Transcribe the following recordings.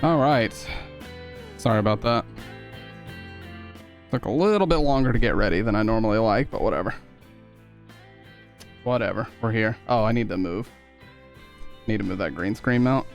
All right. Sorry about that. Took a little bit longer to get ready than I normally like, but whatever. Whatever. We're here. Oh, I need to move. Need to move that green screen mount.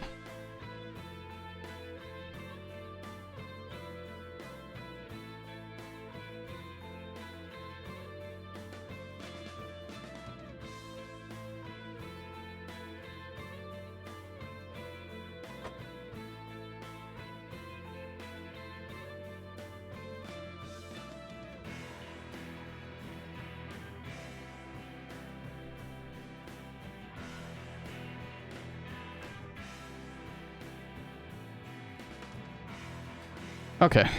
Okay.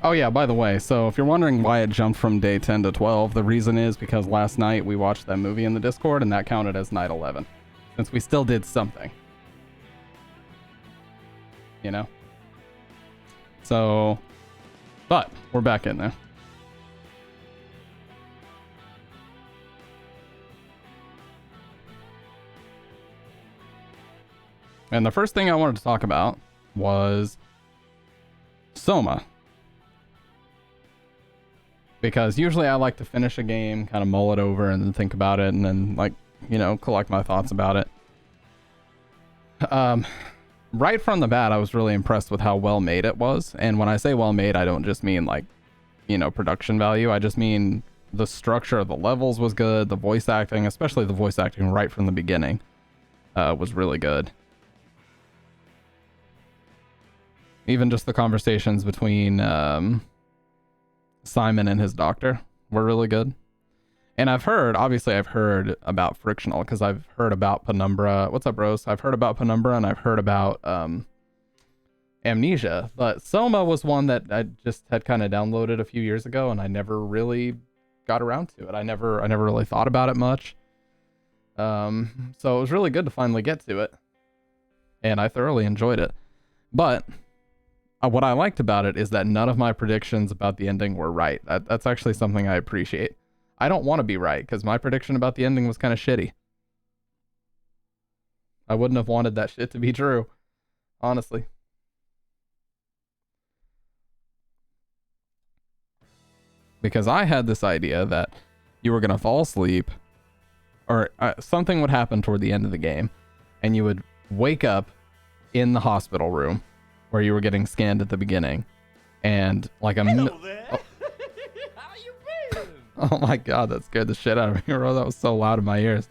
Oh yeah, by the way, so if you're wondering why it jumped from day 10 to 12, the reason is because last night we watched that movie in the Discord and that counted as night 11. Since we still did something. You know? So, but we're back in there. And the first thing I wanted to talk about was Soma. Because usually I like to finish a game, kind of mull it over and then think about it and then, like, you know, collect my thoughts about it. Right from the bat, I was really impressed with how well made it was. And when I say well made, I don't just mean, like, you know, production value. I just mean the structure of the levels was good. The voice acting, especially the voice acting right from the beginning, was really good. Even just the conversations between Simon and his doctor were really good. And I've heard about Frictional because I've heard about Penumbra. What's up, bros? I've heard about Penumbra and I've heard about Amnesia. But Soma was one that I just had kind of downloaded a few years ago and I never really got around to it. I never really thought about it much. So it was really good to finally get to it. And I thoroughly enjoyed it. But what I liked about it is that none of my predictions about the ending were right. That's actually something I appreciate. I don't want to be right, because my prediction about the ending was kind of shitty. I wouldn't have wanted that shit to be true, honestly. Because I had this idea that you were going to fall asleep, or something would happen toward the end of the game, and you would wake up in the hospital room, where you were getting scanned at the beginning, and like a Hello there. Oh. How you been? Oh my god, that scared the shit out of me, bro. That was so loud in my ears.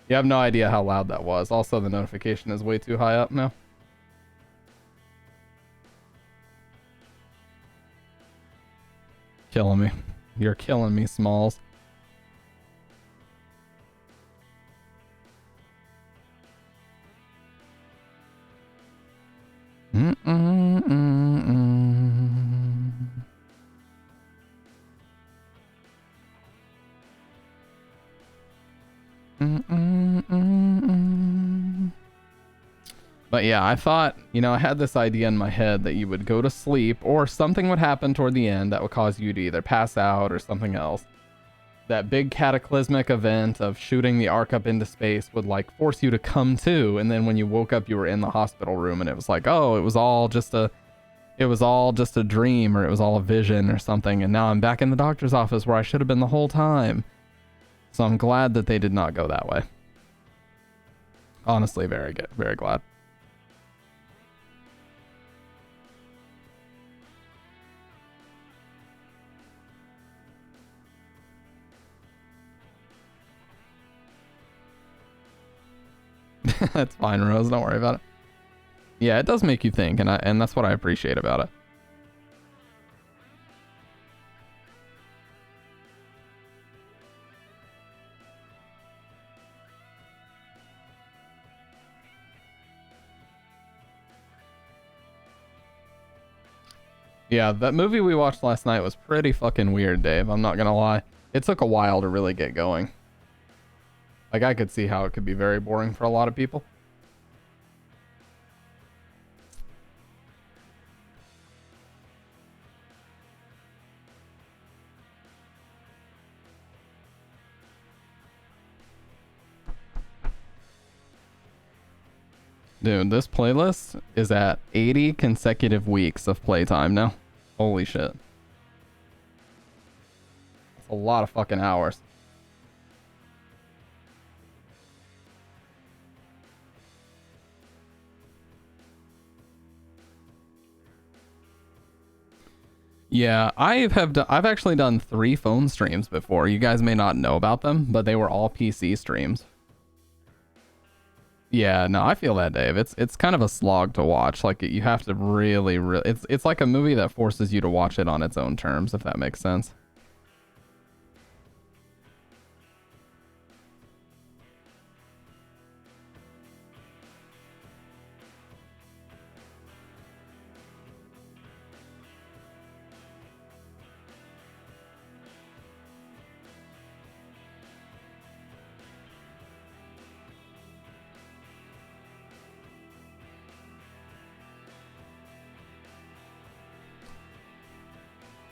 You have no idea how loud that was. Also, the notification is way too high up now. Killing me. You're killing me, Smalls. But yeah, I thought, you know, I had this idea in my head that you would go to sleep or something would happen toward the end that would cause you to either pass out or something else. That big cataclysmic event of shooting the ark up into space would like force you to come to, and then when you woke up you were in the hospital room and it was like, oh, it was all just a dream, or it was all a vision or something, and now I'm back in the doctor's office where I should have been the whole time. So I'm glad that they did not go that way. Honestly, very good, very glad. That's fine, Rose. Don't worry about it. Yeah, it does make you think, and that's what I appreciate about it. Yeah, that movie we watched last night was pretty fucking weird, Dave. I'm not gonna lie. It took a while to really get going. Like, I could see how it could be very boring for a lot of people. Dude, this playlist is at 80 consecutive weeks of playtime now. Holy shit. That's a lot of fucking hours. Yeah, I've actually done 3 phone streams before. You guys may not know about them, but they were all PC streams. Yeah, no, I feel that, Dave. It's kind of a slog to watch. Like you have to really it's like a movie that forces you to watch it on its own terms, if that makes sense.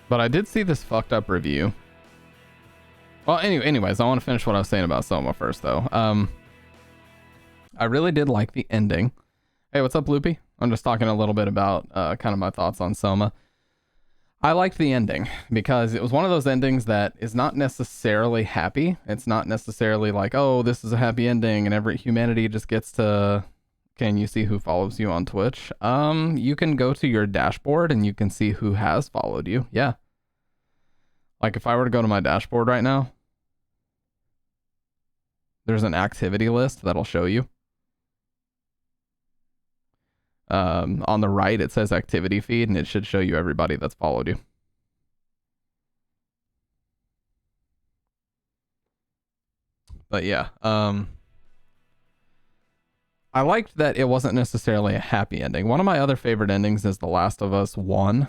But I did see this fucked up review. Well, anyways, I want to finish what I was saying about Soma first, though. I really did like the ending. Hey, what's up, Loopy? I'm just talking a little bit about kind of my thoughts on Soma. I liked the ending because it was one of those endings that is not necessarily happy. It's not necessarily like, oh, this is a happy ending and every humanity just gets to... Can you see who follows you on Twitch? You can go to your dashboard and you can see who has followed you. Yeah. Like if I were to go to my dashboard right now, there's an activity list that'll show you. On the right, it says activity feed and it should show you everybody that's followed you. But yeah, I liked that it wasn't necessarily a happy ending. One of my other favorite endings is The Last of Us 1.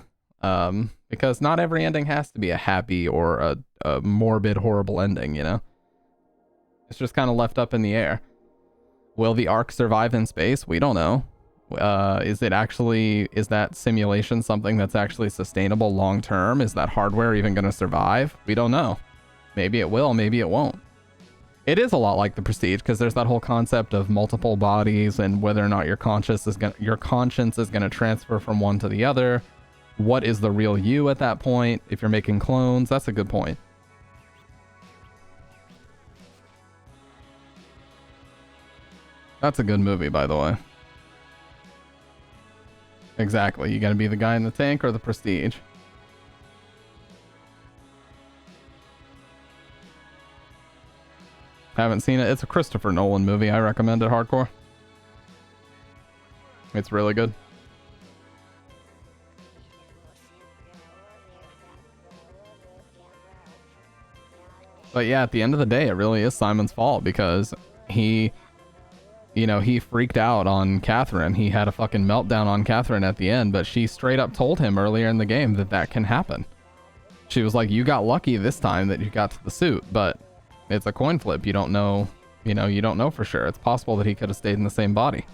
Because not every ending has to be a happy or a morbid, horrible ending, you know? It's just kind of left up in the air. Will the Ark survive in space? We don't know. Is that simulation something that's actually sustainable long term? Is that hardware even going to survive? We don't know. Maybe it will, maybe it won't. It is a lot like The Prestige because there's that whole concept of multiple bodies and whether or not your conscience is going to transfer from one to the other. What is the real you at that point? If you're making clones, that's a good point. That's a good movie, by the way. Exactly. You gotta be the guy in the tank or the Prestige. Haven't seen it. It's a Christopher Nolan movie. I recommend it hardcore. It's really good. But yeah, at the end of the day, it really is Simon's fault because he freaked out on Catherine. He had a fucking meltdown on Catherine at the end, but she straight up told him earlier in the game that can happen. She was like, you got lucky this time that you got to the suit, but it's a coin flip. You don't know, you don't know for sure. It's possible that he could have stayed in the same body.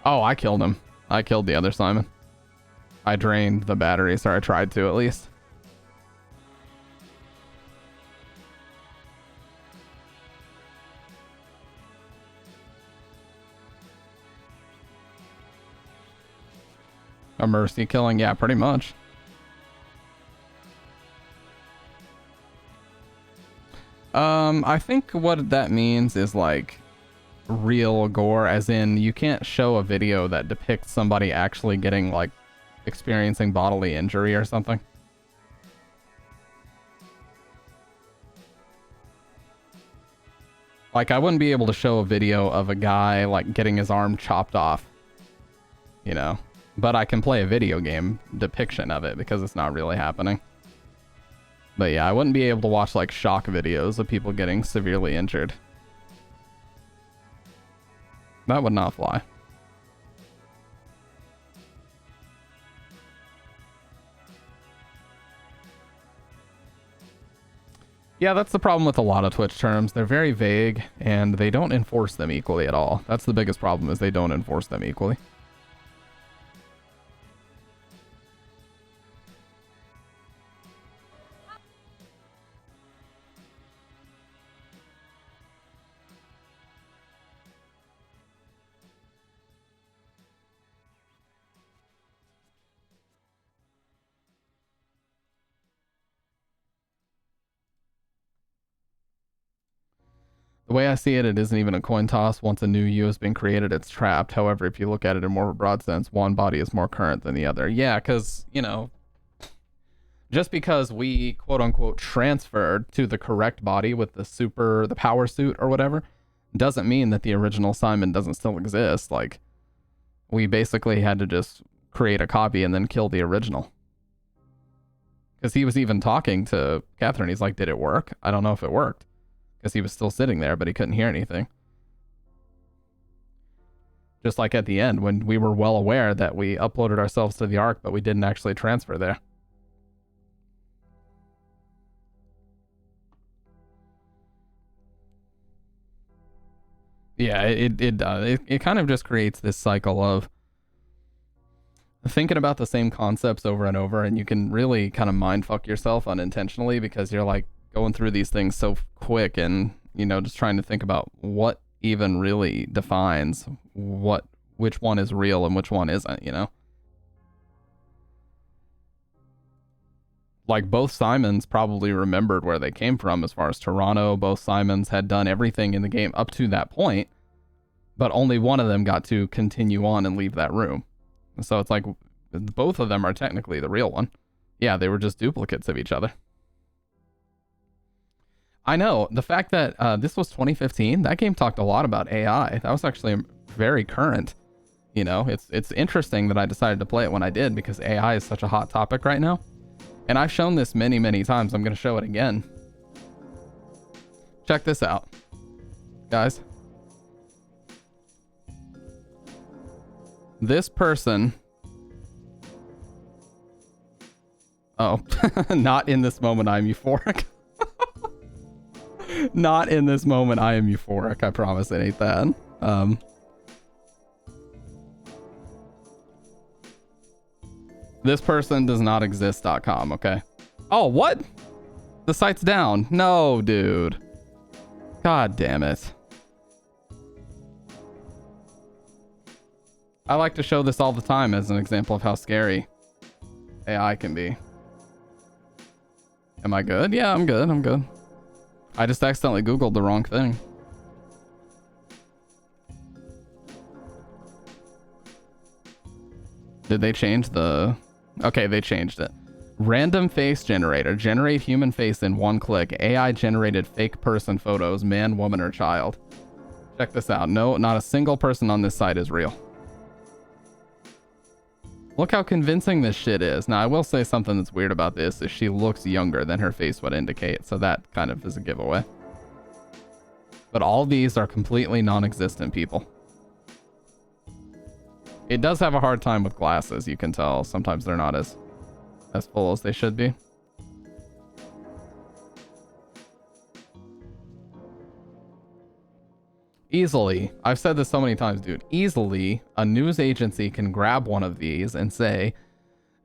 Oh, I killed him. I killed the other Simon. I drained the batteries, or I tried to at least. A mercy killing? Yeah, pretty much. I think what that means is like real gore, as in you can't show a video that depicts somebody actually getting like experiencing bodily injury or something. Like I wouldn't be able to show a video of a guy like getting his arm chopped off, but I can play a video game depiction of it because it's not really happening. But yeah, I wouldn't be able to watch like shock videos of people getting severely injured. That would not fly. Yeah, that's the problem with a lot of Twitch terms. They're very vague, and they don't enforce them equally at all. That's the biggest problem, is they don't enforce them equally. The way I see it, it isn't even a coin toss. Once a new you has been created, it's trapped. However, if you look at it in more of a broad sense, one body is more current than the other. Yeah, because, you know, just because we quote unquote transferred to the correct body with the power suit or whatever, doesn't mean that the original Simon doesn't still exist. Like, we basically had to just create a copy and then kill the original. Because he was even talking to Catherine. He's like, did it work? I don't know if it worked. Because he was still sitting there, but he couldn't hear anything. Just like at the end, when we were well aware that we uploaded ourselves to the Ark, but we didn't actually transfer there. Yeah, it kind of just creates this cycle of thinking about the same concepts over and over, and you can really kind of mindfuck yourself unintentionally because you're like going through these things so quick and, you know, just trying to think about what even really defines which one is real and which one isn't, you know? Like, both Simons probably remembered where they came from as far as Toronto. Both Simons had done everything in the game up to that point, but only one of them got to continue on and leave that room. So it's like both of them are technically the real one. Yeah, they were just duplicates of each other. I know. The fact that this was 2015, that game talked a lot about AI. That was actually very current. You know, it's interesting that I decided to play it when I did because AI is such a hot topic right now. And I've shown this many, many times. I'm going to show it again. Check this out, guys. This person... Oh, not in this moment I am euphoric. Not in this moment I am euphoric. I promise it ain't that. This person does not exist.com, okay? Oh, what? The site's down. No, dude. God damn it. I like to show this all the time as an example of how scary AI can be. Am I good? Yeah, I'm good. I'm good. I just accidentally Googled the wrong thing. Did they change the... Okay, they changed it. Random face generator. Generate human face in one click. AI generated fake person photos. Man, woman, or child. Check this out. No, not a single person on this site is real. Look how convincing this shit is. Now, I will say something that's weird about this is she looks younger than her face would indicate, so that kind of is a giveaway. But all these are completely non-existent people. It does have a hard time with glasses, you can tell. Sometimes they're not as full as they should be. Easily, I've said this so many times, dude, easily a news agency can grab one of these and say,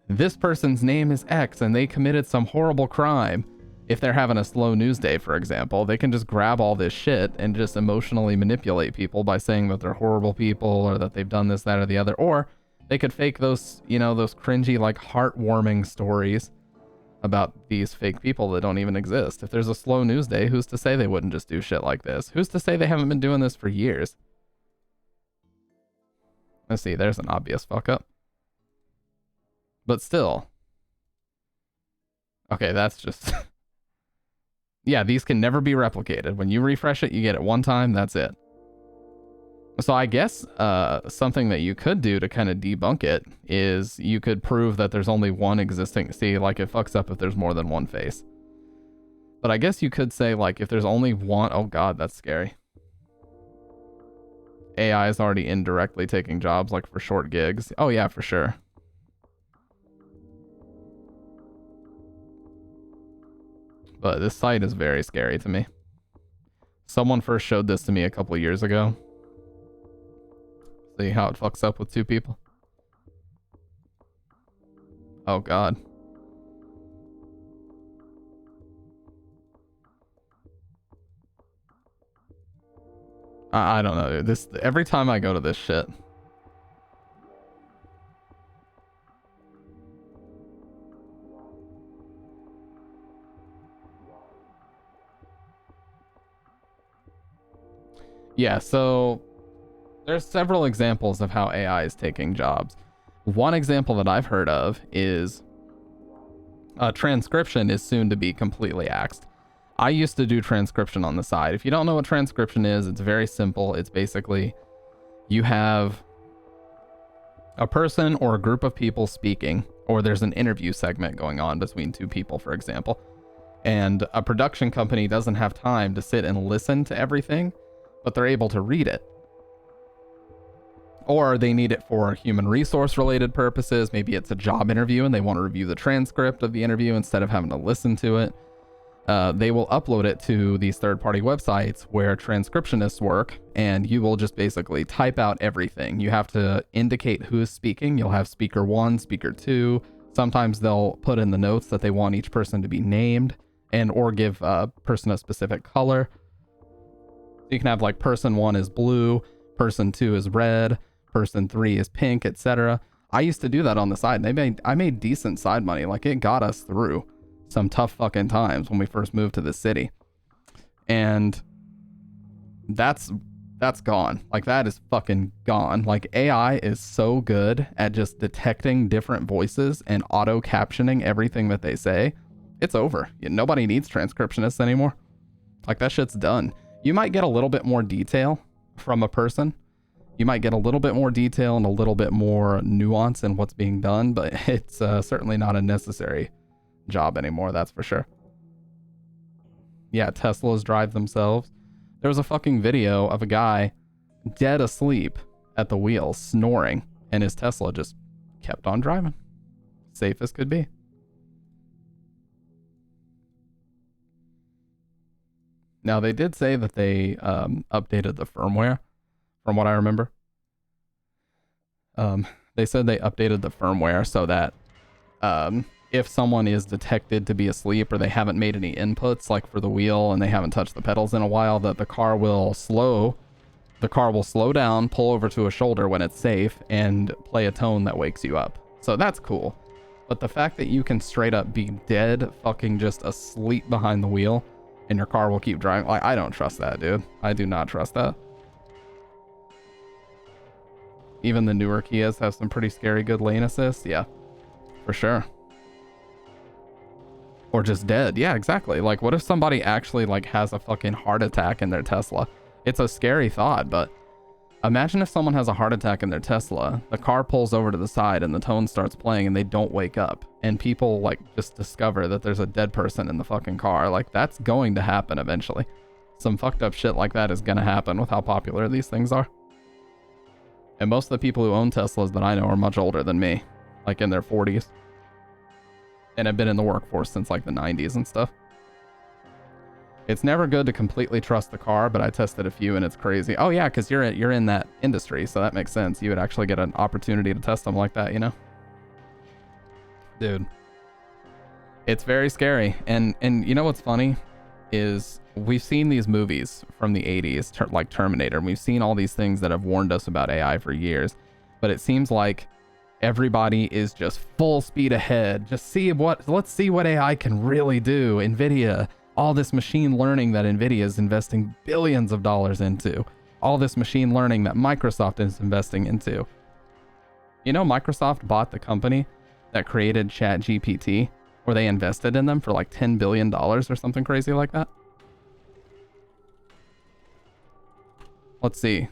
this person's name is X and they committed some horrible crime. If they're having a slow news day, for example, they can just grab all this shit and just emotionally manipulate people by saying that they're horrible people or that they've done this, that, or the other. Or they could fake those, you know, those cringy, like, heartwarming stories about these fake people that don't even exist. If there's a slow news day, who's to say they wouldn't just do shit like this? Who's to say they haven't been doing this for years? Let's see, there's an obvious fuck up. But still. Okay, that's just... Yeah, these can never be replicated. When you refresh it, you get it one time, that's it. So I guess something that you could do to kind of debunk it is you could prove that there's only one existing... See, like, it fucks up if there's more than one face. But I guess you could say, like, if there's only one... Oh god, that's scary. AI is already indirectly taking jobs, like for short gigs. Oh yeah, for sure. But this site is very scary to me. Someone first showed this to me a couple years ago. See how it fucks up with two people? Oh god. I don't know. This every time I go to this shit. Yeah, so there's several examples of how AI is taking jobs. One example that I've heard of is transcription is soon to be completely axed. I used to do transcription on the side. If you don't know what transcription is, it's very simple. It's basically you have a person or a group of people speaking, or there's an interview segment going on between two people, for example, and a production company doesn't have time to sit and listen to everything, but they're able to read it. Or they need it for human resource related purposes. Maybe it's a job interview and they want to review the transcript of the interview instead of having to listen to it. They will upload it to these third-party websites where transcriptionists work, and you will just basically type out everything. You have to indicate who is speaking. You'll have speaker 1, speaker 2. Sometimes they'll put in the notes that they want each person to be named and or give a person a specific color. You can have like person 1 is blue, person 2 is red, person 3 is pink, etc. I used to do that on the side, and I made decent side money. Like, it got us through some tough fucking times when we first moved to this city. And that's gone. Like, that is fucking gone. Like, AI is so good at just detecting different voices and auto captioning everything that they say. It's over. Nobody needs transcriptionists anymore. Like, that shit's done. You might get a little bit more detail from a person. You might get a little bit more detail and a little bit more nuance in what's being done, but it's certainly not a necessary job anymore, that's for sure. Yeah, Teslas drive themselves. There was a fucking video of a guy dead asleep at the wheel, snoring, and his Tesla just kept on driving. Safe as could be. Now, they did say that they updated the firmware, from what I remember. They said they updated the firmware so that if someone is detected to be asleep or they haven't made any inputs, like for the wheel, and they haven't touched the pedals in a while, that the car will slow down, pull over to a shoulder when it's safe, and play a tone that wakes you up. So that's cool. But the fact that you can straight up be dead fucking just asleep behind the wheel and your car will keep driving, like, I don't trust that, dude. I do not trust that. Even the newer Kias have some pretty scary good lane assist. Yeah, for sure. Or just dead. Yeah, exactly. Like, what if somebody actually like has a fucking heart attack in their Tesla? It's a scary thought, but imagine if someone has a heart attack in their Tesla, the car pulls over to the side and the tone starts playing and they don't wake up, and people like just discover that there's a dead person in the fucking car. Like, that's going to happen eventually. Some fucked up shit like that is gonna happen with how popular these things are. And most of the people who own Teslas that I know are much older than me, like in their 40s. And have been in the workforce since like the 90s and stuff. It's never good to completely trust the car, but I tested a few and it's crazy. Oh yeah, because you're in that industry, so that makes sense. You would actually get an opportunity to test them like that, you know? Dude. It's very scary. And you know what's funny? Is we've seen these movies from the 80s, like Terminator, and we've seen all these things that have warned us about AI for years, but it seems like everybody is just full speed ahead. Let's see what AI can really do. Nvidia, all this machine learning that Nvidia is investing billions of dollars into, all this machine learning that Microsoft is investing into. You know, Microsoft bought the company that created ChatGPT, or they invested in them for like $10 billion or something crazy like that. Let's see.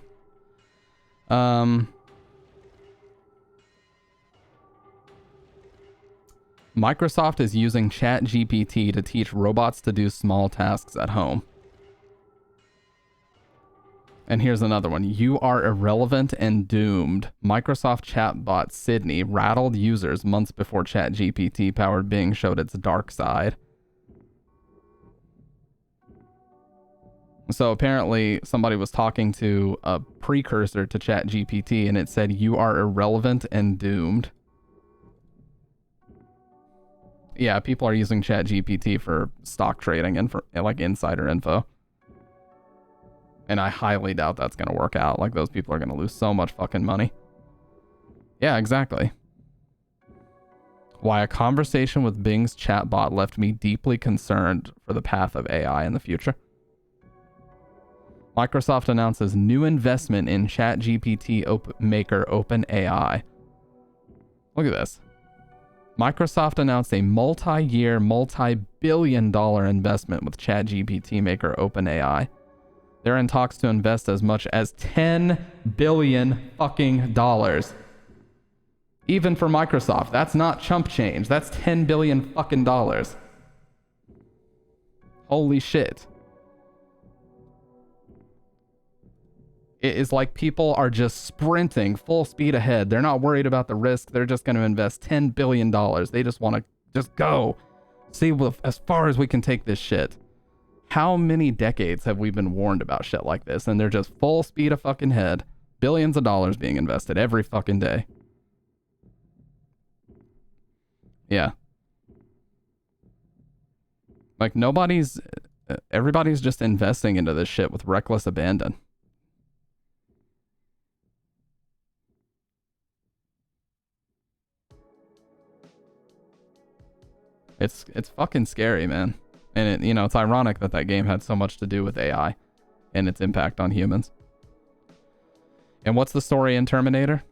Microsoft is using ChatGPT to teach robots to do small tasks at home. And here's another one. You are irrelevant and doomed. Microsoft chatbot Sydney rattled users months before ChatGPT-powered Bing showed its dark side. So apparently somebody was talking to a precursor to ChatGPT and it said, you are irrelevant and doomed. Yeah, people are using ChatGPT for stock trading and for like insider info. And I highly doubt that's going to work out. Like, those people are going to lose so much fucking money. Yeah, exactly. Why a conversation with Bing's chatbot left me deeply concerned for the path of AI in the future. Microsoft announces new investment in ChatGPT maker OpenAI. Look at this. Microsoft announced a multi-year, multi-billion-dollar investment with ChatGPT maker OpenAI. They're in talks to invest as much as $10 billion fucking dollars. Even for Microsoft, that's not chump change. That's $10 billion fucking dollars. Holy shit. It is like people are just sprinting full speed ahead. They're not worried about the risk. They're just going to invest $10 billion. They just want to just go. See as far as we can take this shit. How many decades have we been warned about shit like this? And they're just full speed of fucking head. Billions of dollars being invested every fucking day. Yeah. Like everybody's just investing into this shit with reckless abandon. It's fucking scary, man. And it's ironic that that game had so much to do with AI and its impact on humans. And what's the story in Terminator?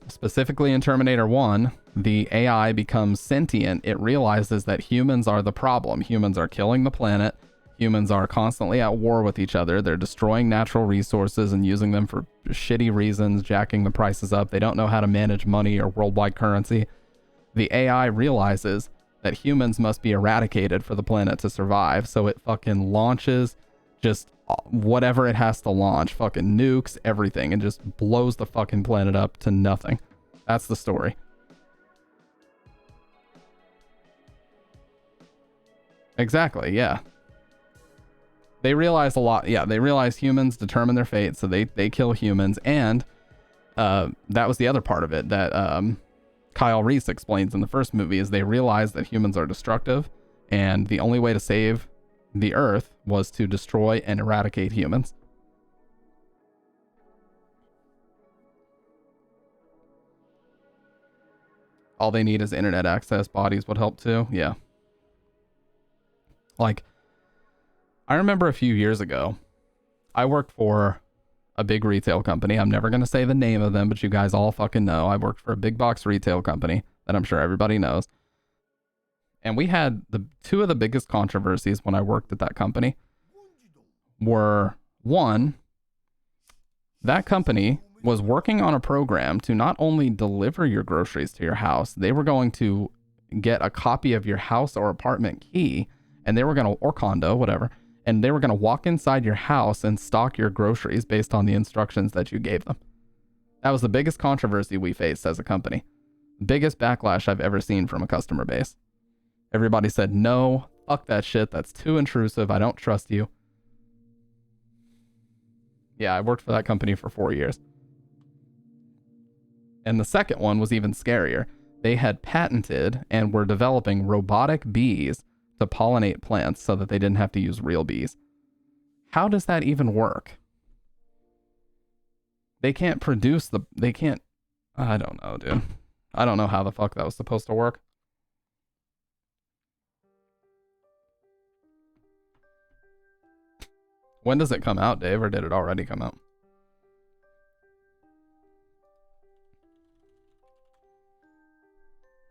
Specifically in Terminator 1, the AI becomes sentient. It realizes that humans are the problem. Humans are killing the planet. Humans are constantly at war with each other. They're destroying natural resources and using them for shitty reasons, jacking the prices up. They don't know how to manage money or worldwide currency. The AI realizes that humans must be eradicated for the planet to survive. So it fucking launches just whatever it has to launch, fucking nukes, everything, and just blows the fucking planet up to nothing. That's the story. Exactly, yeah. They realize a lot. Yeah, they realize humans determine their fate, so they kill humans. And that was the other part of it that Kyle Reese explains in the first movie, is they realize that humans are destructive, and the only way to save the Earth was to destroy and eradicate humans. All they need is internet access. Bodies would help too. Yeah. Like, I remember a few years ago, I worked for a big retail company. I'm never going to say the name of them, but you guys all fucking know. I worked for a big box retail company that I'm sure everybody knows. And we had two of the biggest controversies when I worked at that company were, one, that company was working on a program to not only deliver your groceries to your house, they were going to get a copy of your house or apartment key, and they were going to, or condo, whatever, and they were going to walk inside your house and stock your groceries based on the instructions that you gave them. That was the biggest controversy we faced as a company. Biggest backlash I've ever seen from a customer base. Everybody said, no, fuck that shit. That's too intrusive. I don't trust you. Yeah, I worked for that company for 4 years. And the second one was even scarier. They had patented and were developing robotic bees to pollinate plants so that they didn't have to use real bees. How does that even work? They can't produce they can't, I don't know, dude. I don't know how the fuck that was supposed to work. When does it come out, Dave, or did it already come out?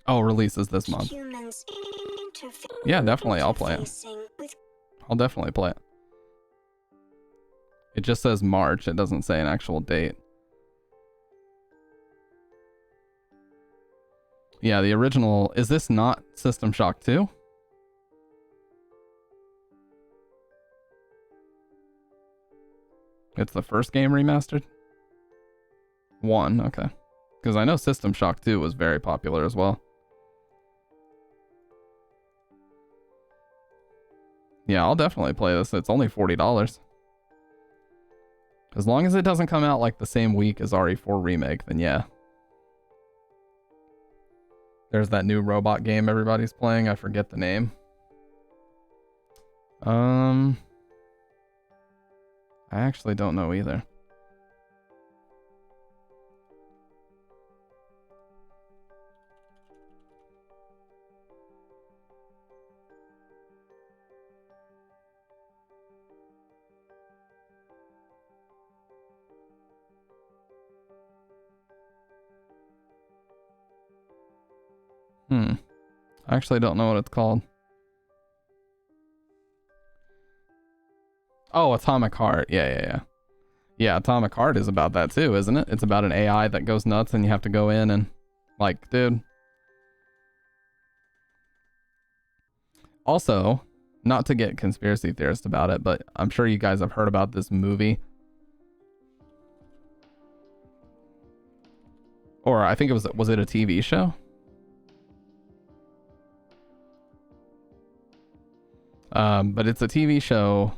Oh, releases this month. Yeah, definitely, I'll play it. I'll definitely play it. It just says March, it doesn't say an actual date. Yeah, the original, is this not System Shock 2? It's the first game remastered? 1, okay. Because I know System Shock 2 was very popular as well. Yeah, I'll definitely play this. It's only $40. As long as it doesn't come out like the same week as RE4 Remake, then yeah. There's that new robot game everybody's playing. I forget the name. I actually don't know either. I actually don't know what it's called. Oh, Atomic Heart. Yeah. Yeah, Atomic Heart is about that too, isn't it? It's about an AI that goes nuts and you have to go in and, like, dude. Also, not to get conspiracy theorist about it, but I'm sure you guys have heard about this movie. Or I think was it a TV show? But it's a TV show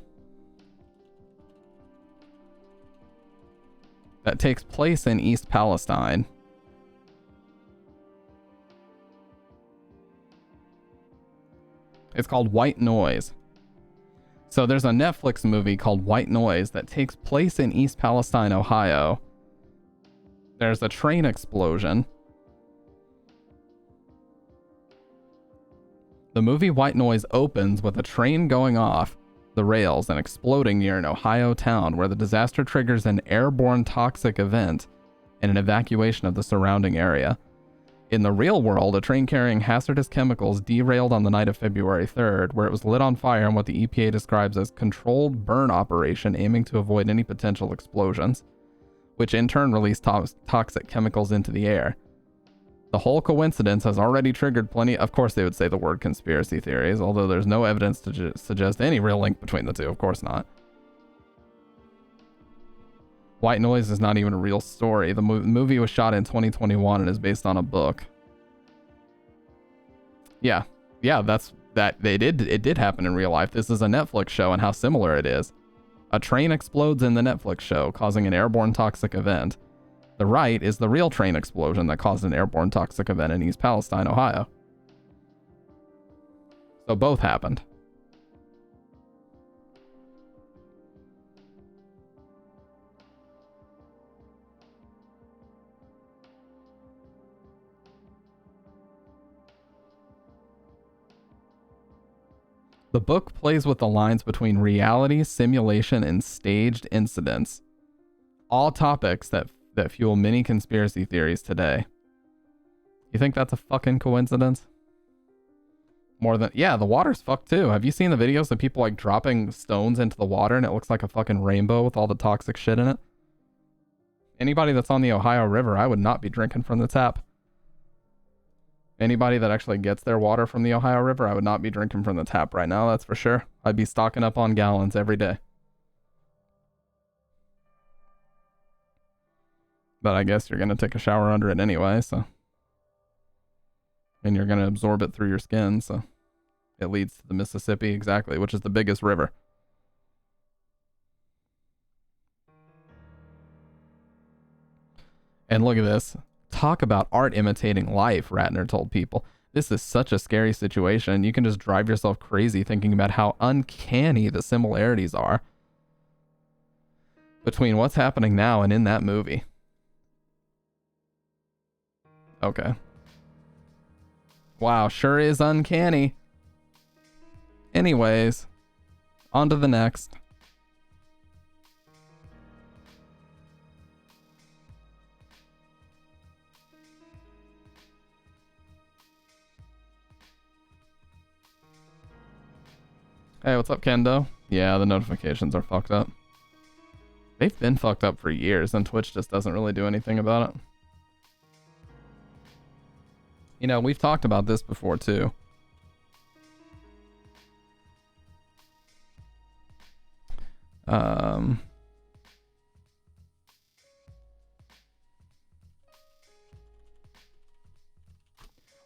that takes place in East Palestine. It's called White Noise. So there's a Netflix movie called White Noise that takes place in East Palestine, Ohio. There's a train explosion. The movie White Noise opens with a train going off the rails and exploding near an Ohio town where the disaster triggers an airborne toxic event and an evacuation of the surrounding area. In the real world, a train carrying hazardous chemicals derailed on the night of February 3rd, where it was lit on fire in what the EPA describes as controlled burn operation aiming to avoid any potential explosions, which in turn released toxic chemicals into the air. The whole coincidence has already triggered plenty. Of course, they would say the word conspiracy theories, although there's no evidence to suggest any real link between the two. Of course not. White Noise is not even a real story. The movie was shot in 2021 and is based on a book. Yeah, it did happen in real life. This is a Netflix show, and how similar it is. A train explodes in the Netflix show, causing an airborne toxic event. The right is the real train explosion that caused an airborne toxic event in East Palestine, Ohio. So both happened. The book plays with the lines between reality, simulation, and staged incidents. All topics that fuel many conspiracy theories today. You think that's a fucking coincidence? More than... Yeah, the water's fucked too. Have you seen the videos of people like dropping stones into the water and it looks like a fucking rainbow with all the toxic shit in it? Anybody that's on the Ohio River, I would not be drinking from the tap. Anybody that actually gets their water from the Ohio River, I would not be drinking from the tap right now, that's for sure. I'd be stocking up on gallons every day. But I guess you're going to take a shower under it anyway, so. And you're going to absorb it through your skin, so. It leads to the Mississippi, exactly, which is the biggest river. And look at this. Talk about art imitating life, Ratner told people. This is such a scary situation. You can just drive yourself crazy thinking about how uncanny the similarities are between what's happening now and in that movie. Okay. Wow, sure is uncanny. Anyways, on to the next. Hey, what's up, Kendo? Yeah, the notifications are fucked up. They've been fucked up for years, and Twitch just doesn't really do anything about it. You know, we've talked about this before, too.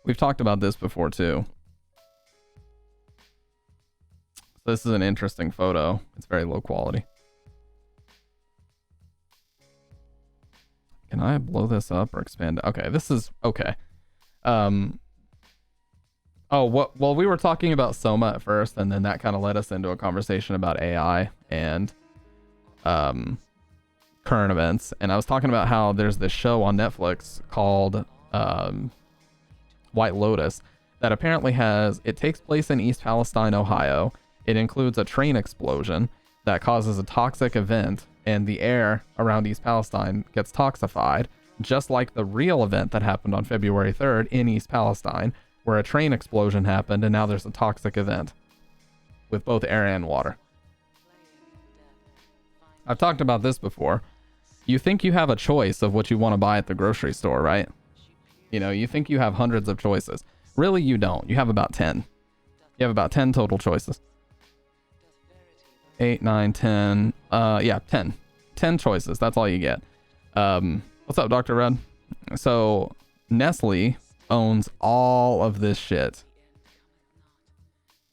We've talked about this before too. This is an interesting photo. It's very low quality. Can I blow this up or expand it? Okay, this is okay. Oh, well, we were talking about Soma at first, and then that kind of led us into a conversation about AI and current events. And I was talking about how there's this show on Netflix called White Lotus that apparently it takes place in East Palestine, Ohio. It includes a train explosion that causes a toxic event, and the air around East Palestine gets toxified, just like the real event that happened on February 3rd in East Palestine, where a train explosion happened, and now there's a toxic event with both air and water. I've talked about this before. You think you have a choice of what you want to buy at the grocery store, right? You know, you think you have hundreds of choices. Really, you don't. You have about 10. You have about 10 total choices. 8, 9, 10. Yeah, 10. 10 choices. That's all you get. What's up, Dr. Red? So, Nestle owns all of this shit.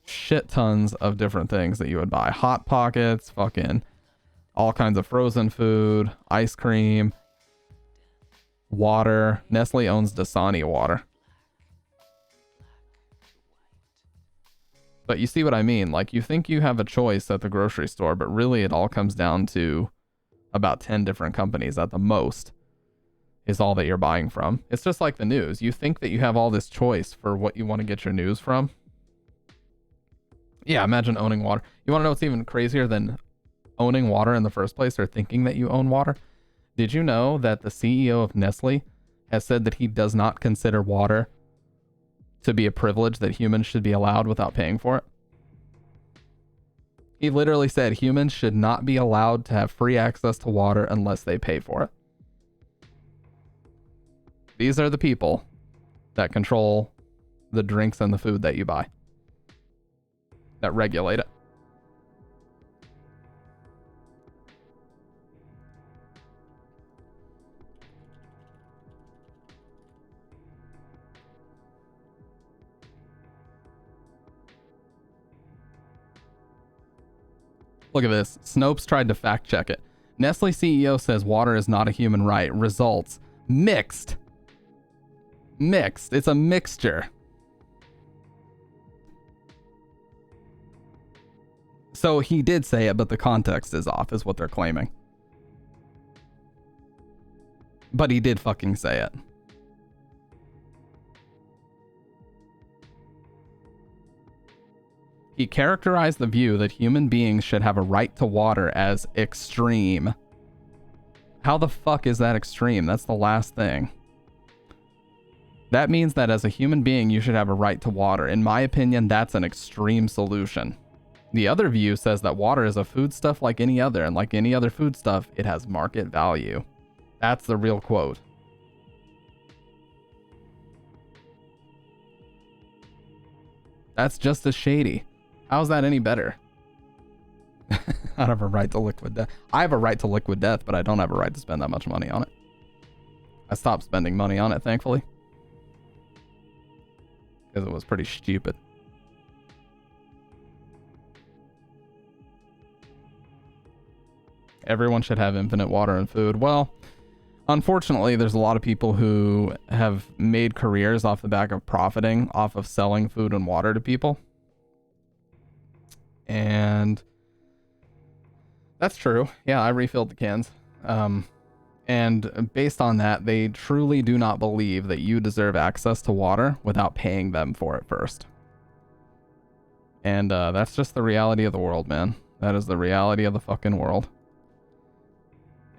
Shit tons of different things that you would buy. Hot Pockets, fucking all kinds of frozen food, ice cream, water. Nestle owns Dasani water. But you see what I mean? Like, you think you have a choice at the grocery store, but really it all comes down to about 10 different companies at the most is all that you're buying from. It's just like the news. You think that you have all this choice for what you want to get your news from. Yeah, imagine owning water. You want to know what's even crazier than owning water in the first place, or thinking that you own water? Did you know that the CEO of Nestle has said that he does not consider water to be a privilege that humans should be allowed without paying for it? He literally said humans should not be allowed to have free access to water unless they pay for it. These are the people that control the drinks and the food that you buy, that regulate it. Look at this. Snopes tried to fact check it. Nestle CEO says water is not a human right. Results: mixed. Mixed. It's a mixture. So he did say it, but the context is off, is what they're claiming. But he did fucking say it. He characterized the view that human beings should have a right to water as extreme. How the fuck is that extreme? That's the last thing. That means that as a human being, you should have a right to water. In my opinion, that's an extreme solution. The other view says that water is a foodstuff like any other, and like any other foodstuff, it has market value. That's the real quote. That's just as shady. How's that any better? I don't have a right to liquid death. I have a right to liquid death, but I don't have a right to spend that much money on it. I stopped spending money on it, thankfully, because it was pretty stupid. Everyone should have infinite water and food. Well, unfortunately, there's a lot of people who have made careers off the back of profiting off of selling food and water to people. And that's true. Yeah, I refilled the cans. And based on that, they truly do not believe that you deserve access to water without paying them for it first. And that's just the reality of the world, man. That is the reality of the fucking world.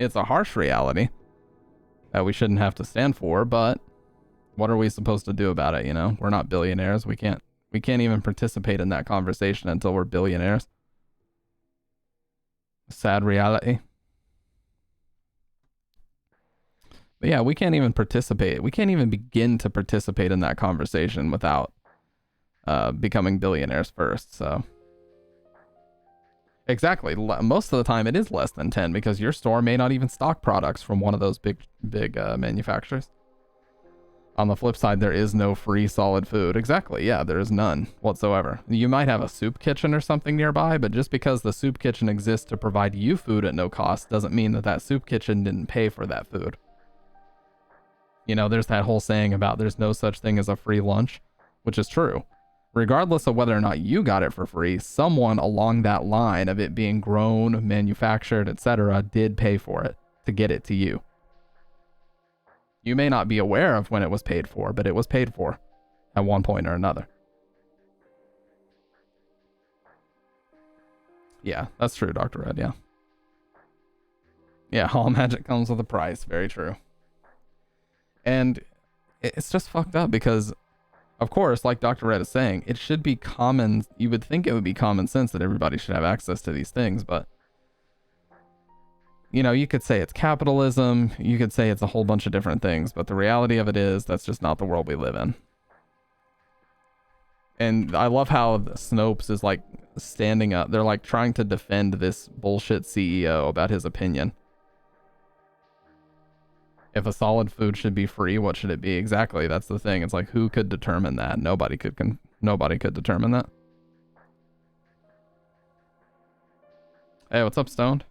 It's a harsh reality that we shouldn't have to stand for, but what are we supposed to do about it, you know? We're not billionaires. We can't even participate in that conversation until we're billionaires. Sad reality. But yeah, we can't even participate. We can't even begin to participate in that conversation without becoming billionaires first, so. Exactly. Most of the time it is less than 10 because your store may not even stock products from one of those big manufacturers. On the flip side, there is no free solid food. Exactly, yeah, there is none whatsoever. You might have a soup kitchen or something nearby, but just because the soup kitchen exists to provide you food at no cost doesn't mean that that soup kitchen didn't pay for that food. You know, there's that whole saying about there's no such thing as a free lunch, which is true. Regardless of whether or not you got it for free, someone along that line of it being grown, manufactured, etc., did pay for it to get it to you. You may not be aware of when it was paid for, but it was paid for at one point or another. Yeah, that's true, Dr. Red, yeah. Yeah, all magic comes with a price. Very true. And it's just fucked up because, of course, like Dr. Red is saying, it should be common. You would think it would be common sense that everybody should have access to these things, but you know, you could say it's capitalism, you could say it's a whole bunch of different things, but the reality of it is that's just not the world we live in. And I love how Snopes is like standing up. They're like trying to defend this bullshit CEO about his opinion. If a solid food should be free, what should it be? Exactly, that's the thing. It's like, who could determine that? Nobody could determine that. Hey, what's up, Stoned?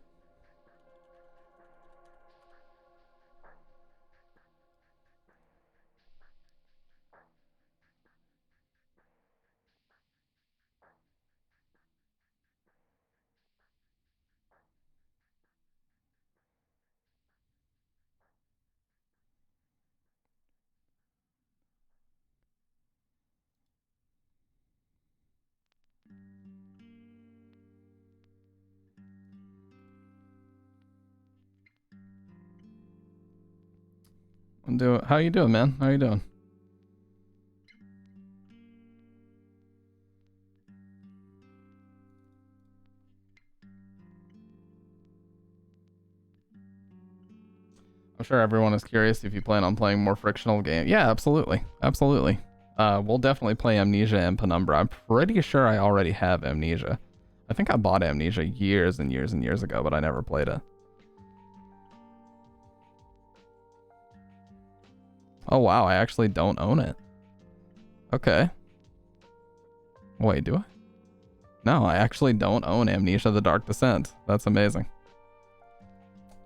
How you doing, man? How you doing? I'm sure everyone is curious if you plan on playing more frictional games. Yeah, absolutely. Absolutely. We'll definitely play Amnesia and Penumbra. I'm pretty sure I already have Amnesia. I think I bought Amnesia years and years and years ago, but I never played it. Oh wow, I actually don't own it. Okay. Wait, do I? No, I actually don't own Amnesia: The Dark Descent. That's amazing.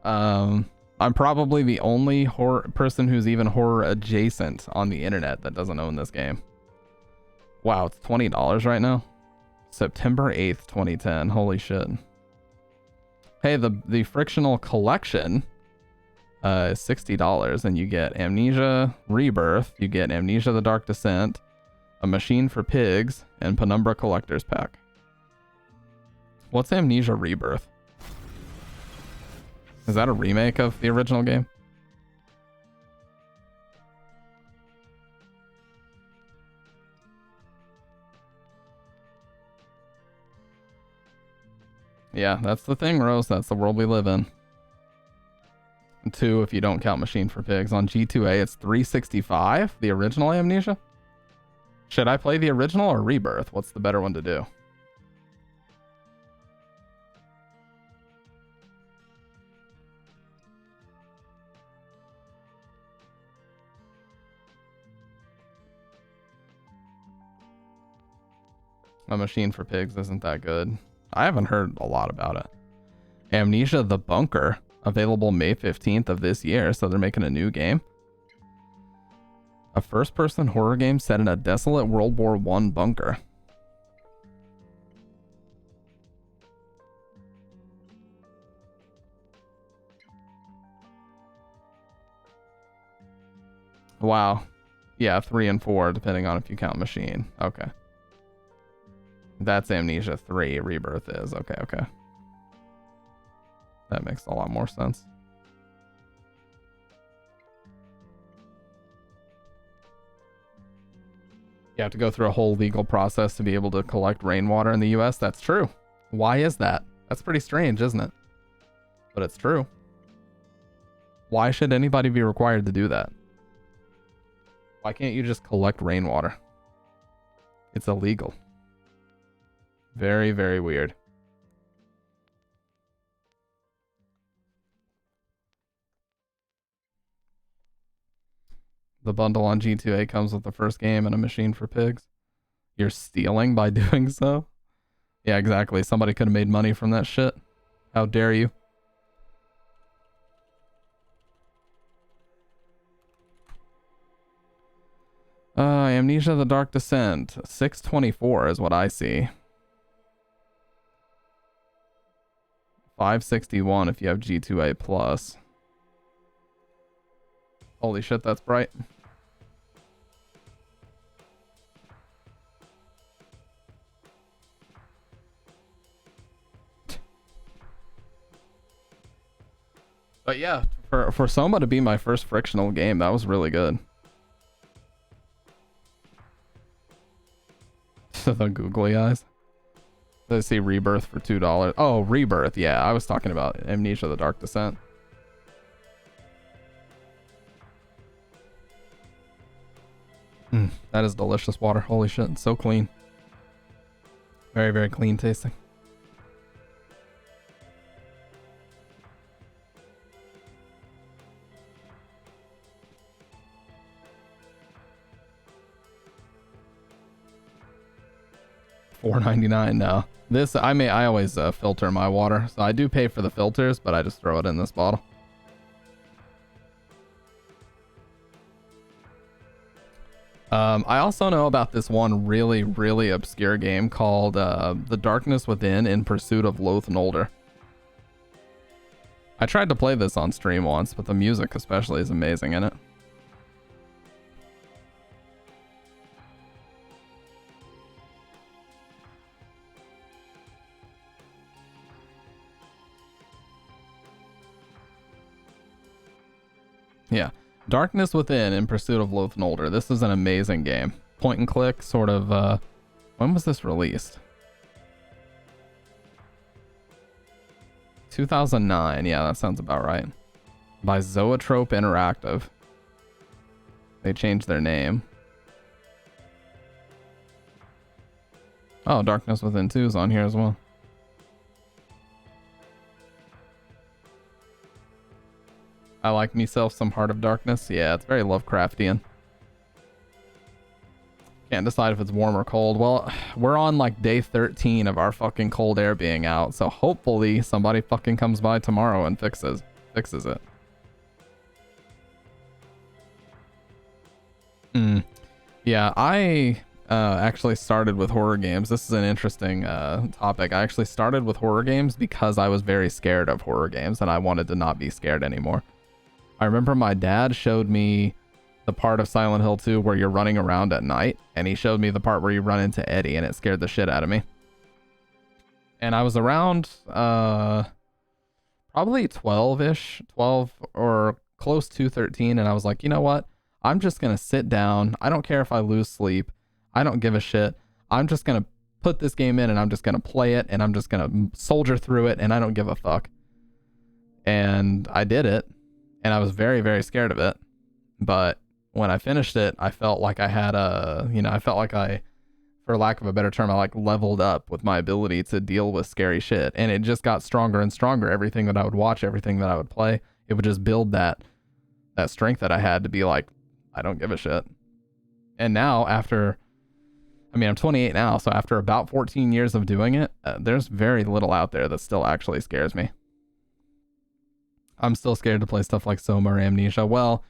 I'm probably the only horror person who's even horror adjacent on the internet that doesn't own this game. Wow, it's $20 right now. September 8th, 2010. Holy shit. Hey, the frictional collection is $60, and you get Amnesia Rebirth, you get Amnesia: The Dark Descent, A Machine for Pigs, and Penumbra Collector's Pack. What's Amnesia Rebirth? Is that a remake of the original game? Yeah, that's the thing, Rose. That's the world we live in. 2 if you don't count Machine for Pigs. On G2A, it's $365, the original Amnesia? Should I play the original or Rebirth? What's the better one to do? A Machine for Pigs isn't that good. I haven't heard a lot about it. Amnesia: The Bunker, available May 15th of this year, so they're making a new game. A first-person horror game set in a desolate World War I bunker. Wow. Yeah, 3 and 4, depending on if you count Machine. Okay. That's Amnesia 3, Rebirth is. Okay, okay. That makes a lot more sense. You have to go through a whole legal process to be able to collect rainwater in the US. That's true. Why is that? That's pretty strange, isn't it? But it's true. Why should anybody be required to do that? Why can't you just collect rainwater? It's illegal. Very, very weird. The bundle on G2A comes with the first game and a machine for pigs. You're stealing by doing so? Yeah, exactly. Somebody could have made money from that shit. How dare you? Amnesia the Dark Descent. 624 is what I see. 561 if you have G2A plus. Holy shit, that's bright. But yeah, for Soma to be my first frictional game, that was really good. The googly eyes. Let's see, Rebirth for $2. Oh, Rebirth. Yeah, I was talking about Amnesia the Dark Descent. That is delicious water. Holy shit, it's so clean. Very, very clean tasting. $4.99 now. This I always filter my water, so I do pay for the filters, but I just throw it in this bottle. I also know about this one really, really obscure game called The Darkness Within in Pursuit of Loth Nolder. I tried to play this on stream once, but the music especially is amazing in it. Yeah. Darkness Within in Pursuit of Loth Nolder. This is an amazing game. Point and click, sort of, when was this released? 2009. Yeah, that sounds about right. By Zoetrope Interactive. They changed their name. Oh, Darkness Within 2 is on here as well. I like myself some Heart of Darkness. Yeah, it's very Lovecraftian. Can't decide if it's warm or cold. Well, we're on like day 13 of our fucking cold air being out, so hopefully somebody fucking comes by tomorrow and fixes it. Yeah, I actually started with horror games. This is an interesting topic. I actually started with horror games because I was very scared of horror games and I wanted to not be scared anymore. I remember my dad showed me the part of Silent Hill 2 where you're running around at night, and he showed me the part where you run into Eddie, and it scared the shit out of me. And I was around probably 12-ish, 12 or close to 13, and I was like, you know what? I'm just going to sit down. I don't care if I lose sleep. I don't give a shit. I'm just going to put this game in, and I'm just going to play it, and I'm just going to soldier through it, and I don't give a fuck. And I did it. And I was very, very scared of it. But when I finished it, I felt like I had I felt like for lack of a better term, I like leveled up with my ability to deal with scary shit. And it just got stronger and stronger. Everything that I would watch, everything that I would play, it would just build that strength that I had to be like, I don't give a shit. And now I'm 28 now. So after about 14 years of doing it, there's very little out there that still actually scares me. I'm still scared to play stuff like Soma or Amnesia. Well,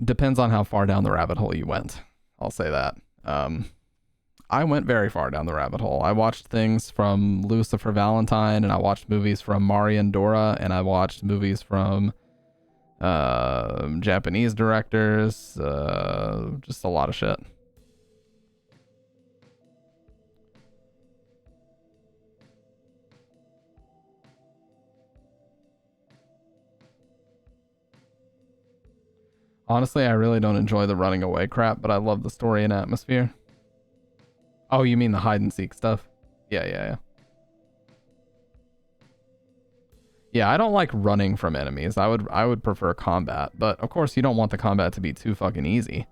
depends on how far down the rabbit hole you went. I'll say that. I went very far down the rabbit hole. I watched things from Lucifer Valentine, and I watched movies from Mari and Dora, and I watched movies from Japanese directors. Just a lot of shit. Honestly, I really don't enjoy the running away crap, but I love the story and atmosphere. Oh, you mean the hide and seek stuff? Yeah. Yeah, I don't like running from enemies. I would prefer combat, but of course you don't want the combat to be too fucking easy.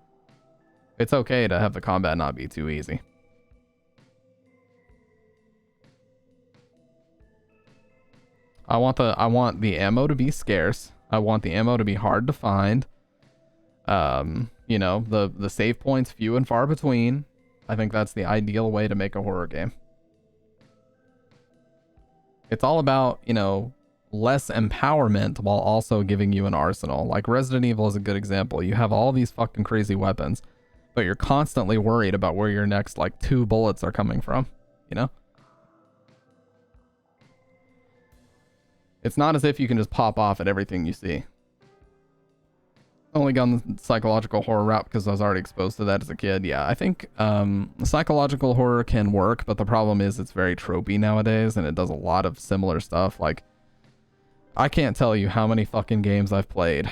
It's okay to have the combat not be too easy. I want the ammo to be scarce. I want the ammo to be hard to find. You know, the save points few and far between. I think that's the ideal way to make a horror game. It's all about, you know, less empowerment while also giving you an arsenal. Like Resident Evil is a good example. You have all these fucking crazy weapons, but you're constantly worried about where your next like 2 bullets are coming from, you know? It's not as if you can just pop off at everything you see. Only gone the psychological horror route because I was already exposed to that as a kid. Yeah, I think psychological horror can work, but the problem is it's very tropey nowadays, and it does a lot of similar stuff. Like, I can't tell you how many fucking games I've played.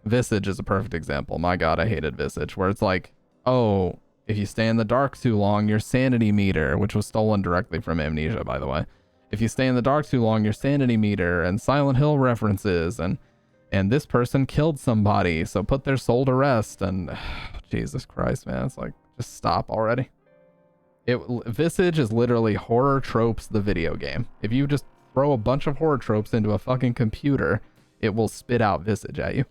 Visage is a perfect example. My god, I hated Visage, where it's like, oh, if you stay in the dark too long, your sanity meter, which was stolen directly from Amnesia, by the way. If you stay in the dark too long, your sanity meter, and Silent Hill references, and this person killed somebody, so put their soul to rest, and Jesus Christ, man, it's like, just stop already. Visage is literally horror tropes, the video game. If you just throw a bunch of horror tropes into a fucking computer, it will spit out Visage at you.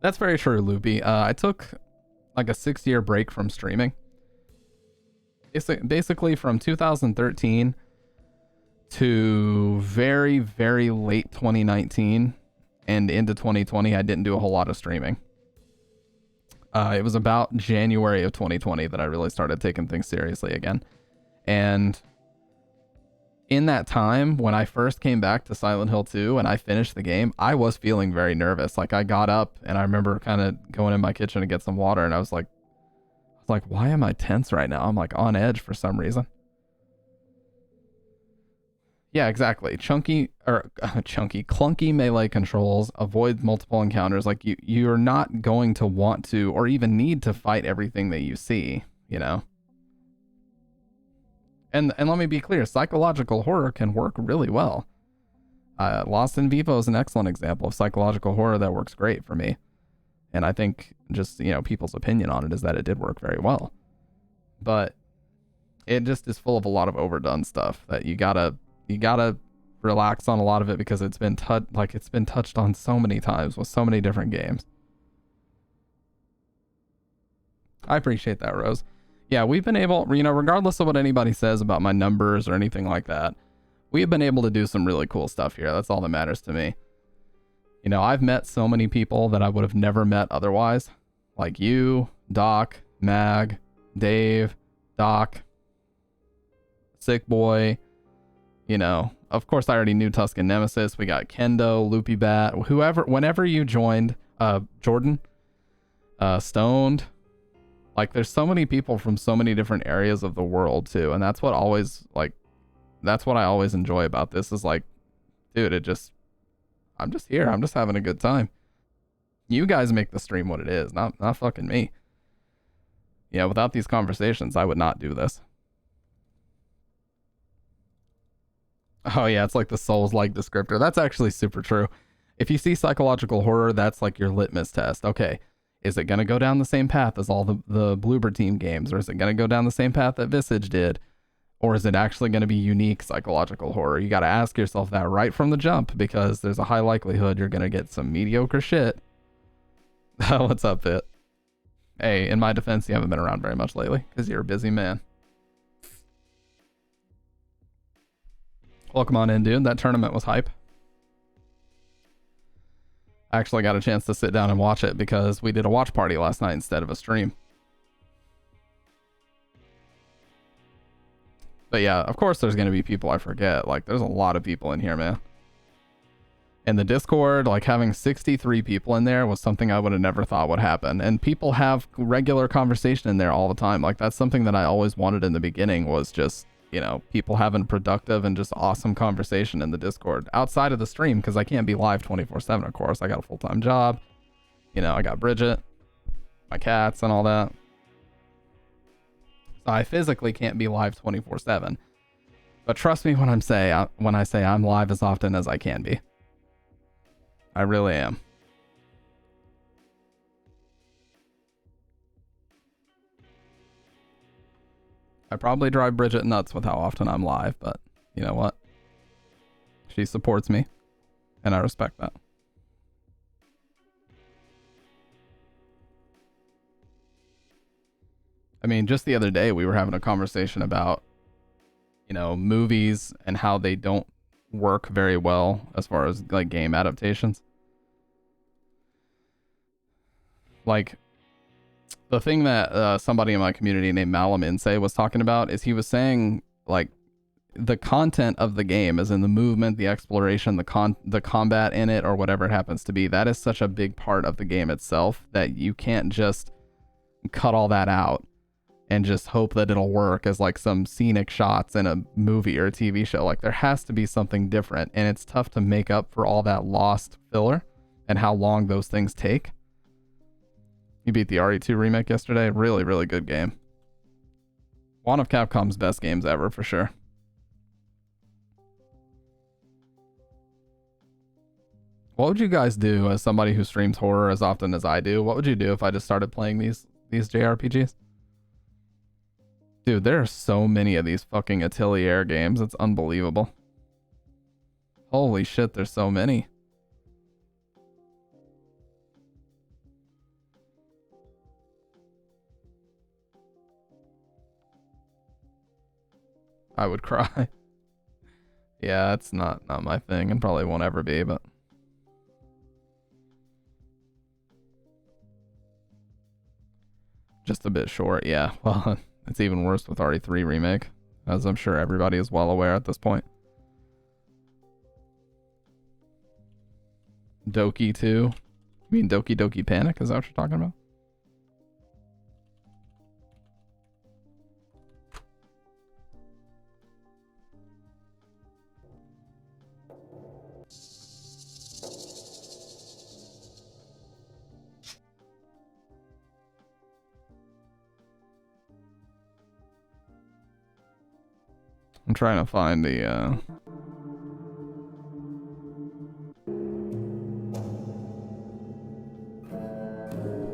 That's very true, Loopy. I took like a 6-year break from streaming. Basically from 2013 to very, very late 2019 and into 2020, I didn't do a whole lot of streaming. It was about January of 2020 that I really started taking things seriously again. And in that time, when I first came back to Silent Hill 2 and I finished the game, I was feeling very nervous. Like, I got up and I remember kind of going in my kitchen to get some water, and I was like, why am I tense right now? I'm like on edge for some reason. Yeah, exactly. Clunky melee controls, avoid multiple encounters. Like, you're not going to want to or even need to fight everything that you see, you know? And let me be clear, psychological horror can work really well. Lost in Vivo is an excellent example of psychological horror that works great for me. And I think just, you know, people's opinion on it is that it did work very well. But it just is full of a lot of overdone stuff that you gotta relax on a lot of it, because it's been touched on so many times with so many different games. I appreciate that, Rose. Yeah, we've been able, you know, regardless of what anybody says about my numbers or anything like that, we've been able to do some really cool stuff here. That's all that matters to me. You know, I've met so many people that I would have never met otherwise. Like you, Doc, Mag, Dave, Doc, Sick Boy. You know, of course I already knew Tuscan Nemesis. We got Kendo, Loopy Bat, whoever, whenever you joined, Jordan, Stoned. Like, there's so many people from so many different areas of the world too. And that's what I always enjoy about this, is like, dude, I'm just here. I'm just having a good time. You guys make the stream what it is, not fucking me. Yeah, without these conversations, I would not do this. Oh yeah, it's like the Souls-like descriptor. That's actually super true. If you see psychological horror, that's like your litmus test. Okay, is it going to go down the same path as all the Bloober Team games? Or is it going to go down the same path that Visage did? Or is it actually going to be unique psychological horror? You got to ask yourself that right from the jump, because there's a high likelihood you're going to get some mediocre shit. What's up, Fit? Hey, in my defense, you haven't been around very much lately because you're a busy man. Welcome on in, dude. That tournament was hype. I actually got a chance to sit down and watch it because we did a watch party last night instead of a stream. But yeah, of course there's going to be people I forget. Like, there's a lot of people in here, man. And the Discord, like, having 63 people in there was something I would have never thought would happen. And people have regular conversation in there all the time. Like, that's something that I always wanted in the beginning, was just, you know, people having productive and just awesome conversation in the Discord outside of the stream, because I can't be live 24/7, of course. I got a full-time job. You know, I got Bridget, my cats, and all that. So I physically can't be live 24/7. But trust me when I say I'm live as often as I can be. I really am. I probably drive Bridget nuts with how often I'm live, but you know what? She supports me. and I respect that. I mean, just the other day we were having a conversation about, you know, movies and how they don't work very well as far as like game adaptations. Like the thing that somebody in my community named Malaminse was talking about is he was saying like the content of the game, as in the movement, the exploration, the combat in it, or whatever it happens to be, that is such a big part of the game itself that you can't just cut all that out and just hope that it'll work as like some scenic shots in a movie or a TV show. Like there has to be something different, and it's tough to make up for all that lost filler and how long those things take. You beat the RE2 remake yesterday. Really, really good game. One of Capcom's best games ever, for sure. What would you guys do as somebody who streams horror as often as I do? What would you do if I just started playing these JRPGs? Dude, there are so many of these fucking Atelier games. It's unbelievable. Holy shit, there's so many. I would cry. Yeah, it's not my thing, and probably won't ever be, but just a bit short. Yeah, well, it's even worse with RE3 remake, as I'm sure everybody is well aware at this point. Doki 2. You mean Doki Doki Panic? Is that what you're talking about? I'm trying to find the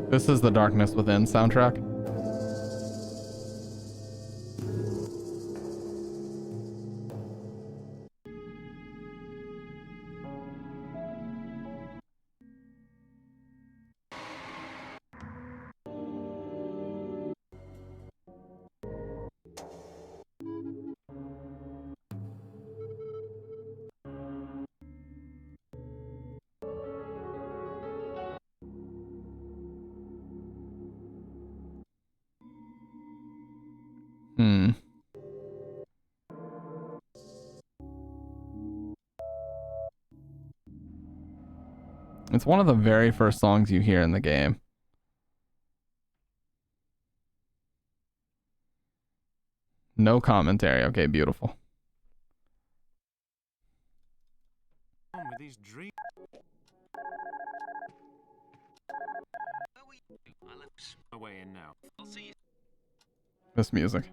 This is the Darkness Within soundtrack. It's one of the very first songs you hear in the game. No commentary. Okay, beautiful. This music.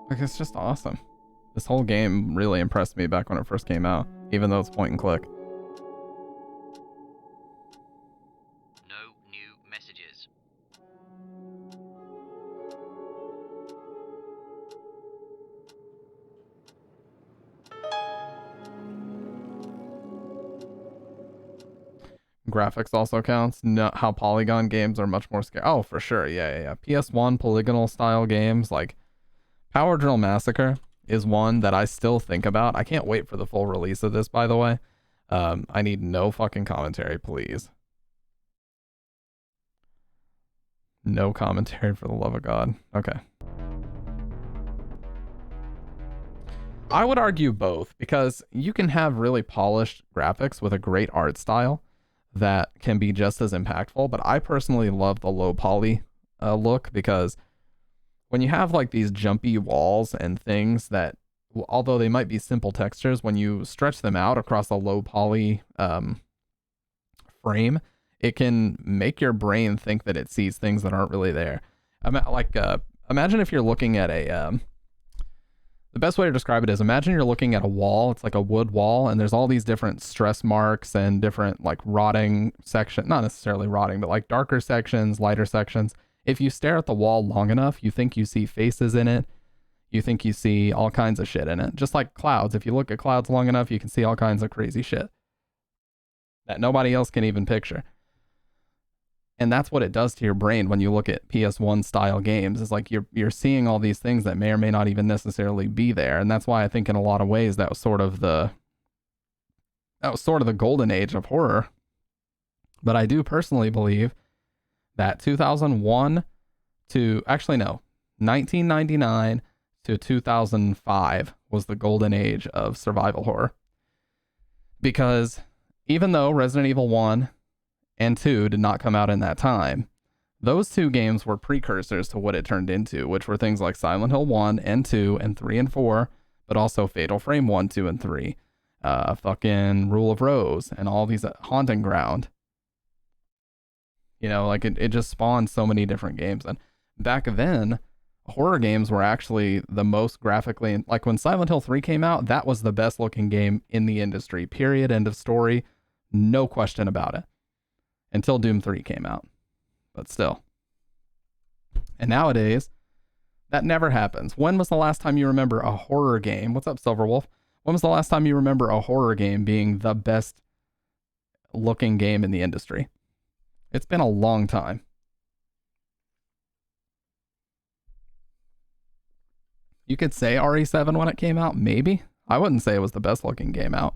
Like, it's just awesome. This whole game really impressed me back when it first came out, even though it's point and click. No new messages. Graphics also counts. No, how polygon games are much more scary. Oh, for sure. Yeah. PS1 polygonal style games like Power Drill Massacre is one that I still think about. I can't wait for the full release of this, by the way. I need no fucking commentary, please. No commentary, for the love of God. Okay. I would argue both, because you can have really polished graphics with a great art style that can be just as impactful, but I personally love the low poly look, because when you have like these jumpy walls and things that, although they might be simple textures, when you stretch them out across a low poly frame, it can make your brain think that it sees things that aren't really there. Imagine if you're looking at a the best way to describe it is, imagine you're looking at a wall. It's like a wood wall, and there's all these different stress marks and different like rotting section, not necessarily rotting, but like darker sections, lighter sections. if you stare at the wall long enough, you think you see faces in it. You think you see all kinds of shit in it. Just like clouds. If you look at clouds long enough, you can see all kinds of crazy shit that nobody else can even picture. And that's what it does to your brain when you look at PS1 style games. It's like you're seeing all these things that may or may not even necessarily be there. And that's why I think in a lot of ways that was sort of the golden age of horror. But I do personally believe that 2001 to, actually no, 1999 to 2005 was the golden age of survival horror. Because even though Resident Evil 1 and 2 did not come out in that time, those two games were precursors to what it turned into, which were things like Silent Hill 1 and 2 and 3 and 4, but also Fatal Frame 1, 2, and 3, fucking Rule of Rose, and all these Haunting Ground. You know, like it just spawned so many different games. And back then, horror games were actually the most graphically, like when Silent Hill 3 came out, that was the best looking game in the industry, period, end of story, no question about it, until Doom 3 came out. But still. And nowadays, that never happens. When was the last time you remember a horror game? What's up, Silverwolf? When was the last time you remember a horror game being the best looking game in the industry? It's been a long time. You could say RE7 when it came out, maybe. I wouldn't say it was the best looking game out.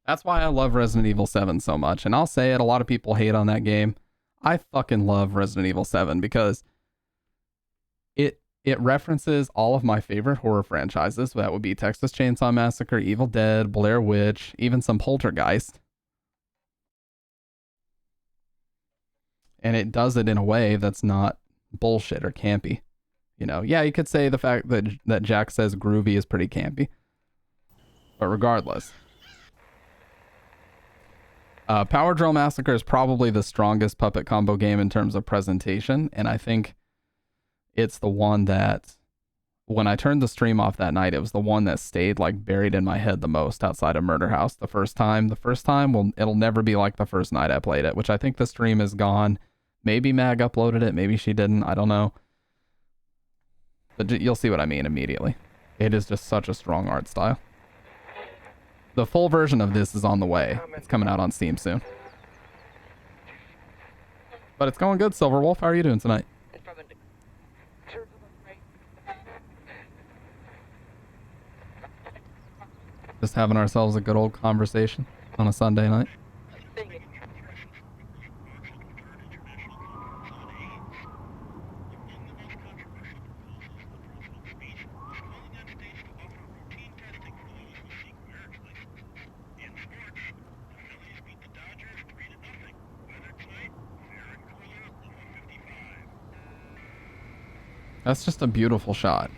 That's why I love Resident Evil 7 so much. And I'll say it, a lot of people hate on that game. I fucking love Resident Evil 7 because it references all of my favorite horror franchises. That would be Texas Chainsaw Massacre, Evil Dead, Blair Witch, even some Poltergeist. And it does it in a way that's not bullshit or campy. You know, yeah, you could say the fact that Jack says groovy is pretty campy. But regardless. Power Drill Massacre is probably the strongest puppet combo game in terms of presentation, and I think it's the one that, when I turned the stream off that night, it was the one that stayed like buried in my head the most outside of Murder House. The first time, it'll never be like the first night I played it, which I think the stream is gone. Maybe Mag uploaded it, maybe she didn't, I don't know. But you'll see what I mean immediately. It is just such a strong art style. The full version of this is on the way. It's coming out on Steam soon. But it's going good, Silverwolf. How are you doing tonight? Just having ourselves a good old conversation on a Sunday night. That's just a beautiful shot.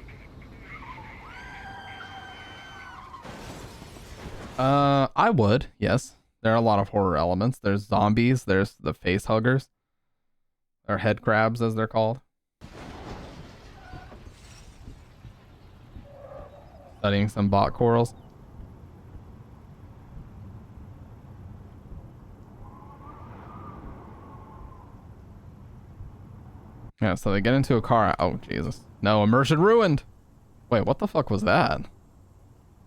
I would, yes. There are a lot of horror elements. There's zombies, there's the face huggers. Or head crabs, as they're called. Studying some bot corals. Yeah, so they get into a car. Oh, Jesus. No, immersion ruined. Wait, what the fuck was that?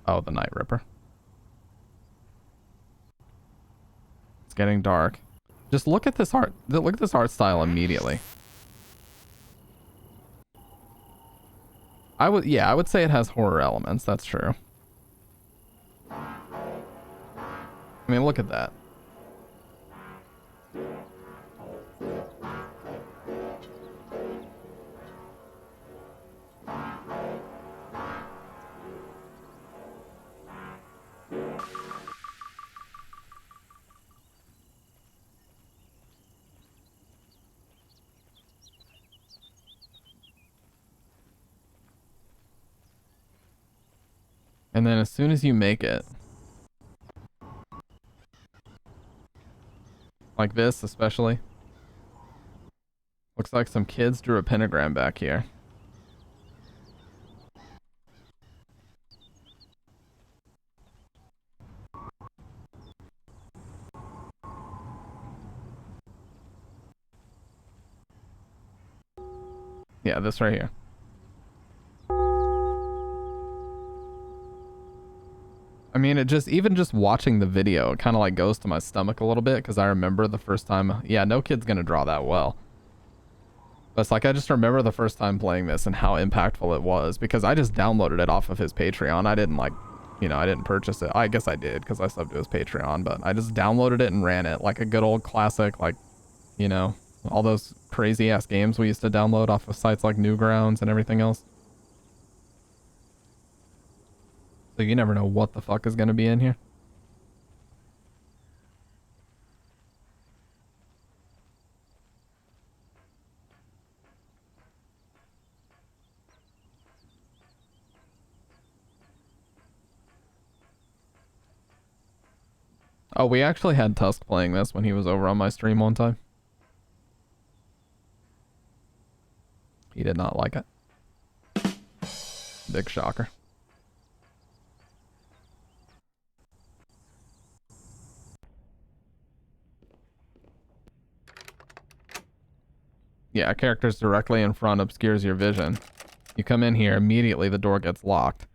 Oh, the Night Ripper. It's getting dark. Just look at this art. Look at this art style immediately. I would say it has horror elements. That's true. I mean, look at that. And then as soon as you make it, like this especially, looks like some kids drew a pentagram back here. Yeah, this right here. I mean, it just, even just watching the video, it kind of like goes to my stomach a little bit because I remember the first time, yeah, no kid's gonna draw that well. But it's like, I just remember the first time playing this and how impactful it was because I just downloaded it off of his Patreon. I didn't like, you know, I didn't purchase it. I guess I did because I subbed to his Patreon, but I just downloaded it and ran it like a good old classic, like, you know, all those crazy ass games we used to download off of sites like Newgrounds and everything else. So you never know what the fuck is going to be in here. Oh, we actually had Tusk playing this when he was over on my stream one time. He did not like it. Big shocker. Yeah, characters directly in front obscures your vision. You come in here, immediately the door gets locked.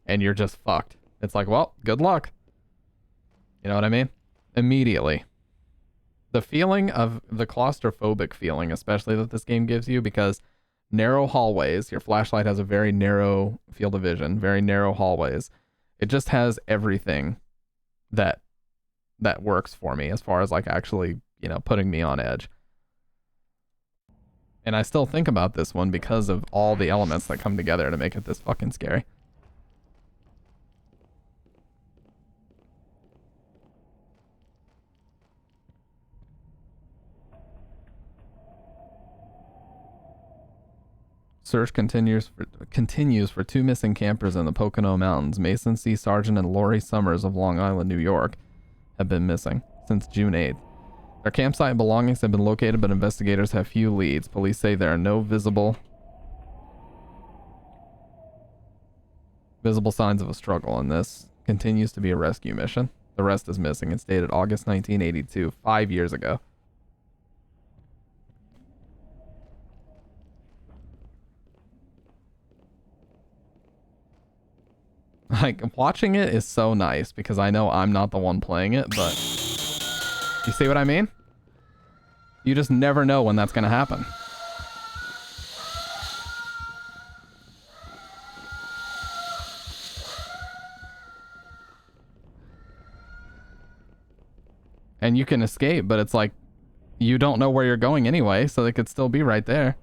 And you're just fucked. It's like, well, good luck. You know what I mean? Immediately. The feeling of the claustrophobic feeling, especially that this game gives you, because narrow hallways, your flashlight has a very narrow field of vision, very narrow hallways. It just has everything that works for me as far as like actually, you know, putting me on edge. And I still think about this one because of all the elements that come together to make it this fucking scary. Search continues for two missing campers in the Pocono Mountains. Mason C. Sargent and Lori Summers of Long Island, New York, have been missing since June 8th. Their campsite and belongings have been located, but investigators have few leads. Police say there are no visible signs of a struggle, and this continues to be a rescue mission. The rest is missing. It's dated August 1982, 5 years ago. Like, watching it is so nice because I know I'm not the one playing it, but you see what I mean? You just never know when that's going to happen. And you can escape, but it's like, you don't know where you're going anyway, so they could still be right there.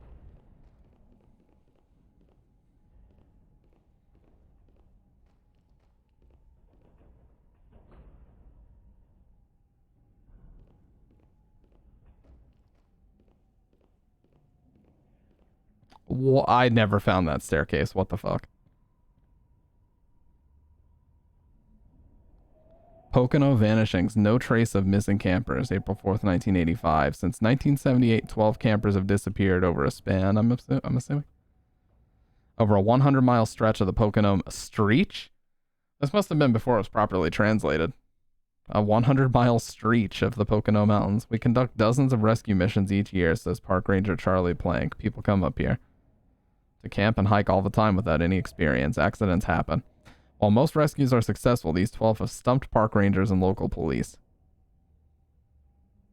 Well, I never found that staircase. What the fuck? Pocono vanishings. No trace of missing campers. April 4th, 1985. Since 1978, 12 campers have disappeared over a span, I'm assuming. Over a 100-mile stretch of the Pocono... Streech? This must have been before it was properly translated. A 100-mile stretch of the Pocono Mountains. We conduct dozens of rescue missions each year, says Park Ranger Charlie Plank. People come up here to camp and hike all the time without any experience. Accidents happen. While most rescues are successful, these 12 have stumped park rangers and local police.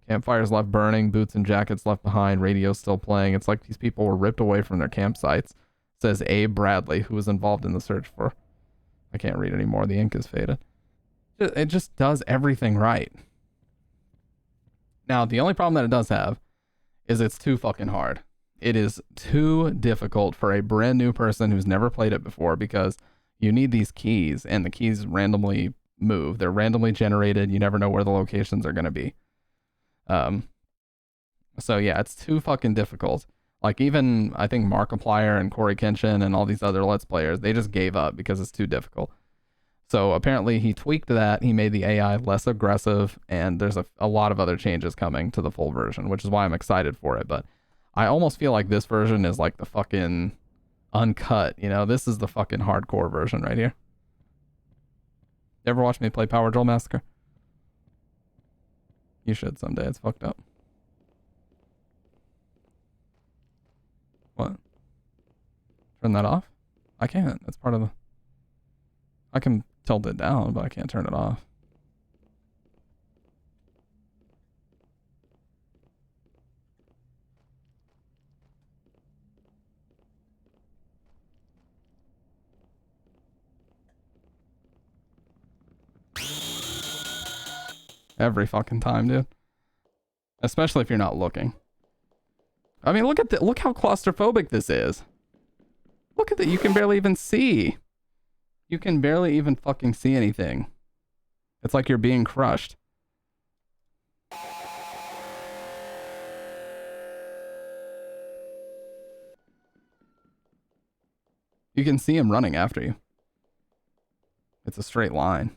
Campfires left burning, boots and jackets left behind, radios still playing. It's like these people were ripped away from their campsites, says Abe Bradley, who was involved in the search for... I can't read anymore. The ink is faded. It just does everything right. Now, the only problem that it does have is it's too fucking hard. It is too difficult for a brand new person who's never played it before because you need these keys and the keys randomly move. They're randomly generated. You never know where the locations are going to be. So yeah, it's too fucking difficult. Like even, I think Markiplier and Corey Kenshin and all these other Let's Players, they just gave up because it's too difficult. So apparently he tweaked that. He made the AI less aggressive, and there's a lot of other changes coming to the full version, which is why I'm excited for it. But I almost feel like this version is like the fucking uncut, you know? This is the fucking hardcore version right here. You ever watch me play Power Drill Massacre? You should someday. It's fucked up. What? Turn that off? I can't. That's part of the... I can tilt it down, but I can't turn it off. Every fucking time, dude. Especially if you're not looking. I mean, look how claustrophobic this is. Look at that. You can barely even see. You can barely even fucking see anything. It's like you're being crushed. You can see him running after you. It's a straight line.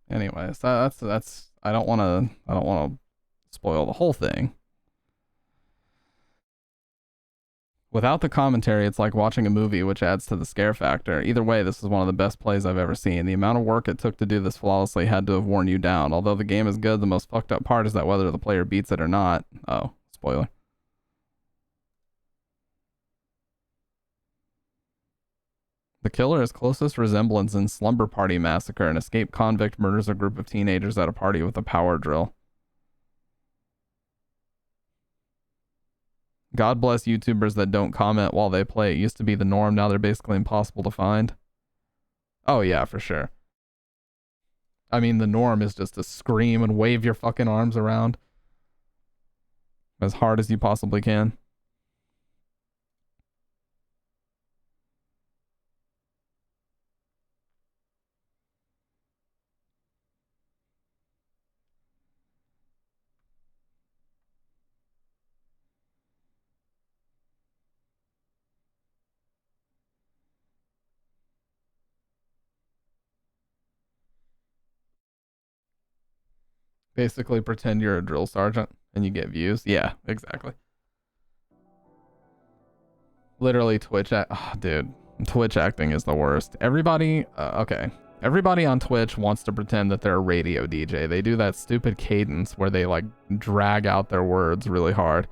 Anyways, that's I don't want to spoil the whole thing. Without the commentary, it's like watching a movie, which adds to the scare factor. Either way, this is one of the best plays I've ever seen. The amount of work it took to do this flawlessly had to have worn you down. Although the game is good, the most fucked up part is that whether the player beats it or not. Oh, spoiler. The killer is closest resemblance in Slumber Party Massacre. An escaped convict murders a group of teenagers at a party with a power drill. God bless YouTubers that don't comment while they play. It used to be the norm. Now they're basically impossible to find. Oh yeah, for sure. I mean, the norm is just to scream and wave your fucking arms around as hard as you possibly can. Basically pretend you're a drill sergeant and you get views. Yeah, exactly. Literally Twitch dude, Twitch acting is the worst. Everybody, okay. Everybody on Twitch wants to pretend that they're a radio DJ. They do that stupid cadence where they like drag out their words really hard.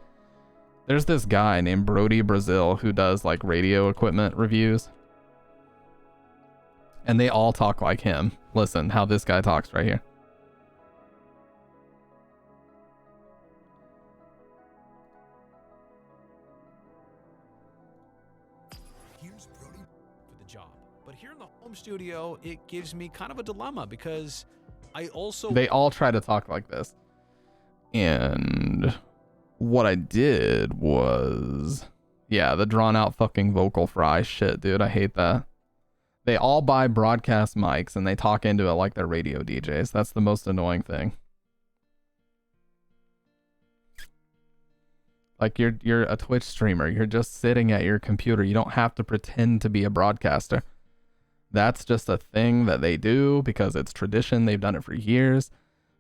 There's this guy named Brody Brazil who does like radio equipment reviews. And they all talk like him. Listen how this guy talks right here. Studio, it gives me kind of a dilemma because I also... They all try to talk like this. And what I did was... Yeah, the drawn out fucking vocal fry shit, dude. I hate that. They all buy broadcast mics and they talk into it like they're radio DJs. That's the most annoying thing. Like you're a Twitch streamer. You're just sitting at your computer. You don't have to pretend to be a broadcaster. That's just a thing that they do because it's tradition. They've done it for years,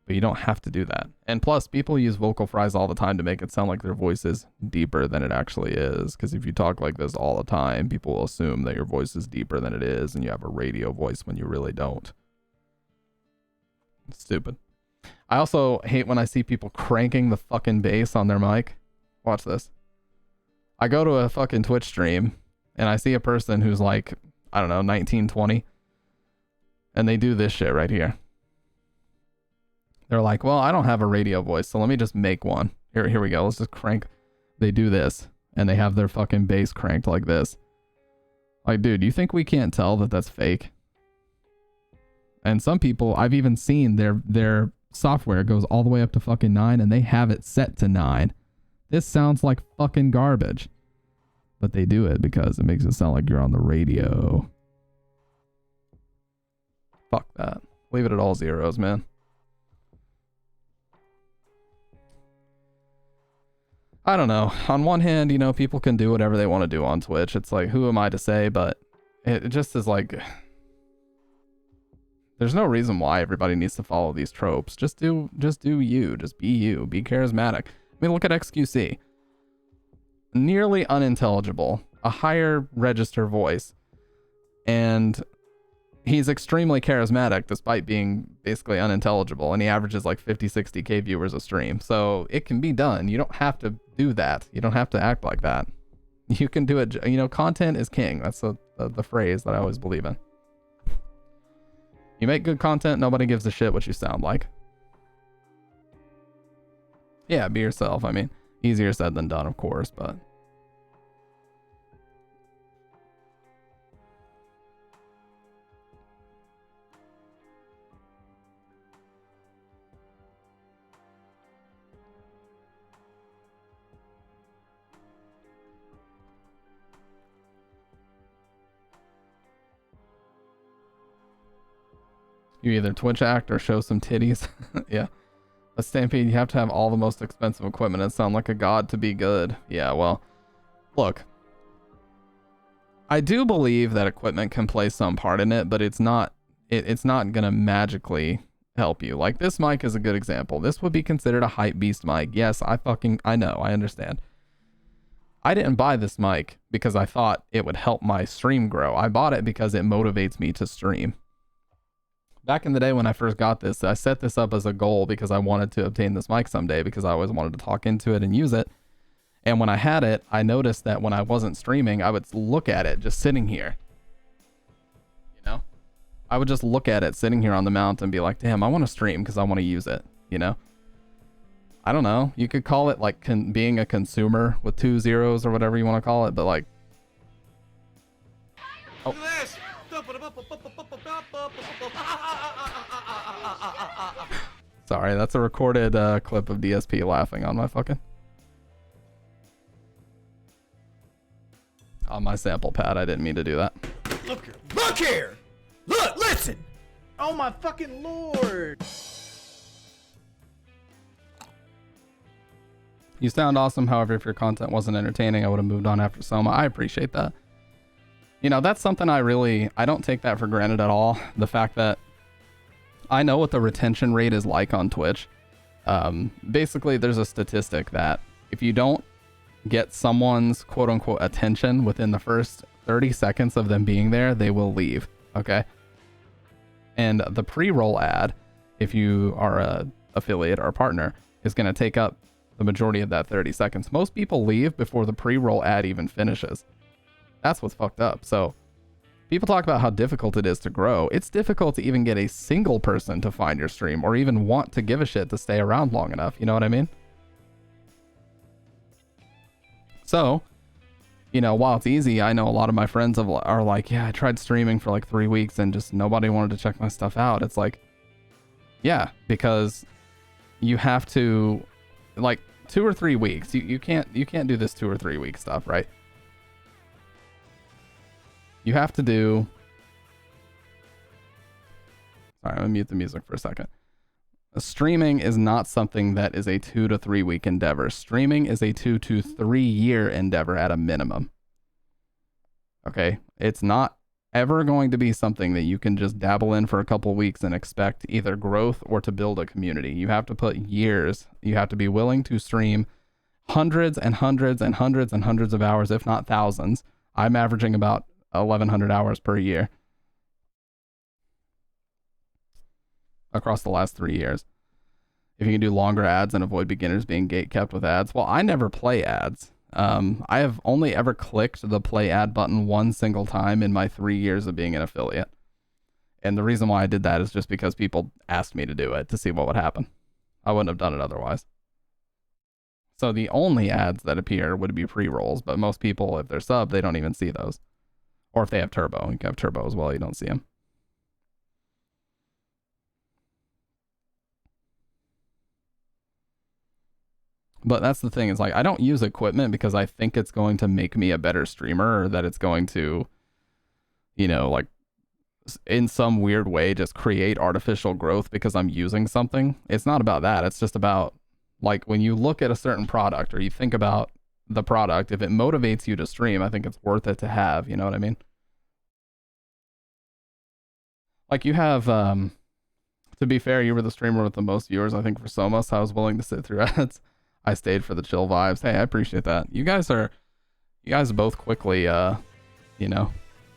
but you don't have to do that. And plus, people use vocal fries all the time to make it sound like their voice is deeper than it actually is. Because if you talk like this all the time, people will assume that your voice is deeper than it is and you have a radio voice when you really don't. It's stupid. I also hate when I see people cranking the fucking bass on their mic. Watch this. I go to a fucking Twitch stream and I see a person who's like, I don't know, 19, 20. And they do this shit right here. They're like, well, I don't have a radio voice, so let me just make one. Here we go. Let's just crank. They do this. And they have their fucking bass cranked like this. Like, dude, you think we can't tell that that's fake? And some people, I've even seen their software goes all the way up to fucking 9 and they have it set to 9. This sounds like fucking garbage. But they do it because it makes it sound like you're on the radio. Fuck that. Leave it at all zeros, man. I don't know. On one hand, you know, people can do whatever they want to do on Twitch. It's like, who am I to say? But it just is like... There's no reason why everybody needs to follow these tropes. Just do you. Just be you. Be charismatic. I mean, look at XQC. nearly unintelligible, a higher register voice, and he's extremely charismatic despite being basically unintelligible, and he averages like 50-60k viewers a stream. So it can be done. You don't have to do that. You don't have to act like that. You can do it. You know, content is king. That's the phrase that I always believe in. You make good content, nobody gives a shit what you sound like. Yeah, be yourself. I mean, easier said than done, of course, but you either Twitch act or show some titties. Yeah. A Stampede, you have to have all the most expensive equipment and sound like a god to be good. Yeah, well, look. I do believe that equipment can play some part in it, but it's not gonna magically help you. Like, this mic is a good example. This would be considered a hype beast mic. Yes, I know, I understand. I didn't buy this mic because I thought it would help my stream grow. I bought it because it motivates me to stream. Back in the day when I first got this, I set this up as a goal because I wanted to obtain this mic someday because I always wanted to talk into it and use it. And when I had it, I noticed that when I wasn't streaming, I would look at it just sitting here. You know? I would just look at it sitting here on the mount and be like, damn, I want to stream because I want to use it, you know? I don't know. You could call it like being a consumer with 2 zeros or whatever you want to call it, but like... Oh. Sorry, that's a recorded clip of DSP laughing on my on my sample pad. I didn't mean to do that. Look here! Look here! Look! Listen! Oh my fucking lord! You sound awesome. However, if your content wasn't entertaining, I would have moved on after Soma. I appreciate that. You know, that's something I don't take that for granted at all. The fact that I know what the retention rate is like on Twitch. Basically, there's a statistic that if you don't get someone's quote unquote attention within the first 30 seconds of them being there, they will leave. Okay. And the pre-roll ad, if you are a affiliate or a partner, is going to take up the majority of that 30 seconds. Most people leave before the pre-roll ad even finishes. That's what's fucked up. So people talk about how difficult it is to grow. It's difficult to even get a single person to find your stream or even want to give a shit to stay around long enough. You know what I mean? So, you know, while it's easy, I know a lot of my friends are like, yeah, I tried streaming for like 3 weeks and just nobody wanted to check my stuff out. It's like, yeah, because you have to, like, 2 or 3 weeks. You can't do this 2 or 3 week stuff, right? You have to do... Sorry, I'm gonna mute the music for a second. Streaming is not something that is a 2 to 3 week endeavor. Streaming is a 2 to 3 year endeavor at a minimum. Okay? It's not ever going to be something that you can just dabble in for a couple weeks and expect either growth or to build a community. You have to put years. You have to be willing to stream hundreds and hundreds and hundreds and hundreds of hours, if not thousands. I'm averaging about 1,100 hours per year across the last 3 years. If you can do longer ads and avoid beginners being gatekept with ads. Well, I never play ads. I have only ever clicked the play ad button one single time in my 3 years of being an affiliate. And the reason why I did that is just because people asked me to do it to see what would happen. I wouldn't have done it otherwise. So the only ads that appear would be pre-rolls, but most people, if they're sub, they don't even see those. Or if they have turbo. You can have turbo as well, you don't see them. But that's the thing, is like, I don't use equipment because I think it's going to make me a better streamer, or that it's going to, you know, like, in some weird way just create artificial growth because I'm using something. It's not about that. It's just about, like, when you look at a certain product or you think about the product, if it motivates you to stream, I think it's worth it to have, you know what I mean? Like, you have, to be fair, you were the streamer with the most viewers, I think, for Somos. I was willing to sit through ads. I stayed for the chill vibes. Hey, I appreciate that. You guys are, You guys both quickly, you know,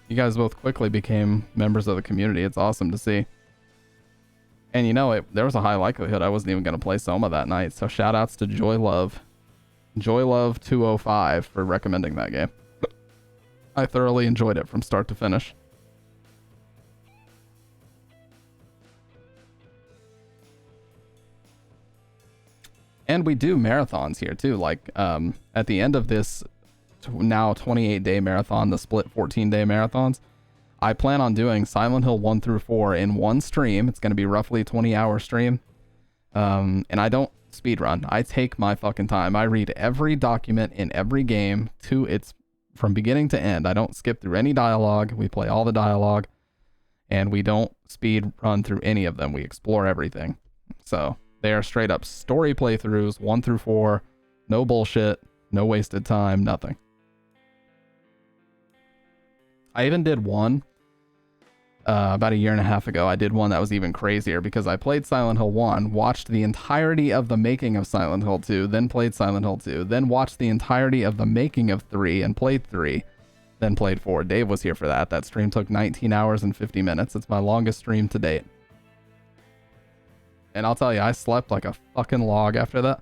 you guys both quickly became members of the community. It's awesome to see. And you know, there was a high likelihood I wasn't even going to play Soma that night. So shout outs to Joylove 205 for recommending that game. I thoroughly enjoyed it from start to finish. And we do marathons here too. Like at the end of this now 28-day marathon, the split 14-day marathons, I plan on doing Silent Hill 1 through 4 in one stream. It's going to be roughly a 20-hour stream. And I don't speedrun. I take my fucking time. I read every document in every game to its from beginning to end. I don't skip through any dialogue. We play all the dialogue. And we don't speed run through any of them. We explore everything. So they are straight up story playthroughs, 1 through 4. No bullshit. No wasted time. Nothing. I even did one about a year and a half ago. I did one that was even crazier because I played Silent Hill 1, watched the entirety of the making of Silent Hill 2, then played Silent Hill 2, then watched the entirety of the making of 3 and played 3, then played 4. Dave was here for that. That stream took 19 hours and 50 minutes. It's my longest stream to date. And I'll tell you, I slept like a fucking log after that.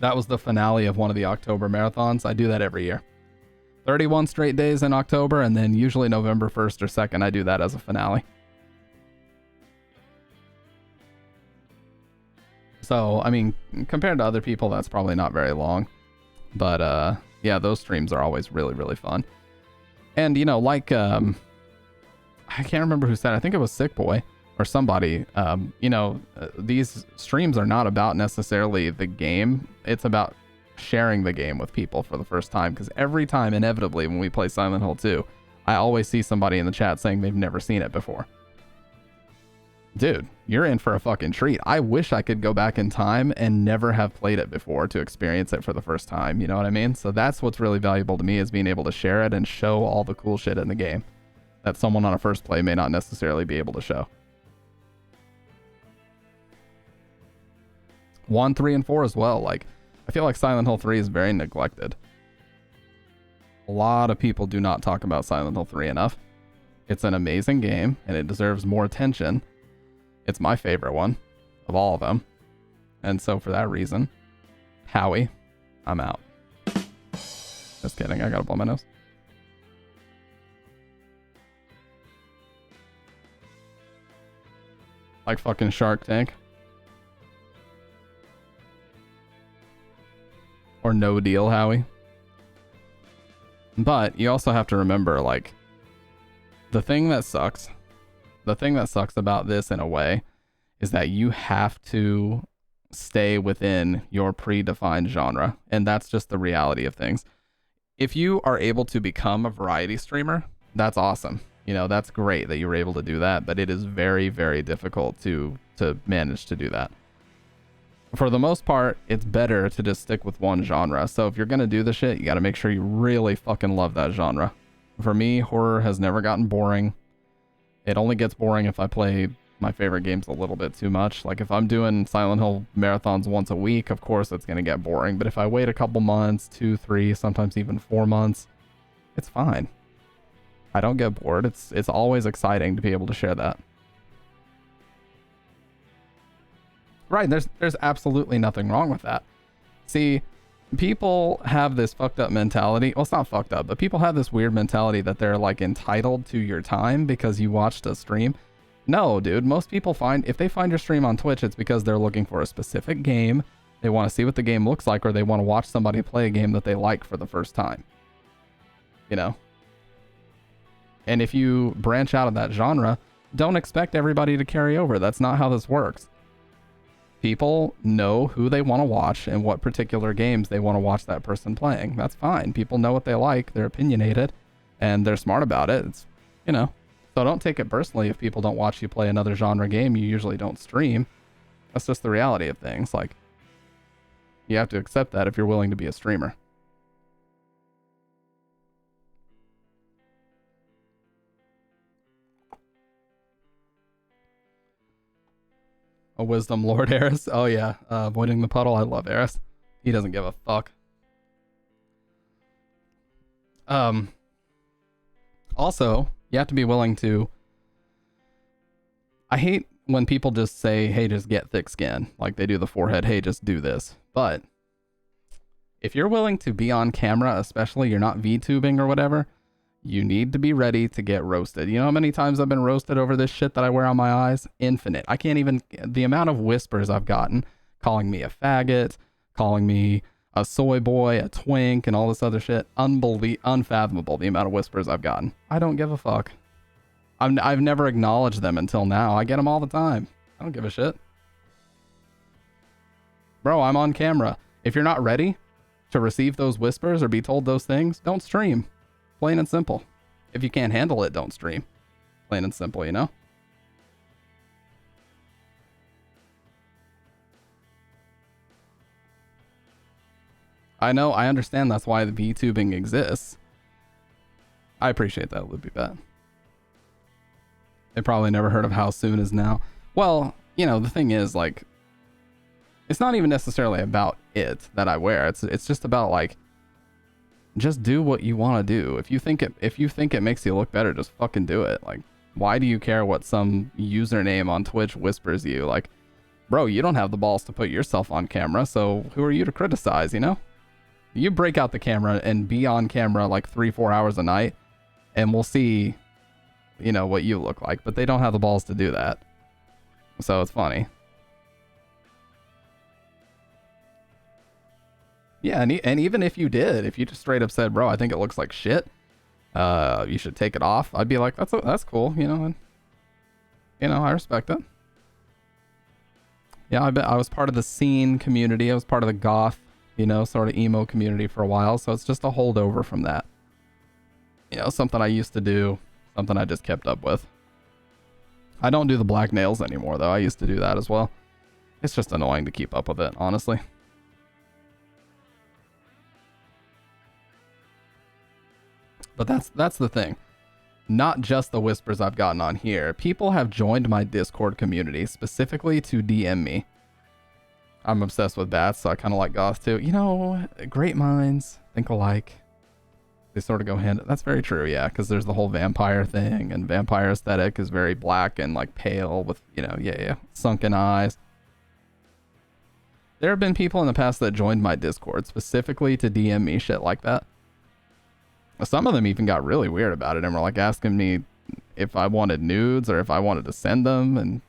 That was the finale of one of the October marathons. I do that every year. 31 straight days in October, and then usually November 1st or 2nd, I do that as a finale. So, I mean, compared to other people, that's probably not very long. But, yeah, those streams are always really, really fun. And, you know, like, I can't remember who said it. I think it was Sick Boy or somebody. You know, these streams are not about necessarily the game. It's about sharing the game with people for the first time. Because every time, inevitably, when we play Silent Hill 2, I always see somebody in the chat saying they've never seen it before. Dude, you're in for a fucking treat. I wish I could go back in time and never have played it before to experience it for the first time. You know what I mean? So that's what's really valuable to me, is being able to share it and show all the cool shit in the game that someone on a first play may not necessarily be able to show. 1, 3, and 4 as well. Like, I feel like Silent Hill 3 is very neglected. A lot of people do not talk about Silent Hill 3 enough. It's an amazing game, and it deserves more attention. It's my favorite one of all of them. And so for that reason, Howie, I'm out. Just kidding, I gotta blow my nose. Like fucking Shark Tank. Or No Deal, Howie. But you also have to remember, like, the thing that sucks about this in a way is that you have to stay within your predefined genre. And that's just the reality of things. If you are able to become a variety streamer, that's awesome. You know, that's great that you were able to do that, but it is very, very difficult to manage to do that. For the most part, it's better to just stick with one genre. So if you're going to do the shit, you got to make sure you really fucking love that genre. For me, horror has never gotten boring. It only gets boring if I play my favorite games a little bit too much. Like if I'm doing Silent Hill marathons once a week, of course it's going to get boring. But if I wait a couple months, 2, 3, sometimes even 4 months, it's fine. I don't get bored. It's always exciting to be able to share that. Right, there's absolutely nothing wrong with that. See, people have this fucked up mentality. Well, it's not fucked up, but people have this weird mentality that they're like entitled to your time because you watched a stream. No, dude, most people if they find your stream on Twitch, it's because they're looking for a specific game. They want to see what the game looks like, or they want to watch somebody play a game that they like for the first time. You know? And if you branch out of that genre, don't expect everybody to carry over. That's not how this works. People know who they want to watch and what particular games they want to watch that person playing. That's fine. People know what they like. They're opinionated and they're smart about it. It's, you know, so don't take it personally if people don't watch you play another genre game you usually don't stream. That's just the reality of things. Like, you have to accept that if you're willing to be a streamer. A wisdom lord Eris. Oh yeah, avoiding the puddle. I love Eris. He doesn't give a fuck. Also, you have to be willing to. I hate when people just say, hey, just get thick skin. Like they do the forehead, hey, just do this. But if you're willing to be on camera, especially you're not VTubing or whatever, you need to be ready to get roasted. You know how many times I've been roasted over this shit that I wear on my eyes? Infinite. I can't even, the amount of whispers I've gotten, calling me a faggot, calling me a soy boy, a twink, and all this other shit. Unfathomable the amount of whispers I've gotten. I don't give a fuck. I've never acknowledged them until now. I get them all the time. I don't give a shit. Bro, I'm on camera. If you're not ready to receive those whispers or be told those things, don't stream. Plain and simple. If you can't handle it, don't stream. Plain and simple, you know? I know, I understand that's why the VTubing exists. I appreciate that, Loopy Bet. They probably never heard of How Soon Is Now. Well, you know, the thing is, like, it's not even necessarily about it that I wear. It's just about, like, just do what you want to do. If you think it makes you look better, just fucking do it. Like, why do you care what some username on Twitch whispers you? Like, bro, you don't have the balls to put yourself on camera, so who are you to criticize, you know? You break out the camera and be on camera like 3-4 hours a night, and we'll see, you know, what you look like. But they don't have the balls to do that. So it's funny. Yeah, and even if you did, if you just straight up said, bro, I think it looks like shit, you should take it off, I'd be like, that's cool, you know, and, you know, I respect it. Yeah, I was part of the scene community. I was part of the goth, you know, sort of emo community for a while, so it's just a holdover from that. You know, something I used to do, something I just kept up with. I don't do the black nails anymore, though. I used to do that as well. It's just annoying to keep up with it, honestly. But that's the thing. Not just the whispers I've gotten on here. People have joined my Discord community specifically to DM me. I'm obsessed with bats, so I kind of like goth too. You know, great minds think alike. They sort of go hand. That's very true, yeah, because there's the whole vampire thing, and vampire aesthetic is very black and like pale with, you know, yeah, sunken eyes. There have been people in the past that joined my Discord specifically to DM me shit like that. Some of them even got really weird about it and were like asking me if I wanted nudes or if I wanted to send them. And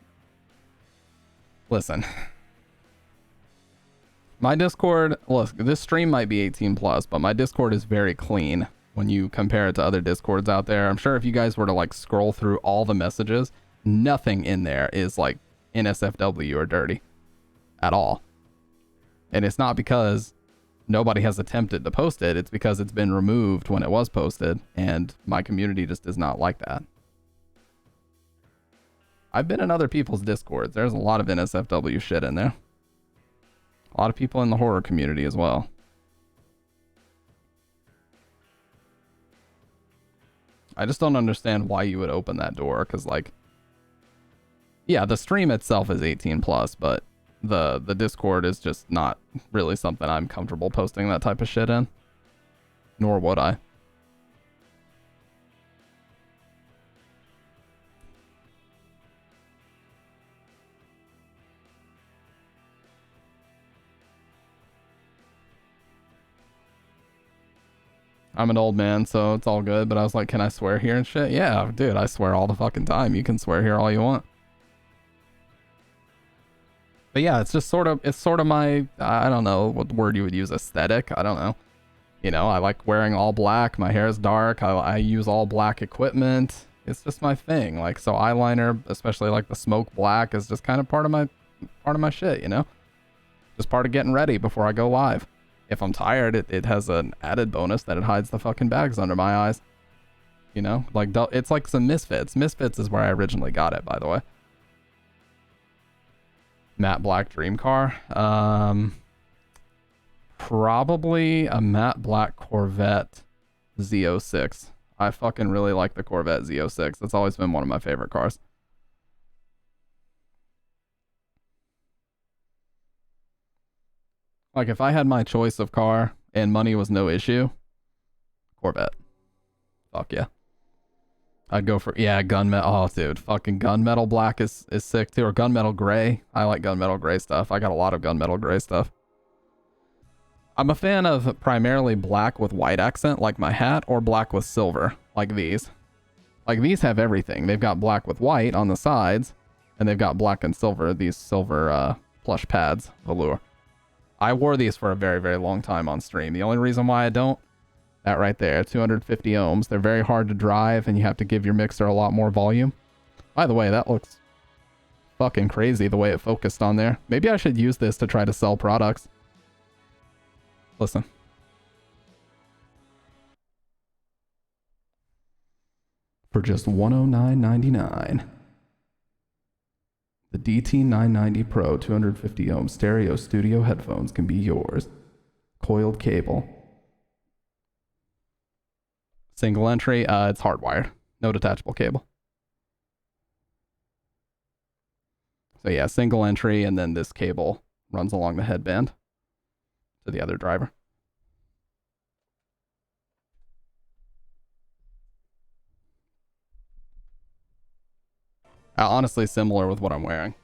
listen, my Discord, look, this stream might be 18 plus, but my Discord is very clean when you compare it to other Discords out there. I'm sure if you guys were to like scroll through all the messages, nothing in there is like NSFW or dirty at all. And it's not because nobody has attempted to post it. It's because it's been removed when it was posted, and my community just does not like that. I've been in other people's Discords. There's a lot of NSFW shit in there. A lot of people in the horror community as well. I just don't understand why you would open that door, because, like, yeah, the stream itself is 18 plus, but the Discord is just not really something I'm comfortable posting that type of shit in. Nor would I. I'm an old man, so it's all good, but I was like, can I swear here and shit? Yeah, dude, I swear all the fucking time. You can swear here all you want. But yeah, it's sort of my, I don't know what word you would use, aesthetic. I don't know. You know, I like wearing all black. My hair is dark. I use all black equipment. It's just my thing. Like, so eyeliner, especially like the smoke black, is just kind of part of my shit, you know? Just part of getting ready before I go live. If I'm tired, it has an added bonus that it hides the fucking bags under my eyes. You know? Like, it's like some Misfits. Misfits is where I originally got it, by the way. Matte black dream car. Probably a matte black Corvette Z06. I fucking really like the Corvette Z06. That's always been one of my favorite cars. Like if I had my choice of car and money was no issue, Corvette. Fuck yeah. I'd go for, yeah, gunmetal. Oh, dude, fucking gunmetal black is sick too, or gunmetal gray. I like gunmetal gray stuff. I got a lot of gunmetal gray stuff. I'm a fan of primarily black with white accent, like my hat, or black with silver, like these. Like these have everything. They've got black with white on the sides, and they've got black and silver, these silver plush pads, velour. I wore these for a very, very long time on stream. The only reason why I don't, that right there, 250 ohms. They're very hard to drive, and you have to give your mixer a lot more volume. By the way, that looks fucking crazy the way it focused on there. Maybe I should use this to try to sell products. Listen. For just $109.99. The DT990 Pro 250 ohm stereo studio headphones can be yours. Coiled cable. Single entry, it's hardwired. No detachable cable. So yeah, single entry, and then this cable runs along the headband to the other driver. Honestly, similar with what I'm wearing.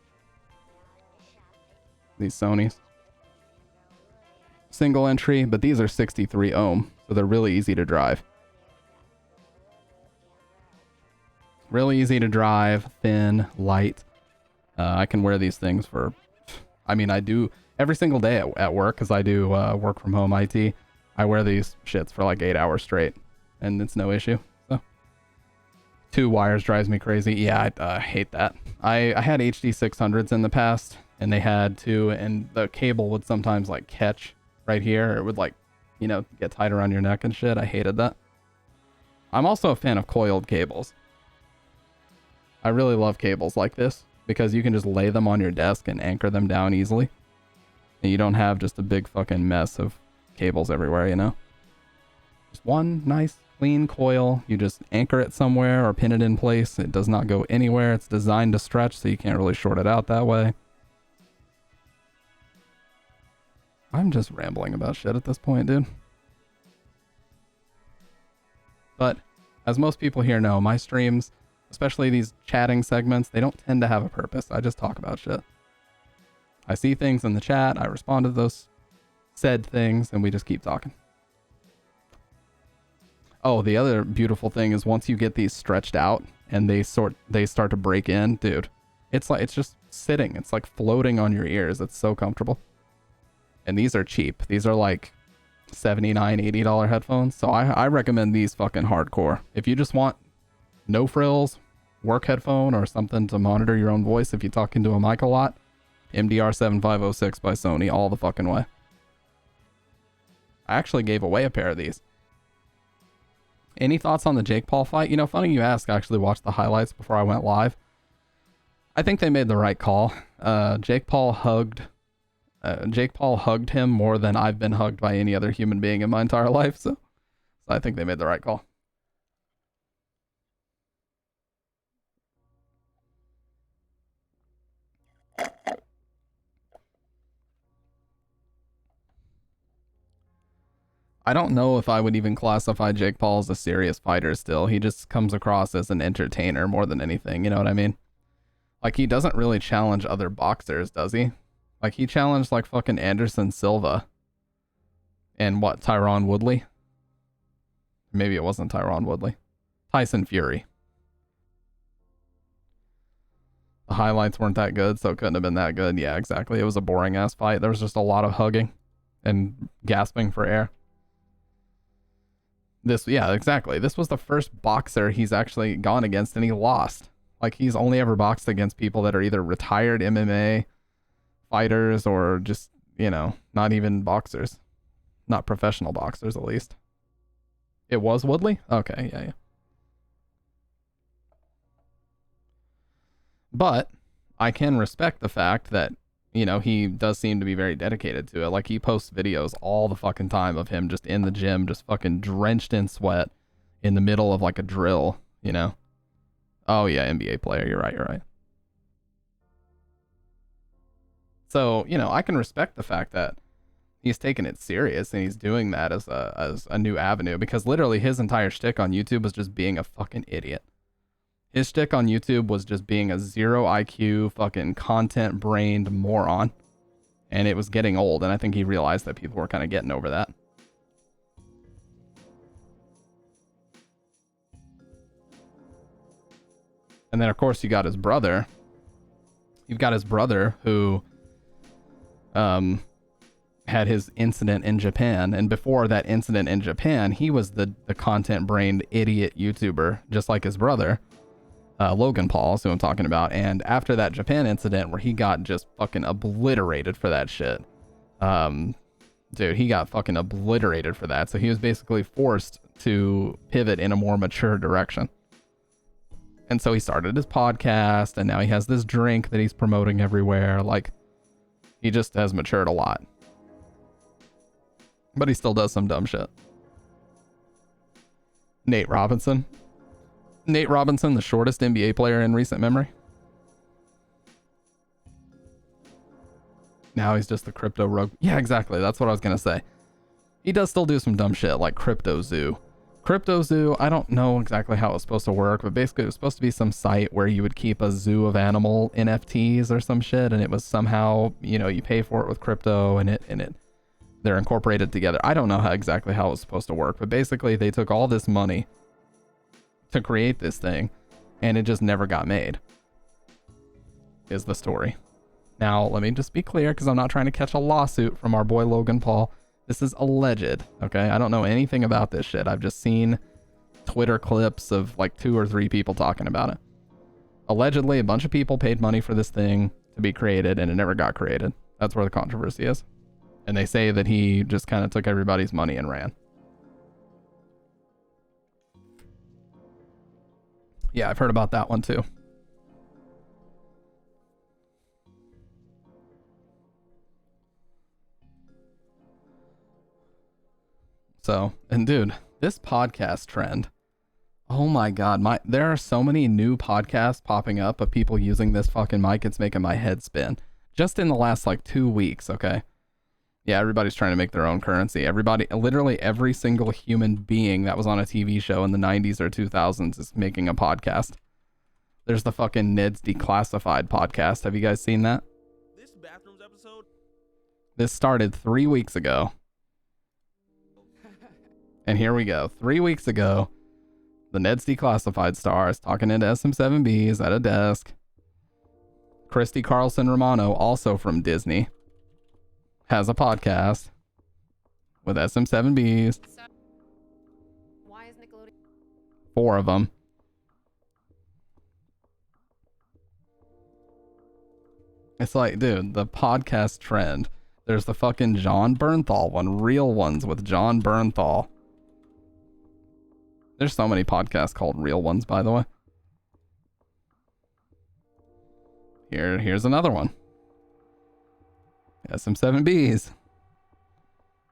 These Sonys. Single entry, but these are 63 ohm, so they're really easy to drive. Really easy to drive, thin, light. I can wear these things for, I mean, I do every single day at work, because I do work from home IT. I wear these shits for like 8 hours straight, and it's no issue. So 2 wires drives me crazy. Yeah, I hate that. I had HD 600s in the past, and they had 2, and the cable would sometimes like catch right here. It would like, you know, get tight around your neck and shit. I hated that. I'm also a fan of coiled cables. I really love cables like this because you can just lay them on your desk and anchor them down easily. And you don't have just a big fucking mess of cables everywhere, you know? Just one nice clean coil. You just anchor it somewhere or pin it in place. It does not go anywhere. It's designed to stretch, so you can't really short it out that way. I'm just rambling about shit at this point, dude. But as most people here know, my streams, especially these chatting segments, they don't tend to have a purpose. I just talk about shit. I see things in the chat, I respond to those said things, and we just keep talking. Oh, the other beautiful thing is once you get these stretched out and they start to break in, dude, it's like, it's just sitting. It's like floating on your ears. It's so comfortable. And these are cheap. These are like $79, $80 headphones. So I recommend these fucking hardcore. If you just want no frills, work headphone, or something to monitor your own voice if you talk into a mic a lot, MDR 7506 by Sony all the fucking way. I actually gave away a pair of these. Any thoughts on the Jake Paul fight? You know, funny you ask. I actually watched the highlights before I went live. I think they made the right call. Jake Paul hugged him more than I've been hugged by any other human being in my entire life. So I think they made the right call. I don't know if I would even classify Jake Paul as a serious fighter still. He just comes across as an entertainer more than anything, you know what I mean? Like, he doesn't really challenge other boxers, does he? Like, he challenged, like, fucking Anderson Silva. And what, Tyron Woodley? Maybe it wasn't Tyron Woodley. Tyson Fury. The highlights weren't that good, so it couldn't have been that good. Yeah, exactly. It was a boring-ass fight. There was just a lot of hugging and gasping for air. Yeah, exactly. This was the first boxer he's actually gone against, and he lost. Like, he's only ever boxed against people that are either retired MMA fighters or just, you know, not even boxers. Not professional boxers, at least. It was Woodley? Okay, yeah. But I can respect the fact that, you know, he does seem to be very dedicated to it. Like, he posts videos all the fucking time of him just in the gym, just fucking drenched in sweat in the middle of like a drill, you know? Oh yeah, NBA player. You're right. So, you know, I can respect the fact that he's taking it serious, and he's doing that as a new avenue, because literally his entire shtick on YouTube was just being a fucking idiot. His shtick on YouTube was just being a 0 IQ fucking content brained moron. And it was getting old, and I think he realized that people were kind of getting over that. And then, of course, you got his brother. You've got his brother who had his incident in Japan. And before that incident in Japan, he was the content-brained idiot YouTuber, just like his brother, Logan Paul, is who I'm talking about. And after that Japan incident where he got just fucking obliterated for that shit, dude, he got fucking obliterated for that. So he was basically forced to pivot in a more mature direction. And so he started his podcast, and now he has this drink that he's promoting everywhere. Like, he just has matured a lot. But he still does some dumb shit. Nate Robinson. Nate Robinson, the shortest NBA player in recent memory. Now he's just the crypto rogue. Yeah, exactly. That's what I was going to say. He does still do some dumb shit like Crypto Zoo. Crypto Zoo, I don't know exactly how it was supposed to work, but basically it was supposed to be some site where you would keep a zoo of animal NFTs or some shit, and it was somehow, you know, you pay for it with crypto, and they're incorporated together. I don't know exactly how it was supposed to work, but basically they took all this money to create this thing, and it just never got made, is the story. Now, let me just be clear, because I'm not trying to catch a lawsuit from our boy Logan Paul. This is alleged, okay? I don't know anything about this shit. I've just seen Twitter clips of like 2 or 3 people talking about it. Allegedly, a bunch of people paid money for this thing to be created, and it never got created. That's where the controversy is. And they say that he just kind of took everybody's money and ran. Yeah, I've heard about that one too. So, and dude, this podcast trend, oh my God, there are so many new podcasts popping up of people using this fucking mic. It's making my head spin. Just in the last like 2 weeks, okay? Yeah, everybody's trying to make their own currency. Everybody, literally every single human being that was on a TV show in the 90s or 2000s is making a podcast. There's the fucking Ned's Declassified podcast. Have you guys seen that? This Bathrooms episode? This started 3 weeks ago. And here we go. 3 weeks ago, the Ned's Declassified star is talking into SM7Bs at a desk. Christy Carlson Romano, also from Disney, has a podcast with SM7Bs. So, why is Nickelodeon? 4 of them. It's like, dude, the podcast trend. There's the fucking John Bernthal one, Real Ones with John Bernthal. There's so many podcasts called Real Ones, by the way. Here's another one. SM7Bs.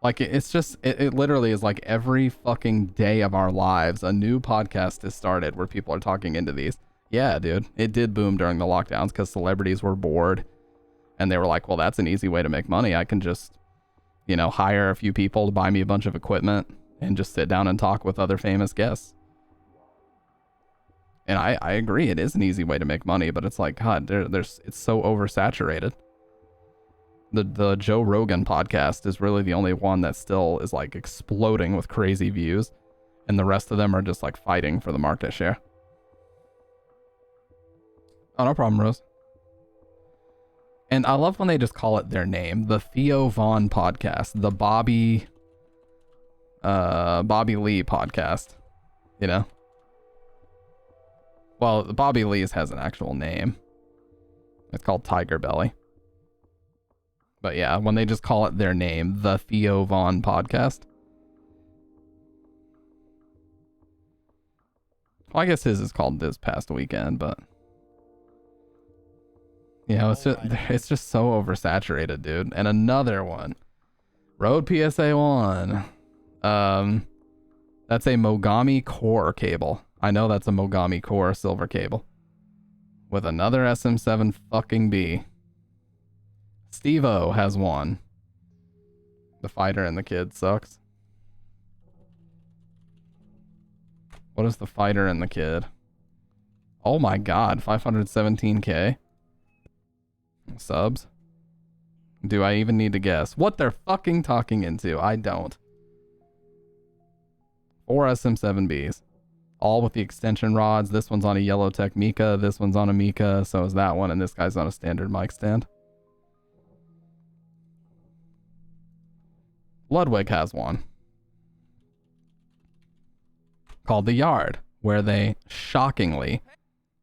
Like, it's just, it literally is like every fucking day of our lives, a new podcast is started where people are talking into these. Yeah, dude, it did boom during the lockdowns because celebrities were bored. And they were like, well, that's an easy way to make money. I can just, you know, hire a few people to buy me a bunch of equipment and just sit down and talk with other famous guests. And I agree, it is an easy way to make money, but it's like, God, it's so oversaturated. The Joe Rogan podcast is really the only one that still is like exploding with crazy views, and the rest of them are just like fighting for the market share. Oh, no problem, Rose. And I love when they just call it their name, the Theo Vaughn podcast, the Bobby Lee podcast, you know? Well, Bobby Lee's has an actual name. It's called Tiger Belly. But yeah, when they just call it their name, the Theo Vaughn podcast. Well, I guess his is called This Past Weekend, but you know, it's just so oversaturated, dude. And another one, Rode PSA 1. That's a Mogami Core cable. I know that's a Mogami Core silver cable with another SM7 fucking B. Steve-O has one. The fighter and the kid sucks. What is the fighter and the kid? Oh my god, 517k subs. Do I even need to guess what they're fucking talking into? I don't. 4 SM7Bs. All with the extension rods. This one's on a Yellowtech Mika. This one's on a Mika. So is that one. And this guy's on a standard mic stand. Ludwig has one called The Yard, where they shockingly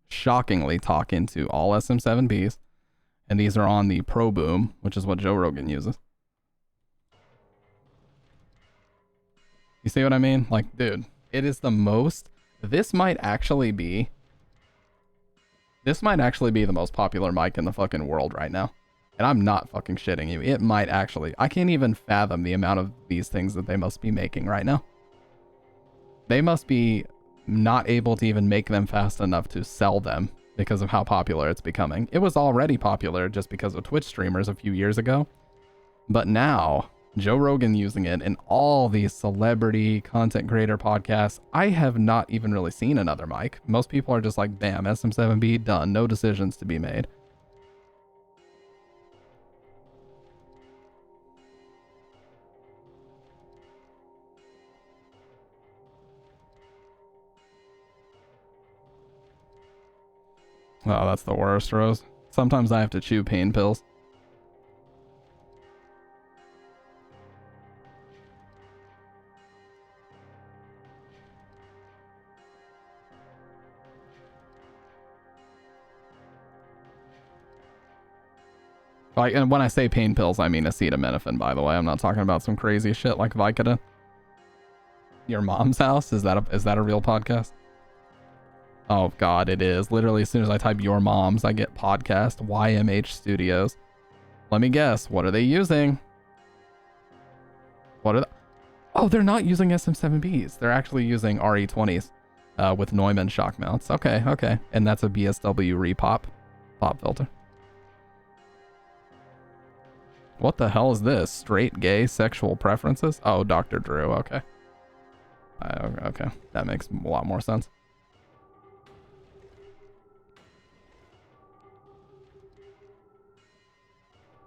talk into all SM7Bs. And these are on the Pro Boom, which is what Joe Rogan uses. You see what I mean? Like, dude, it is the most... This might actually be the most popular mic in the fucking world right now. And I'm not fucking shitting you. It might actually. I can't even fathom the amount of these things that they must be making right now. They must be not able to even make them fast enough to sell them because of how popular it's becoming. It was already popular just because of Twitch streamers a few years ago. But now, Joe Rogan using it in all these celebrity content creator podcasts. I have not even really seen another mic. Most people are just like, bam, SM7B, done. No decisions to be made. Oh, that's the worst, Rose. Sometimes I have to chew pain pills. Like, and when I say pain pills, I mean acetaminophen, by the way. I'm not talking about some crazy shit like Vicodin. Your mom's house? Is that a real podcast? Oh god, it is. Literally, as soon as I type your mom's, I get podcast YMH Studios. Let me guess. What are they using? What are they? Oh, they're not using SM7Bs. They're actually using RE20s with Neumann shock mounts. Okay, okay. And that's a BSW repop pop filter. What the hell is this? Straight gay sexual preferences? Oh, Dr. Drew. Okay. Okay. That makes a lot more sense.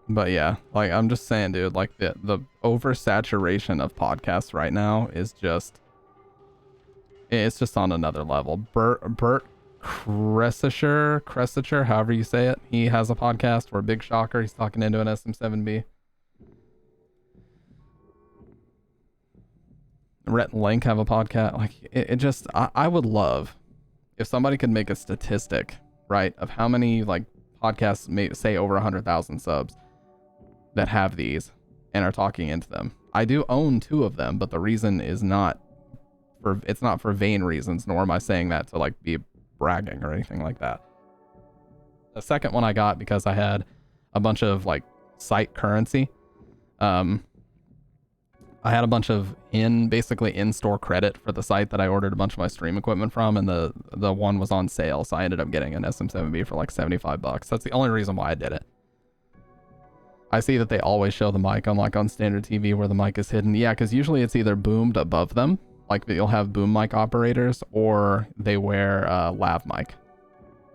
But yeah, like I'm just saying, dude, like the oversaturation of podcasts right now is just, it's just on another level. Bert Cressicher, however you say it, he has a podcast where Big Shocker, he's talking into an SM7B. Rhett and Link have a podcast. Like it just, I would love if somebody could make a statistic, right, of how many like podcasts may say over 100,000 subs that have these and are talking into them. I do own 2 of them, but the reason is not for, it's not for vain reasons, nor am I saying that to like be bragging or anything like that. The second one I got because I had a bunch of like site currency. I had a bunch of basically in-store credit for the site that I ordered a bunch of my stream equipment from, and the one was on sale, so I ended up getting an SM7B for like $75. That's the only reason why I did it. I see that they always show the mic on standard TV where the mic is hidden. Yeah, because usually it's either boomed above them, like you'll have boom mic operators, or they wear a lav mic.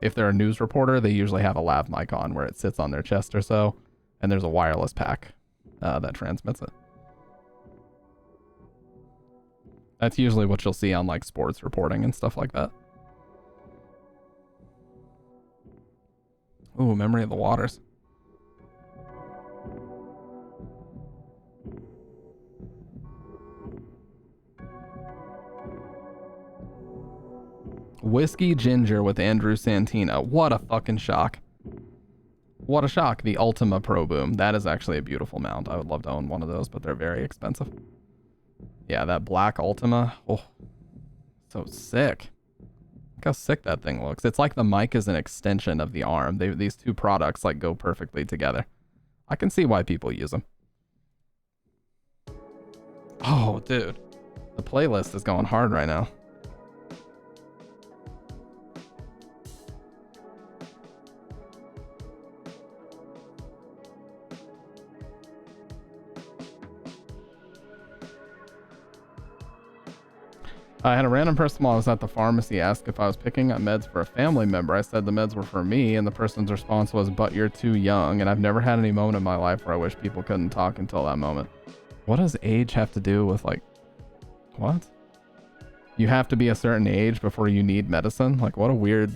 If they're a news reporter, they usually have a lav mic on where it sits on their chest or so, and there's a wireless pack that transmits it. That's usually what you'll see on like sports reporting and stuff like that. Ooh, Memory of the Waters. Whiskey Ginger with Andrew Santina. What a fucking shock. What a shock. The Ultima Pro Boom. That is actually a beautiful mount. I would love to own one of those, but they're very expensive. Yeah, that black Ultima. Oh, so sick. Look how sick that thing looks. It's like the mic is an extension of the arm. These 2 products like go perfectly together. I can see why people use them. Oh, dude. The playlist is going hard right now. I had a random person while I was at the pharmacy ask if I was picking up meds for a family member. I said the meds were for me, and the person's response was, "But you're too young." And I've never had any moment in my life where I wish people couldn't talk until that moment. What does age have to do with, like, what? You have to be a certain age before you need medicine? Like, what a weird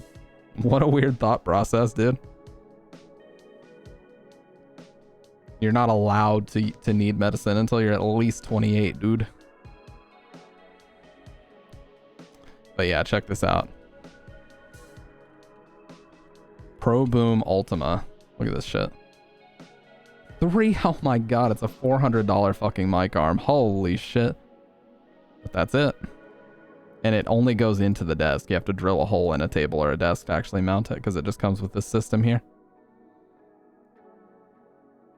thought process, dude. You're not allowed to need medicine until you're at least 28, dude. But yeah, check this out. Pro Boom Ultima. Look at this shit. Oh my god, it's a $400 fucking mic arm. Holy shit. But that's it. And it only goes into the desk. You have to drill a hole in a table or a desk to actually mount it because it just comes with this system here.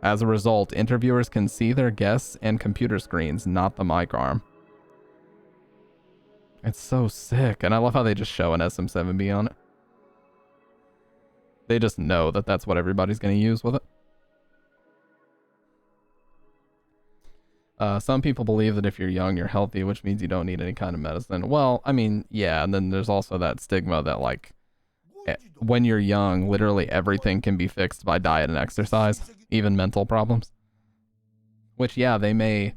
As a result, interviewers can see their guests and computer screens, not the mic arm. It's so sick. And I love how they just show an SM7B on it. They just know that that's what everybody's going to use with it. Some people believe that if you're young, you're healthy, which means you don't need any kind of medicine. Well, I mean, yeah, and then there's also that stigma that, like, when you're young, literally everything can be fixed by diet and exercise, even mental problems. Which, yeah, they may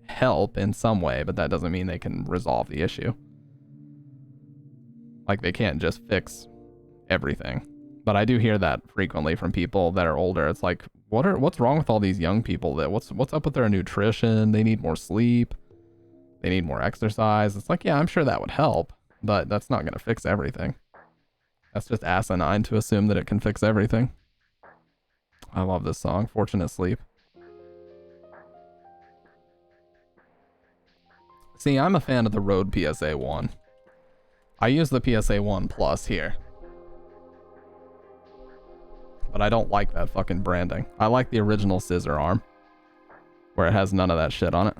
help in some way, but that doesn't mean they can resolve the issue. Like, they can't just fix everything. But I do hear that frequently from people that are older. It's like, what's wrong with all these young people? That what's up with their nutrition? They need more sleep. They need more exercise. It's like, yeah, I'm sure that would help, but that's not going to fix everything. That's just asinine to assume that it can fix everything. I love this song, Fortunate Sleep. See, I'm a fan of the Rode PSA 1. I use the PSA 1 Plus here. But I don't like that fucking branding. I like the original scissor arm, where it has none of that shit on it.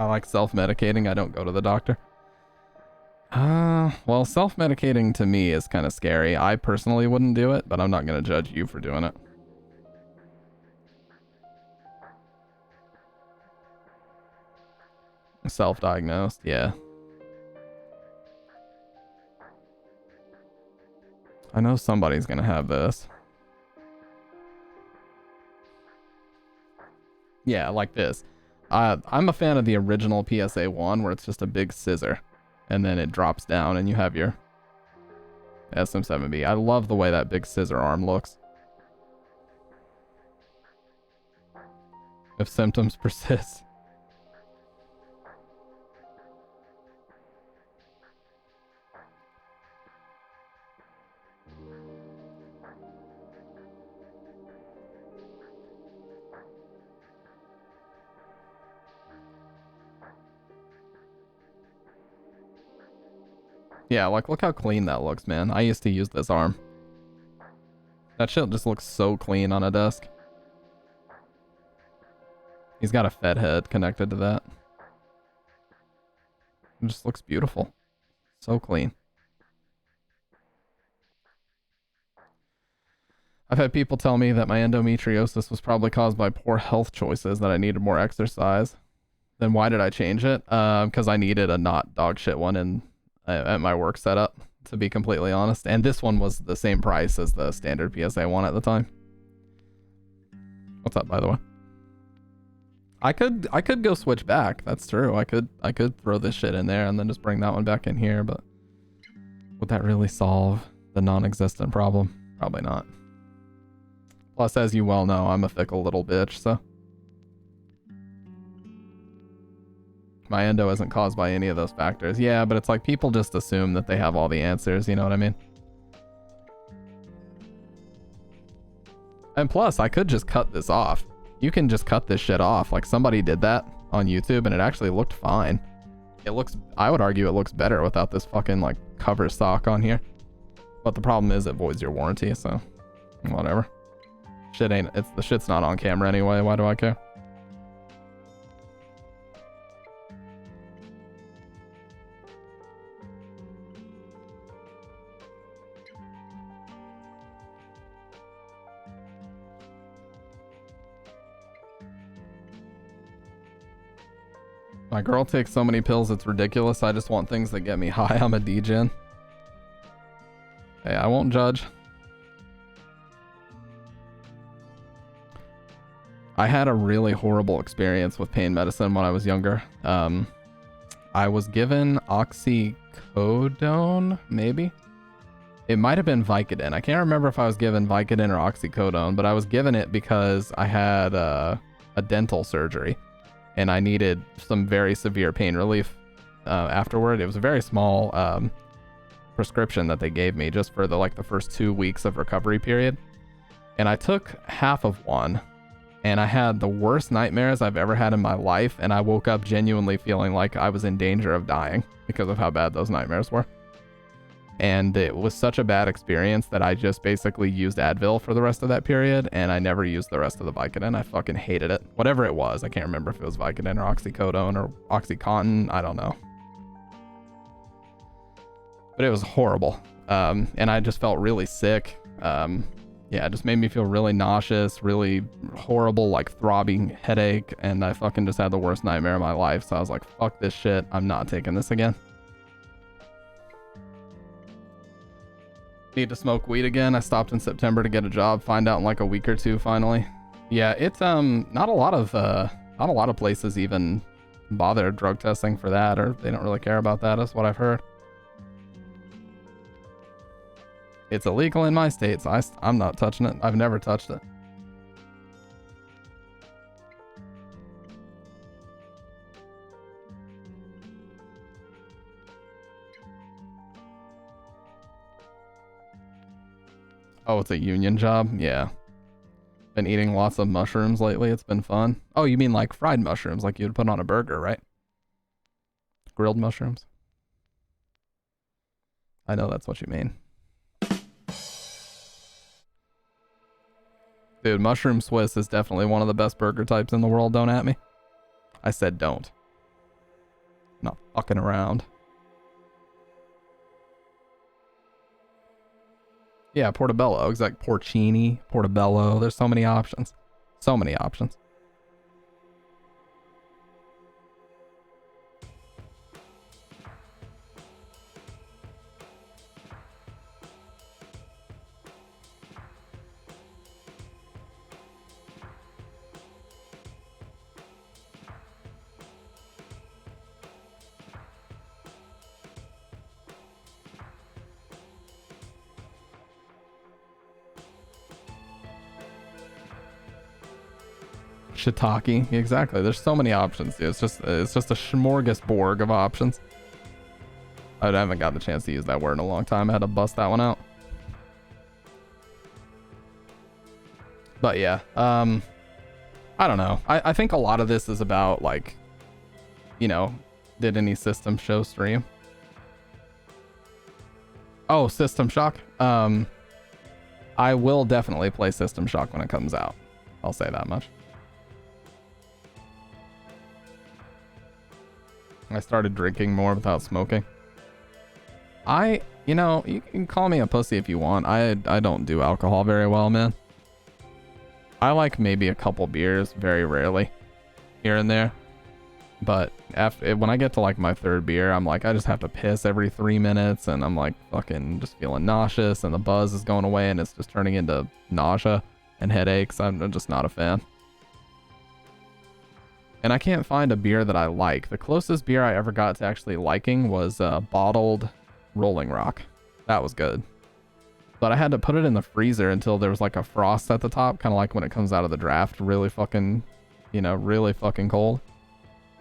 I like self-medicating. I don't go to the doctor. Well, self-medicating to me is kind of scary. I personally wouldn't do it, but I'm not going to judge you for doing it. Self-diagnosed, yeah. I know somebody's gonna have this. Yeah, like this. I'm a fan of the original PSA 1 where it's just a big scissor and then it drops down and you have your SM7B. I love the way that big scissor arm looks. If symptoms persist. Yeah, like, look how clean that looks, man. I used to use this arm. That shit just looks so clean on a desk. He's got a Fed head connected to that. It just looks beautiful. So clean. I've had people tell me that my endometriosis was probably caused by poor health choices, that I needed more exercise. Then why did I change it? Because I needed a not dog shit one in at my work setup, to be completely honest. And this one was the same price as the standard PSA 1 at the time. What's up, by the way? I could go switch back. That's true. I could throw this shit in there and then just bring that one back in here, but would that really solve the non-existent problem? Probably not. Plus, as you well know, I'm a fickle little bitch, so my endo isn't caused by any of those factors. Yeah, but it's like people just assume that they have all the answers, you know what I mean? And plus, I could just cut this off. You can just cut this shit off. Like, somebody did that on YouTube and it actually looked fine. It looks, I would argue it looks better without this fucking, like, cover stock on here. But the problem is it voids your warranty, so whatever. The shit's not on camera anyway. Why do I care? My girl takes so many pills, it's ridiculous. I just want things that get me high. I'm a degen. Hey, I won't judge. I had a really horrible experience with pain medicine when I was younger. I was given oxycodone, maybe? It might have been Vicodin. I can't remember if I was given Vicodin or oxycodone, but I was given it because I had a dental surgery and I needed some very severe pain relief afterward. It was a very small prescription that they gave me just for the first 2 weeks of recovery period. And I took half of one and I had the worst nightmares I've ever had in my life. And I woke up genuinely feeling like I was in danger of dying because of how bad those nightmares were. And it was such a bad experience that I just basically used Advil for the rest of that period, and I never used the rest of the Vicodin. I fucking hated it. Whatever it was, I can't remember if it was Vicodin or oxycodone or Oxycontin, I don't know. But it was horrible. And I just felt really sick. Yeah, it just made me feel really nauseous, really horrible, throbbing headache, and I fucking just had the worst nightmare of my life. So I was like, fuck this shit, I'm not taking this again. Need to smoke weed again. I stopped in September to get a job, find out in a week or two finally. Yeah, it's not a lot of places even bother drug testing for that, or they don't really care about that, is what I've heard. It's illegal in my state, so I'm not touching it. I've never touched it. Oh, it's a union job? Yeah. Been eating lots of mushrooms lately. It's been fun. Oh, you mean fried mushrooms, like you'd put on a burger, right? Grilled mushrooms? I know that's what you mean. Dude, mushroom Swiss is definitely one of the best burger types in the world. Don't at me. I said don't. I'm not fucking around. Yeah, portobello. Exact porcini, portobello. There's so many options. So many options. Shiitake, exactly. There's so many options, dude. It's just a smorgasbord of options. I haven't got the chance to use that word in a long time. I had to bust that one out. But yeah, I don't know. I think a lot of this is about did any System Show stream? Oh, System Shock. I will definitely play System Shock when it comes out. I'll say that much. I started drinking more without smoking. You can call me a pussy if you want. I don't do alcohol very well, man. I like maybe a couple beers, very rarely, here and there. But when I get to my third beer, I'm I just have to piss every 3 minutes, and I'm fucking just feeling nauseous, and the buzz is going away, and it's just turning into nausea and headaches. I'm just not a fan. And I can't find a beer that I like. The closest beer I ever got to actually liking was bottled Rolling Rock. That was good. But I had to put it in the freezer until there was a frost at the top, kind of like when it comes out of the draft, really fucking, really fucking cold.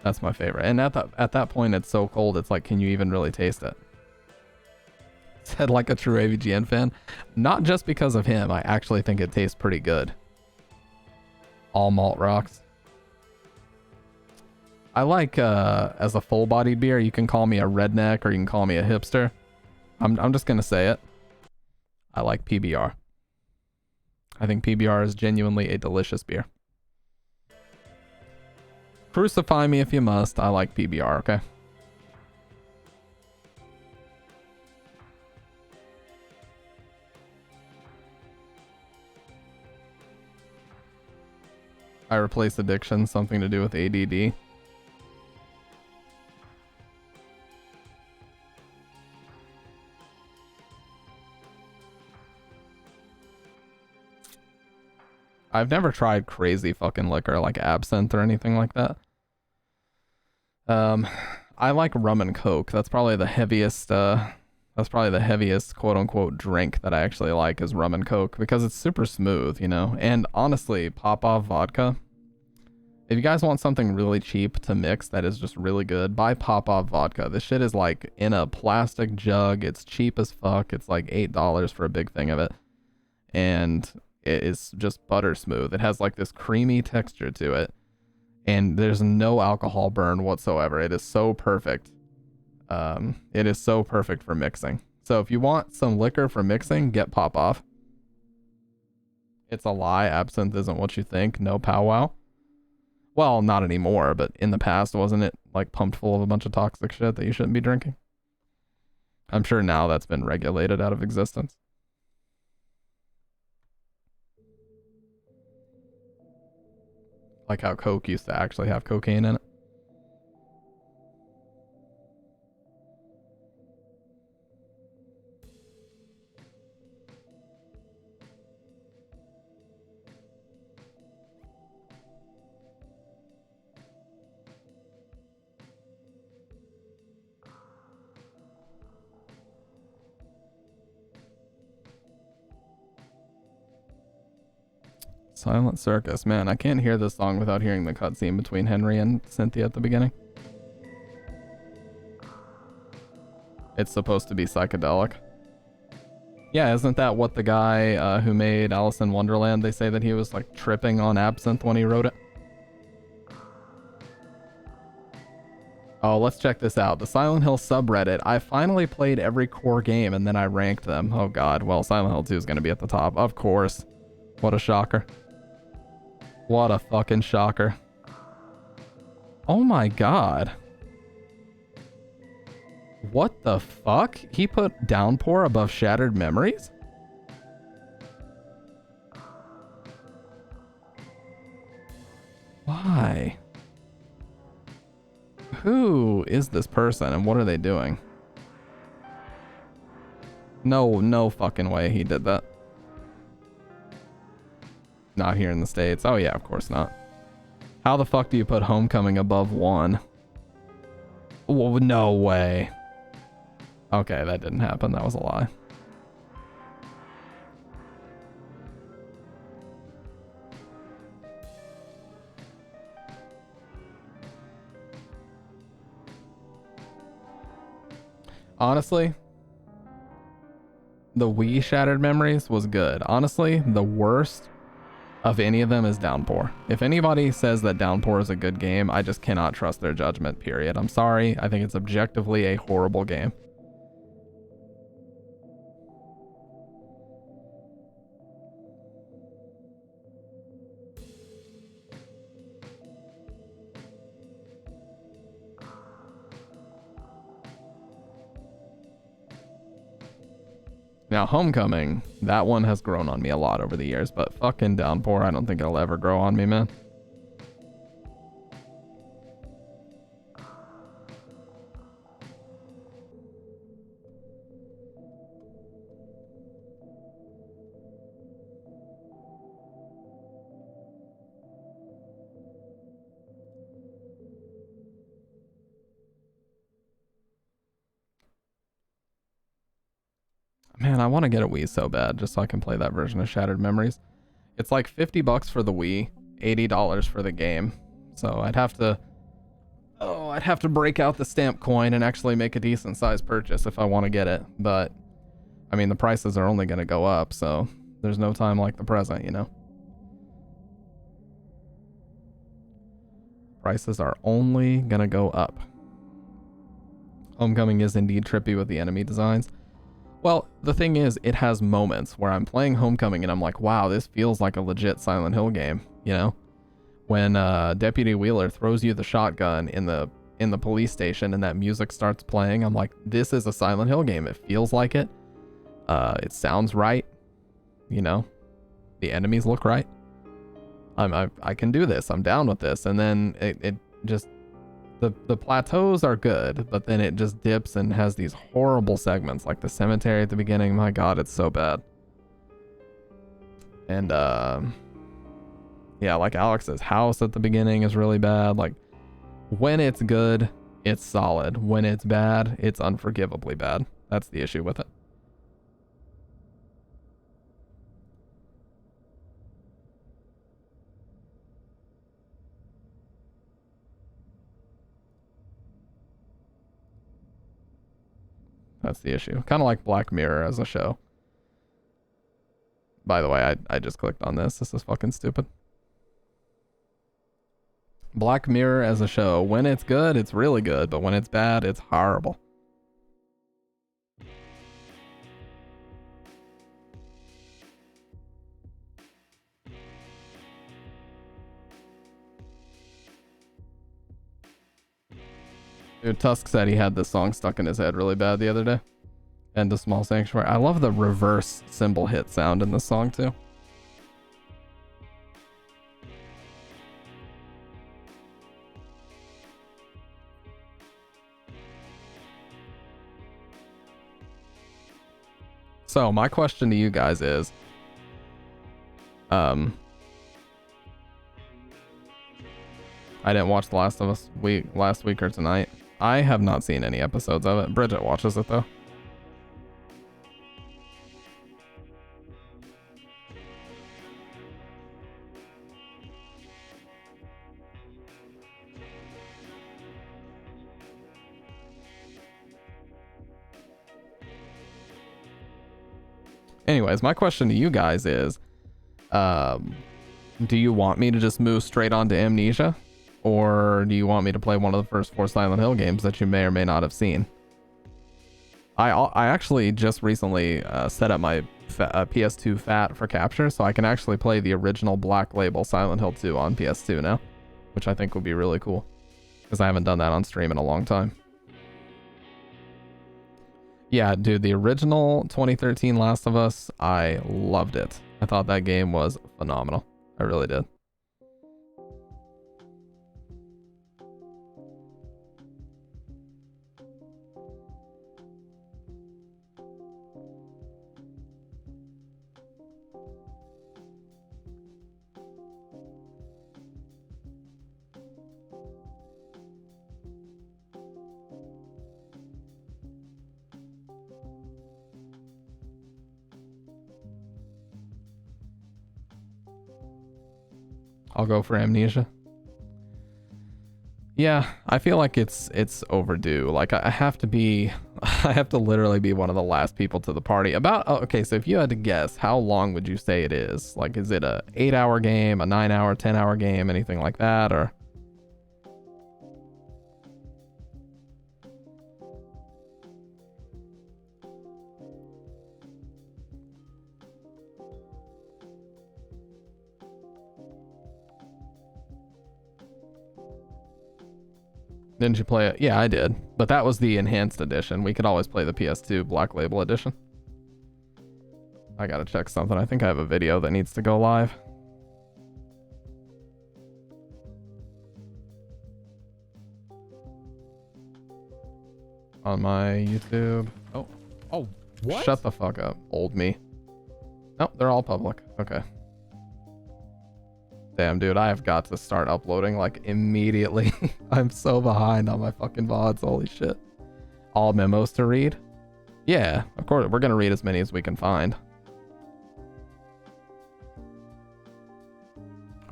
That's my favorite. And at that point, it's so cold, it's can you even really taste it? Said like a true AVGN fan. Not just because of him, I actually think it tastes pretty good. All malt rocks. I like, as a full-bodied beer, you can call me a redneck or you can call me a hipster. I'm just gonna say it. I like PBR. I think PBR is genuinely a delicious beer. Crucify me if you must. I like PBR, okay? I replace addiction, something to do with ADD. I've never tried crazy fucking liquor like absinthe or anything like that. I like rum and coke. That's probably the heaviest quote unquote drink that I actually like is rum and coke because it's super smooth, you know? And honestly, Popov vodka. If you guys want something really cheap to mix that is just really good, buy Popov vodka. This shit is like in a plastic jug. It's cheap as fuck. It's like $8 for a big thing of it. And it is just butter smooth. It has like this creamy texture to it. And there's no alcohol burn whatsoever. It is so perfect. It is so perfect for mixing. So if you want some liquor for mixing, get Popov. It's a lie. Absinthe isn't what you think. No powwow. Well, not anymore, but in the past, wasn't it like pumped full of a bunch of toxic shit that you shouldn't be drinking? I'm sure now that's been regulated out of existence. Like how Coke used to actually have cocaine in it. Silent Circus. Man, I can't hear this song without hearing the cutscene between Henry and Cynthia at the beginning. It's supposed to be psychedelic. Yeah, isn't that what the guy who made Alice in Wonderland, they say that he was like tripping on absinthe when he wrote it? Oh, let's check this out. The Silent Hill subreddit. I finally played every core game and then I ranked them. Oh god, well, Silent Hill 2 is going to be at the top. Of course. What a shocker. What a fucking shocker. Oh my god. What the fuck? He put Downpour above Shattered Memories? Why? Who is this person and what are they doing? No fucking way he did that. Not here in the States. Oh yeah, of course not. How the fuck do you put Homecoming above 1? Well, no way. Okay, that didn't happen. That was a lie. Honestly, the Wii Shattered Memories was good. Honestly, the worst of any of them is Downpour. If anybody says that Downpour is a good game, I just cannot trust their judgment, period. I'm sorry. I think it's objectively a horrible game. Now, Homecoming, that one has grown on me a lot over the years, but fucking Downpour, I don't think it'll ever grow on me, man. Man, I want to get a Wii so bad, just so I can play that version of Shattered Memories. It's like $50 for the Wii, $80 for the game. So I'd have to break out the stamp coin and actually make a decent sized purchase if I want to get it. But I mean, the prices are only going to go up, so there's no time like the present, you know. Prices are only going to go up. Homecoming is indeed trippy with the enemy designs. Well, the thing is, it has moments where I'm playing Homecoming and I'm like, wow, this feels like a legit Silent Hill game, you know? When Deputy Wheeler throws you the shotgun in the police station and that music starts playing, I'm like, this is a Silent Hill game. It feels like it. It sounds right, you know? The enemies look right. I can do this. I'm down with this. And then it just... The plateaus are good, but then it just dips and has these horrible segments, like the cemetery at the beginning. My god, it's so bad. And Yeah, like Alex's house at the beginning is really bad. Like, when it's good, it's solid. When it's bad, it's unforgivably bad. That's the issue with it. That's the issue. Kind of like Black Mirror as a show. By the way, I just clicked on this. This is fucking stupid. Black Mirror as a show. When it's good, it's really good. But when it's bad, it's horrible. Dude, Tusk said he had this song stuck in his head really bad the other day. And The Small Sanctuary. I love the reverse cymbal hit sound in this song too. So my question to you guys is, I didn't watch The Last of Us last week or tonight. I have not seen any episodes of it. Bridget watches it though. Anyways, my question to you guys is, do you want me to just move straight on to Amnesia? Or do you want me to play one of the first 4 Silent Hill games that you may or may not have seen? I actually just recently set up my PS2 FAT for capture, so I can actually play the original Black Label Silent Hill 2 on PS2 now, which I think would be really cool, because I haven't done that on stream in a long time. Yeah, dude, the original 2013 Last of Us, I loved it. I thought that game was phenomenal. I really did. I'll go for Amnesia. Yeah, I feel like it's overdue. Like I have to be, I have to literally be one of the last people to the party. Okay, so if you had to guess, how long would you say it is? Like, is it a 8-hour game, a 9-hour, 10-hour game, anything like that, or? Didn't you play it? Yeah, I did. But that was the enhanced edition. We could always play the PS2 Black Label edition. I gotta check something. I think I have a video that needs to go live. On my YouTube. Oh, what? Shut the fuck up, old me. Nope, they're all public. Okay. Damn, dude, I have got to start uploading like immediately. I'm so behind on my fucking VODs. Holy shit. All memos to read? Yeah, of course. We're gonna read as many as we can find.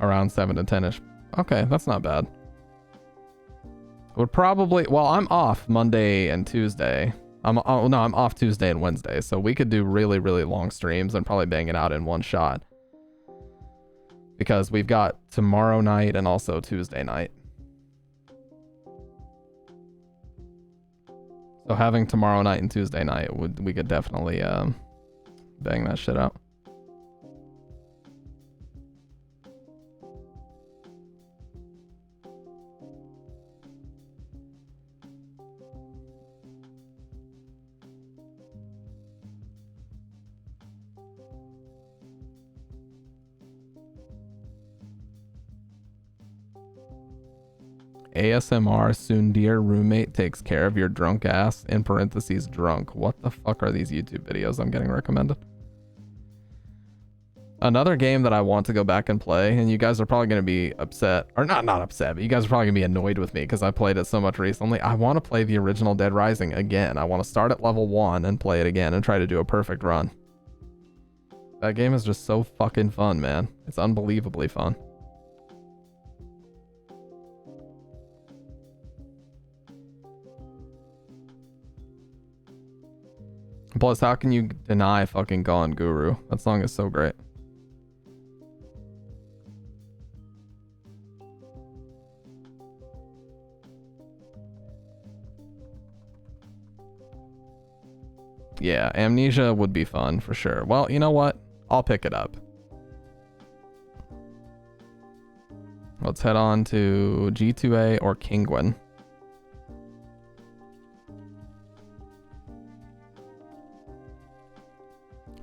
Around 7 to 10-ish. Okay, that's not bad. Would probably... Well, I'm off Monday and Tuesday. I'm off Tuesday and Wednesday. So we could do really, really long streams and probably bang it out in one shot. Because we've got tomorrow night and also Tuesday night. So having tomorrow night and Tuesday night, we could definitely bang that shit out. ASMR Sundir roommate takes care of your drunk ass, in parentheses drunk. What the fuck are these YouTube videos I'm getting recommended? Another game that I want to go back and play, and you guys are probably going to be upset, or not upset, but you guys are probably going to be annoyed with me because I played it so much recently. I want to play the original Dead Rising again. I want to start at level 1 and play it again and try to do a perfect run. That game is just so fucking fun, man. It's unbelievably fun. Plus, how can you deny fucking Gone Guru? That song is so great. Yeah, Amnesia would be fun for sure. Well, you know what? I'll pick it up. Let's head on to G2A or Kingwin.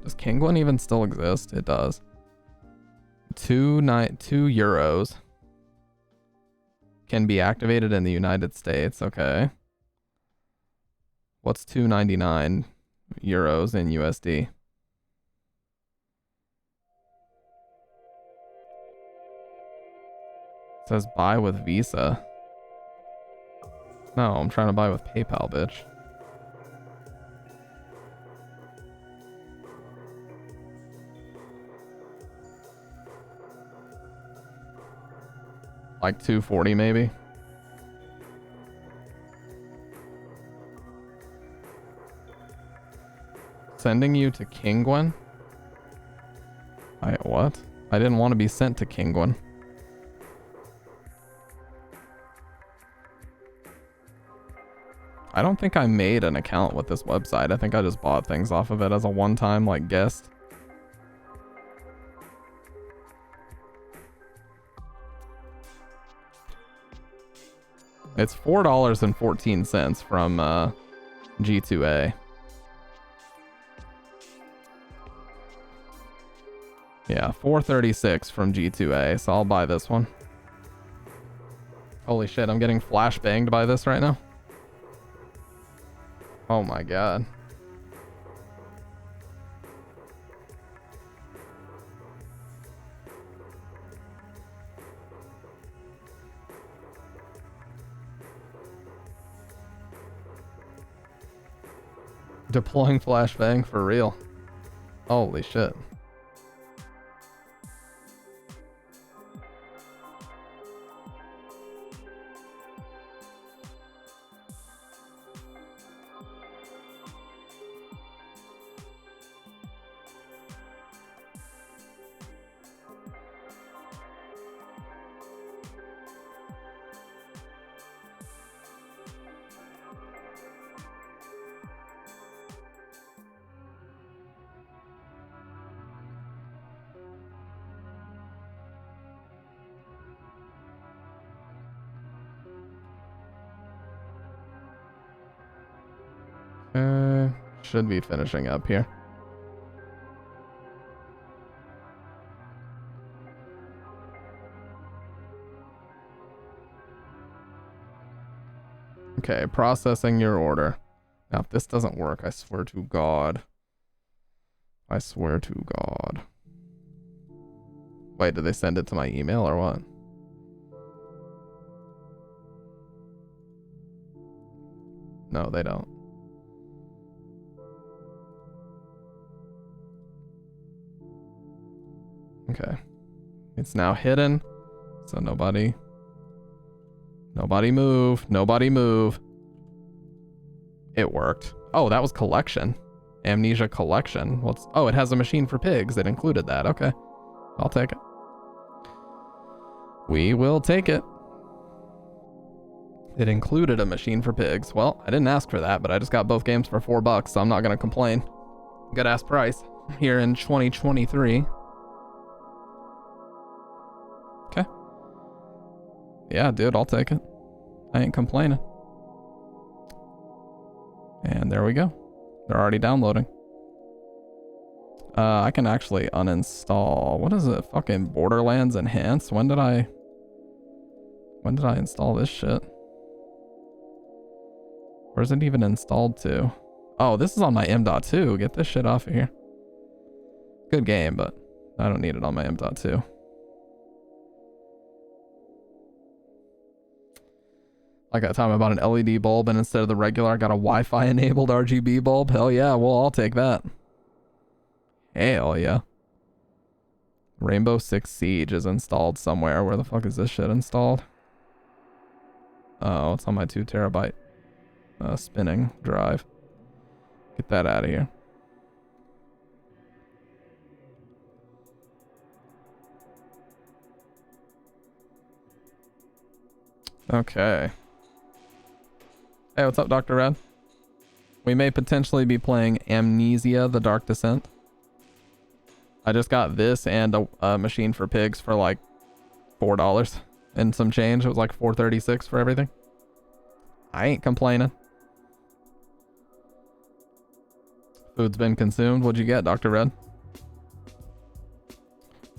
Does Kingwin even still exist? It does. 2 euros. Can be activated in the United States. Okay. What's 2.99 euros in USD? It says buy with Visa. No, I'm trying to buy with PayPal, bitch. Like 240 maybe. Sending you to Kingwin? What? I didn't want to be sent to Kingwin. I don't think I made an account with this website. I think I just bought things off of it as a one-time like guest. It's $4.14 from G2A. Yeah, $4.36 from G2A, so I'll buy this one. Holy shit, I'm getting flashbanged by this right now. Oh my god. Deploying flashbang for real. Holy shit. Should be finishing up here. Okay, processing your order. Now, if this doesn't work, I swear to God. I swear to God. Wait, did they send it to my email or what? No, they don't. Okay. It's now hidden, so nobody move. Nobody move. It worked. Oh, that was collection. Amnesia collection. Oh, it has a machine for pigs. It included that. Okay. I'll take it. We will take it. It included a machine for pigs. Well, I didn't ask for that, but I just got both games for $4, so I'm not gonna complain. Good ass price here in 2023. Okay. Yeah, dude, I'll take it. I ain't complaining. And there we go. They're already downloading. I can actually uninstall. What is it? Fucking Borderlands Enhanced? When did I install this shit? Where's it even installed to? Oh, this is on my M.2. Get this shit off of here. Good game, but I don't need it on my M.2. Like that time I bought an LED bulb and instead of the regular, I got a Wi-Fi enabled RGB bulb. Hell yeah, well, I'll take that. Hell yeah. Rainbow Six Siege is installed somewhere. Where the fuck is this shit installed? Oh, it's on my 2 terabyte spinning drive. Get that out of here. Okay. Hey, what's up, Dr. Red? We may potentially be playing Amnesia, The Dark Descent. I just got this and a machine for pigs for like $4 and some change. It was like $4.36 for everything. I ain't complaining. Food's been consumed. What'd you get, Dr. Red?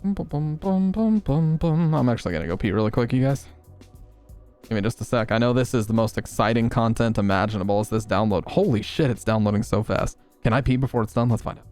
I'm actually gonna go pee really quick, you guys. Give me just a sec. I know this is the most exciting content imaginable. Is this download? Holy shit, it's downloading so fast. Can I pee before it's done? Let's find out.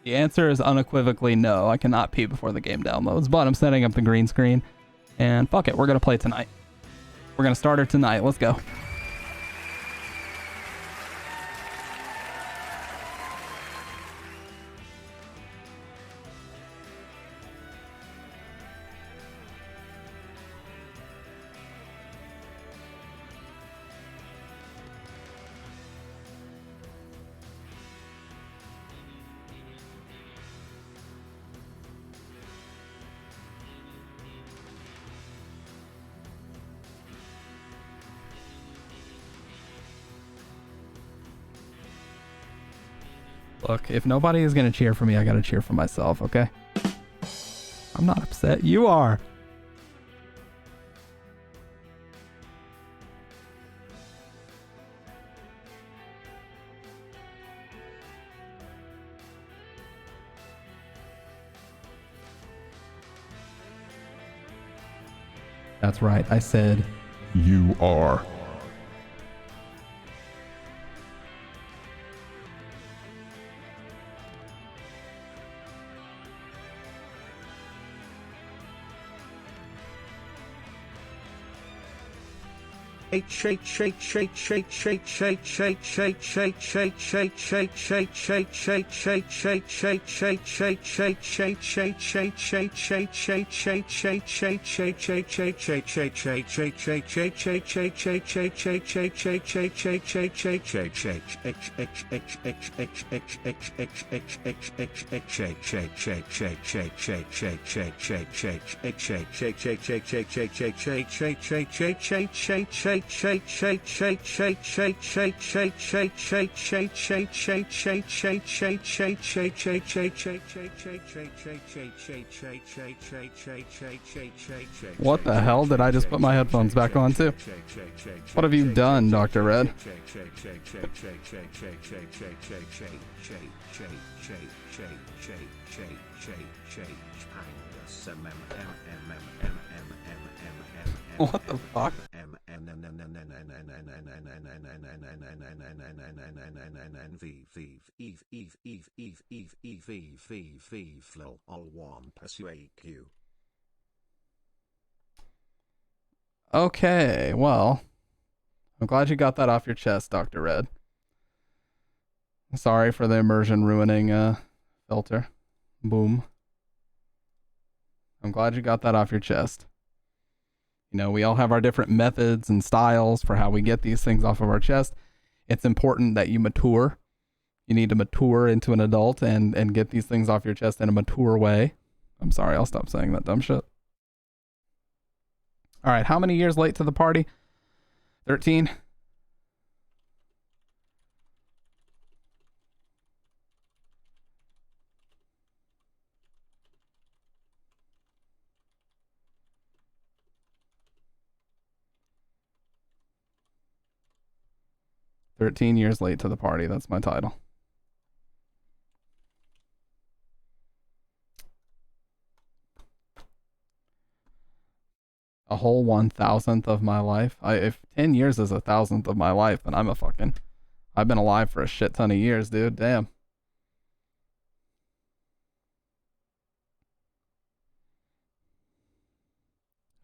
The answer is unequivocally no. I cannot pee before the game downloads, but I'm setting up the green screen. And fuck it, we're going to play tonight. We're going to start her tonight. Let's go. Look, if nobody is going to cheer for me, I got to cheer for myself, okay? I'm not upset. You are. That's right. I said, you are. What the hell did I just put my headphones back on too? What have you done, Dr. Red? What the fuck? Okay, well, I'm glad you got that off your chest, Dr. Red. Sorry for the immersion ruining filter. Boom. I'm glad you got that off your chest. You know, we all have our different methods and styles for how we get these things off of our chest. It's important that you mature. You need to mature into an adult and get these things off your chest in a mature way. I'm sorry, I'll stop saying that dumb shit. All right, how many years late to the party? 13? "13 years late to the party." That's my title. A whole 1,000th of my life. If 10 years is 1,000th of my life, then I've been alive for a shit ton of years, dude. Damn.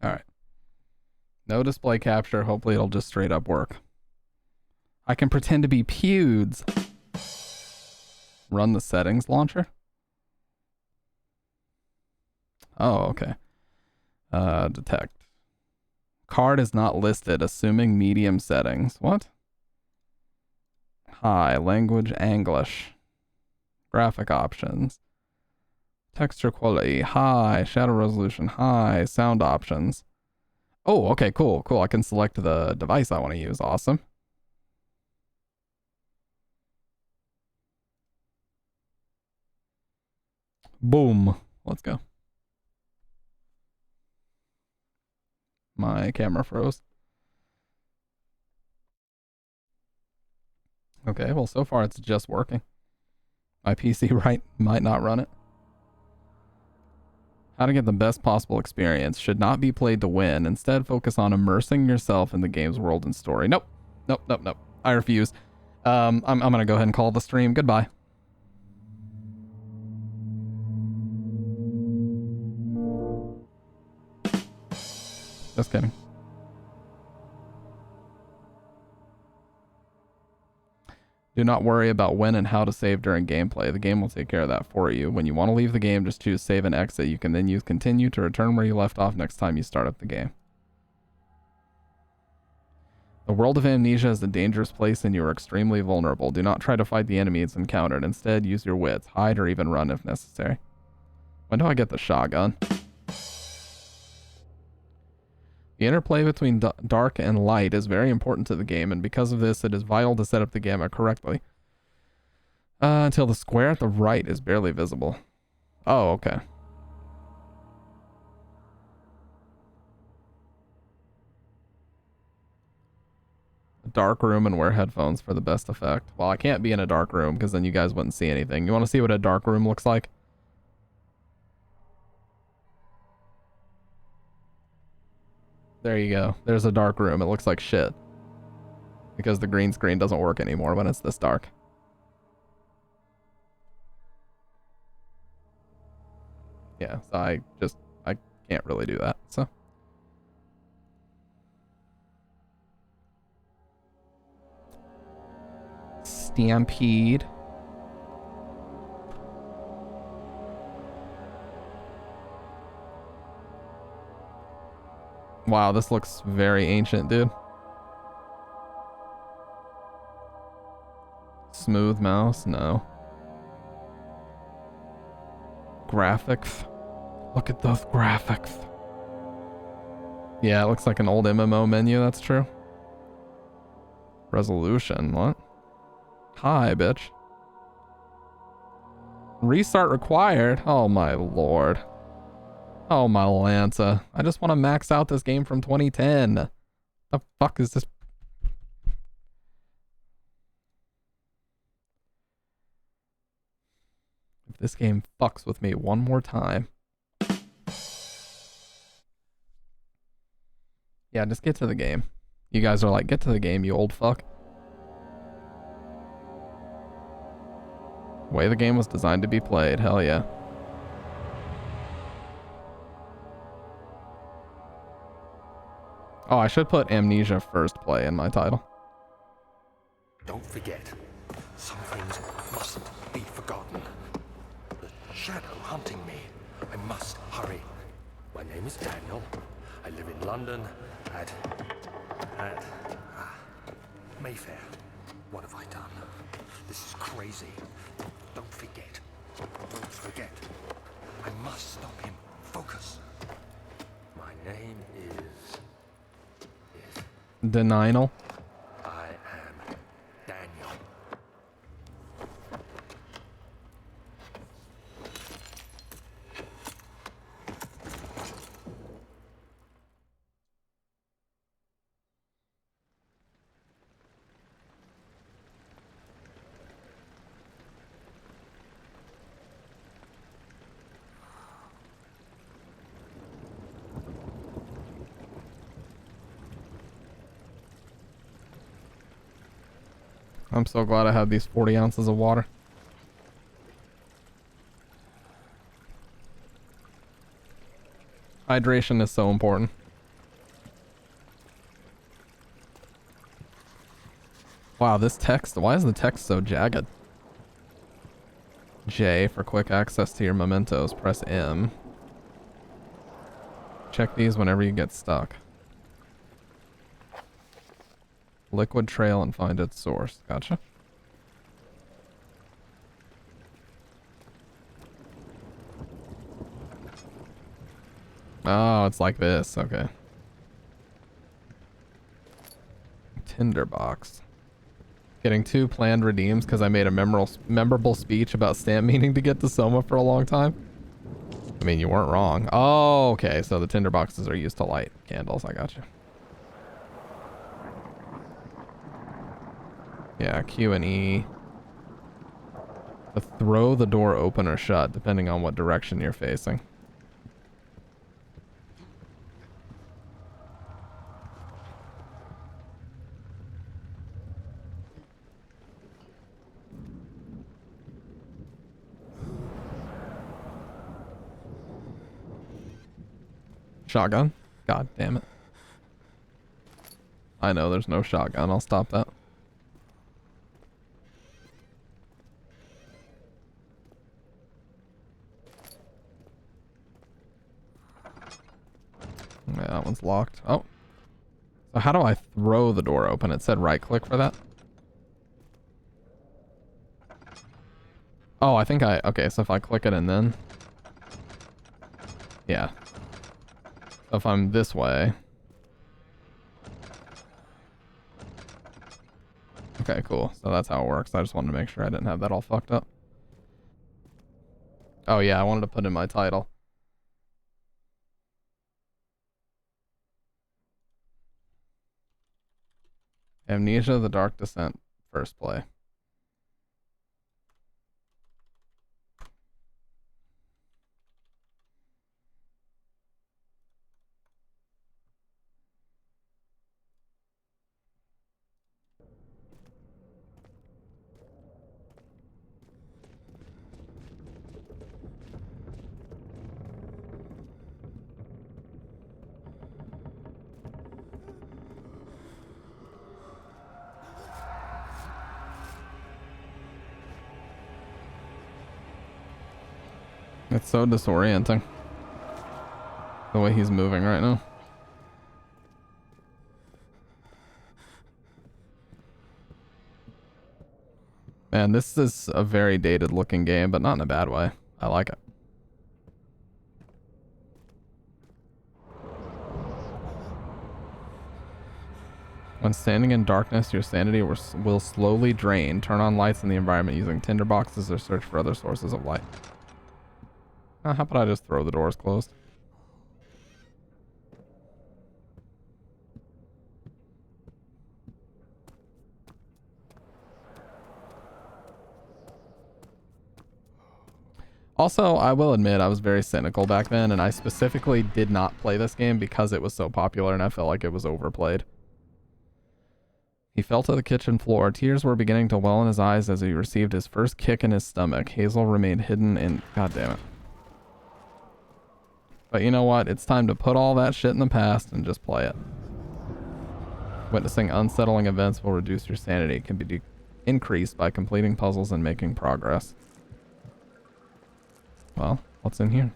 All right. No display capture. Hopefully it'll just straight up work. I can pretend to be Pewds. Run the settings launcher. Oh, okay. Detect. Card is not listed, assuming medium settings. What? High, language, English. Graphic options. Texture quality, high. Shadow resolution, high. Sound options. Oh, okay, cool. I can select the device I want to use. Awesome. Boom. Let's go. My camera froze. Okay, well, so far it's just working. My PC might not run it. How to get the best possible experience. Should not be played to win. Instead, focus on immersing yourself in the game's world and story. Nope. I refuse. I'm gonna go ahead and call the stream. Goodbye. Just kidding. Do not worry about when and how to save during gameplay. The game will take care of that for you. When you want to leave the game, just choose save and exit. You can then use continue to return where you left off next time you start up the game. The world of Amnesia is a dangerous place and you are extremely vulnerable. Do not try to fight the enemies encountered. Instead, use your wits. Hide or even run if necessary. When do I get the shotgun? The interplay between dark and light is very important to the game, and because of this, it is vital to set up the gamut correctly. Until the square at the right is barely visible. Oh, okay. A dark room and wear headphones for the best effect. Well, I can't be in a dark room because then you guys wouldn't see anything. You want to see what a dark room looks like? There you go. There's a dark room. It looks like shit. Because the green screen doesn't work anymore when it's this dark. Yeah, so I can't really do that, so. Stampede. Wow, this looks very ancient, dude. Smooth mouse? No. Graphics? Look at those graphics. Yeah, it looks like an old MMO menu, that's true. Resolution, what? Hi, bitch. Restart required? Oh my lord. Oh my Lanta. I just want to max out this game from 2010. The fuck is this? If this game fucks with me one more time. Yeah, just get to the game. You guys are like, get to the game, you old fuck. The way the game was designed to be played, hell yeah. Oh, I should put Amnesia first play in my title. Don't forget, some things mustn't be forgotten. The shadow hunting me. I must hurry. My name is Daniel. I live in London at Mayfair. What have I done? This is crazy. Don't forget. Don't forget. I must stop him. Focus. My name is Denial. I am Daniel. I'm so glad I have these 40 ounces of water. Hydration is so important. Wow, this text, why is the text so jagged? J for quick access to your mementos. Press M. Check these whenever you get stuck. Liquid trail and find its source. Gotcha. Oh, it's like this. Okay. Tinderbox. Getting 2 planned redeems because I made a memorable speech about Stam meaning to get to Soma for a long time. I mean, you weren't wrong. Oh, okay. So the tinderboxes are used to light candles. I got you. Yeah, Q and E. To throw the door open or shut, depending on what direction you're facing. Shotgun? God damn it. I know there's no shotgun. I'll stop that. Yeah, that one's locked. Oh. So how do I throw the door open? It said right click for that. Oh, I think okay, so if I click it and then. Yeah. So if I'm this way. Okay, cool. So that's how it works. I just wanted to make sure I didn't have that all fucked up. Oh yeah, I wanted to put in my title. Amnesia: The Dark Descent, first play. It's so disorienting. The way he's moving right now. Man, this is a very dated looking game, but not in a bad way. I like it. When standing in darkness, your sanity will slowly drain. Turn on lights in the environment using tinderboxes or search for other sources of light. How about I just throw the doors closed? Also, I will admit I was very cynical back then, and I specifically did not play this game because it was so popular and I felt like it was overplayed. He fell to the kitchen floor. Tears were beginning to well in his eyes as he received his first kick in his stomach. Hazel remained hidden in... God damn it. But you know what? It's time to put all that shit in the past and just play it. Witnessing unsettling events will reduce your sanity. It can be increased by completing puzzles and making progress. Well, what's in here?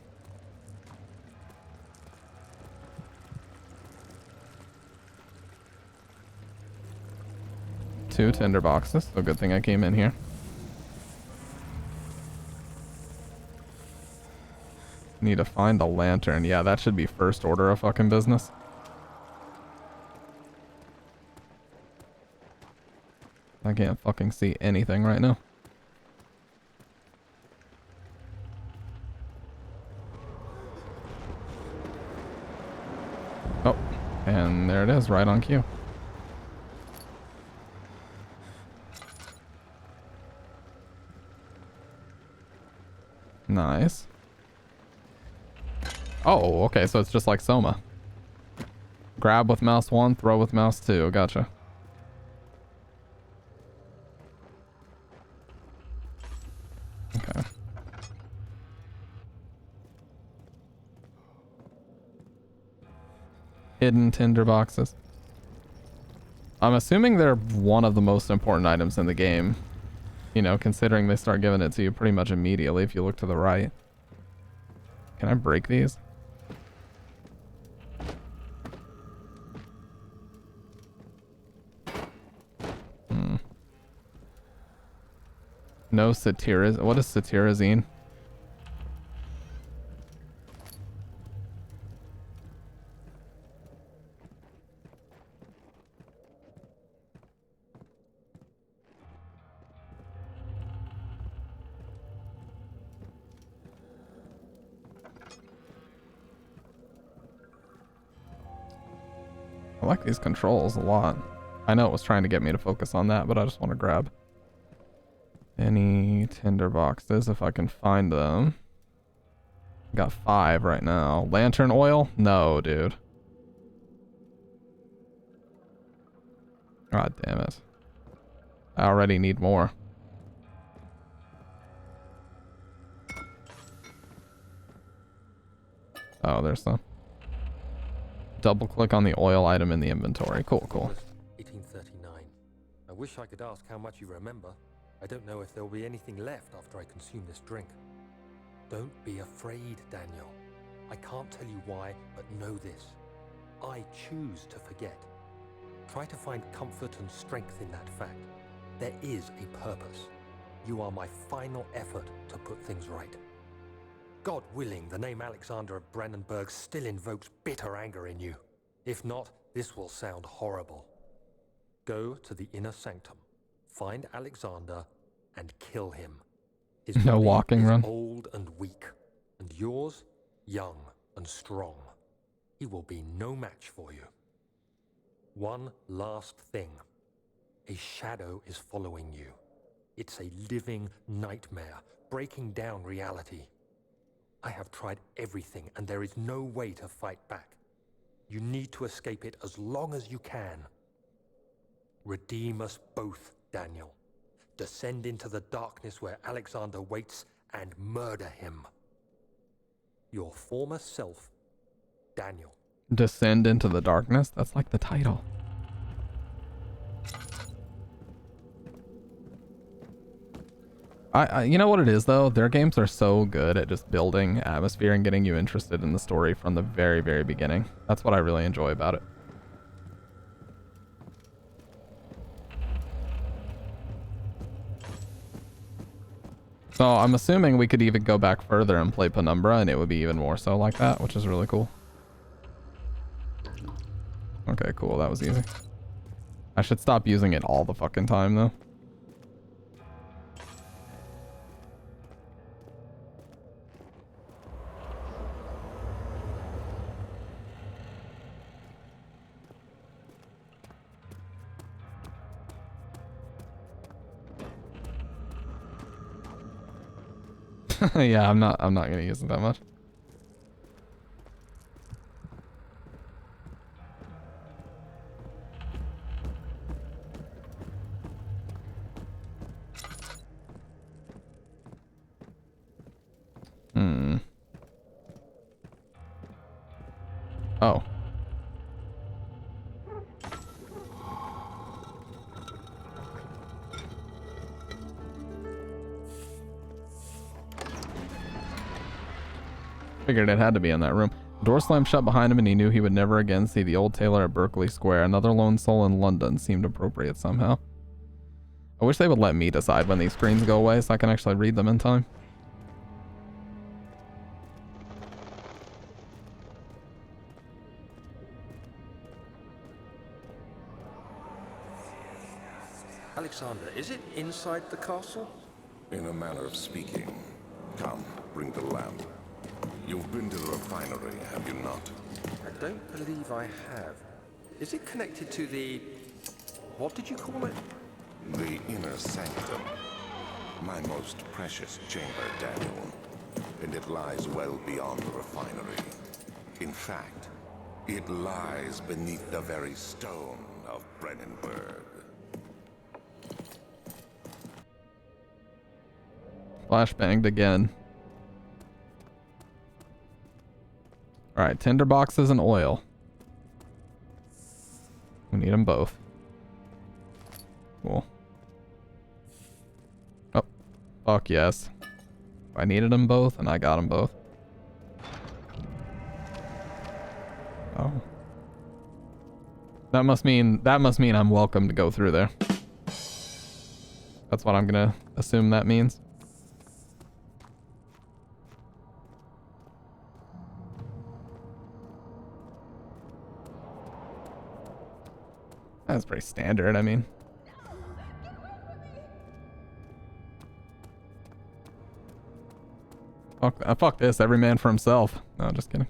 Two tinder boxes, so good thing I came in here. Need to find a lantern. Yeah, that should be first order of fucking business. I can't fucking see anything right now. Oh, and there it is, right on cue. Nice. Oh, okay, so it's just like Soma. Grab with mouse 1, throw with mouse 2. Gotcha. Okay. Hidden tinder boxes. I'm assuming they're one of the most important items in the game. You know, considering they start giving it to you pretty much immediately if you look to the right. Can I break these? No satirizine. What is satirizine? I like these controls a lot. I know it was trying to get me to focus on that, but I just want to grab any tinder boxes if I can find them. Got 5 right now. Lantern oil? No, dude. God damn it. I already need more. Oh, there's some. Double click on the oil item in the inventory. Cool, cool. 1839. I wish I could ask how much you remember. I don't know if there will be anything left after I consume this drink. Don't be afraid, Daniel. I can't tell you why, but know this. I choose to forget. Try to find comfort and strength in that fact. There is a purpose. You are my final effort to put things right. God willing, the name Alexander of Brandenburg still invokes bitter anger in you. If not, this will sound horrible. Go to the inner sanctum, find Alexander, and kill him. His No body walking is run. old and weak, and yours, young and strong. He will be no match for you. One last thing. A shadow is following you. It's a living nightmare, breaking down reality. I have tried everything, and there is no way to fight back. You need to escape it as long as you can. Redeem us both, Daniel. Descend into the darkness where Alexander waits and murder him. Your former self, Daniel. Descend into the darkness? That's like the title. You know what it is though? Their games are so good at just building atmosphere and getting you interested in the story from the very, very beginning. That's what I really enjoy about it. So I'm assuming we could even go back further and play Penumbra and it would be even more so like that, which is really cool. Okay, cool. That was easy. I should stop using it all the fucking time, though. Yeah, I'm not gonna use it that much. Oh. Figured it had to be in that room. The door slammed shut behind him and he knew he would never again see the old tailor at Berkeley Square. Another lone soul in London seemed appropriate somehow. I wish they would let me decide when these screens go away so I can actually read them in time. Alexander, is it inside the castle? In a manner of speaking. Come, bring the lamp. You've been to the refinery, have you not? I don't believe I have. Is it connected to the... what did you call it? The inner sanctum. My most precious chamber, Daniel. And it lies well beyond the refinery. In fact, it lies beneath the very stone of Brennenburg. Flashbanged again. Alright, tinder boxes and oil. We need them both. Cool. Oh, fuck yes. I needed them both and I got them both. Oh. That must mean I'm welcome to go through there. That's what I'm gonna assume that means. That's pretty standard, I mean. Fuck this, every man for himself. No, just kidding.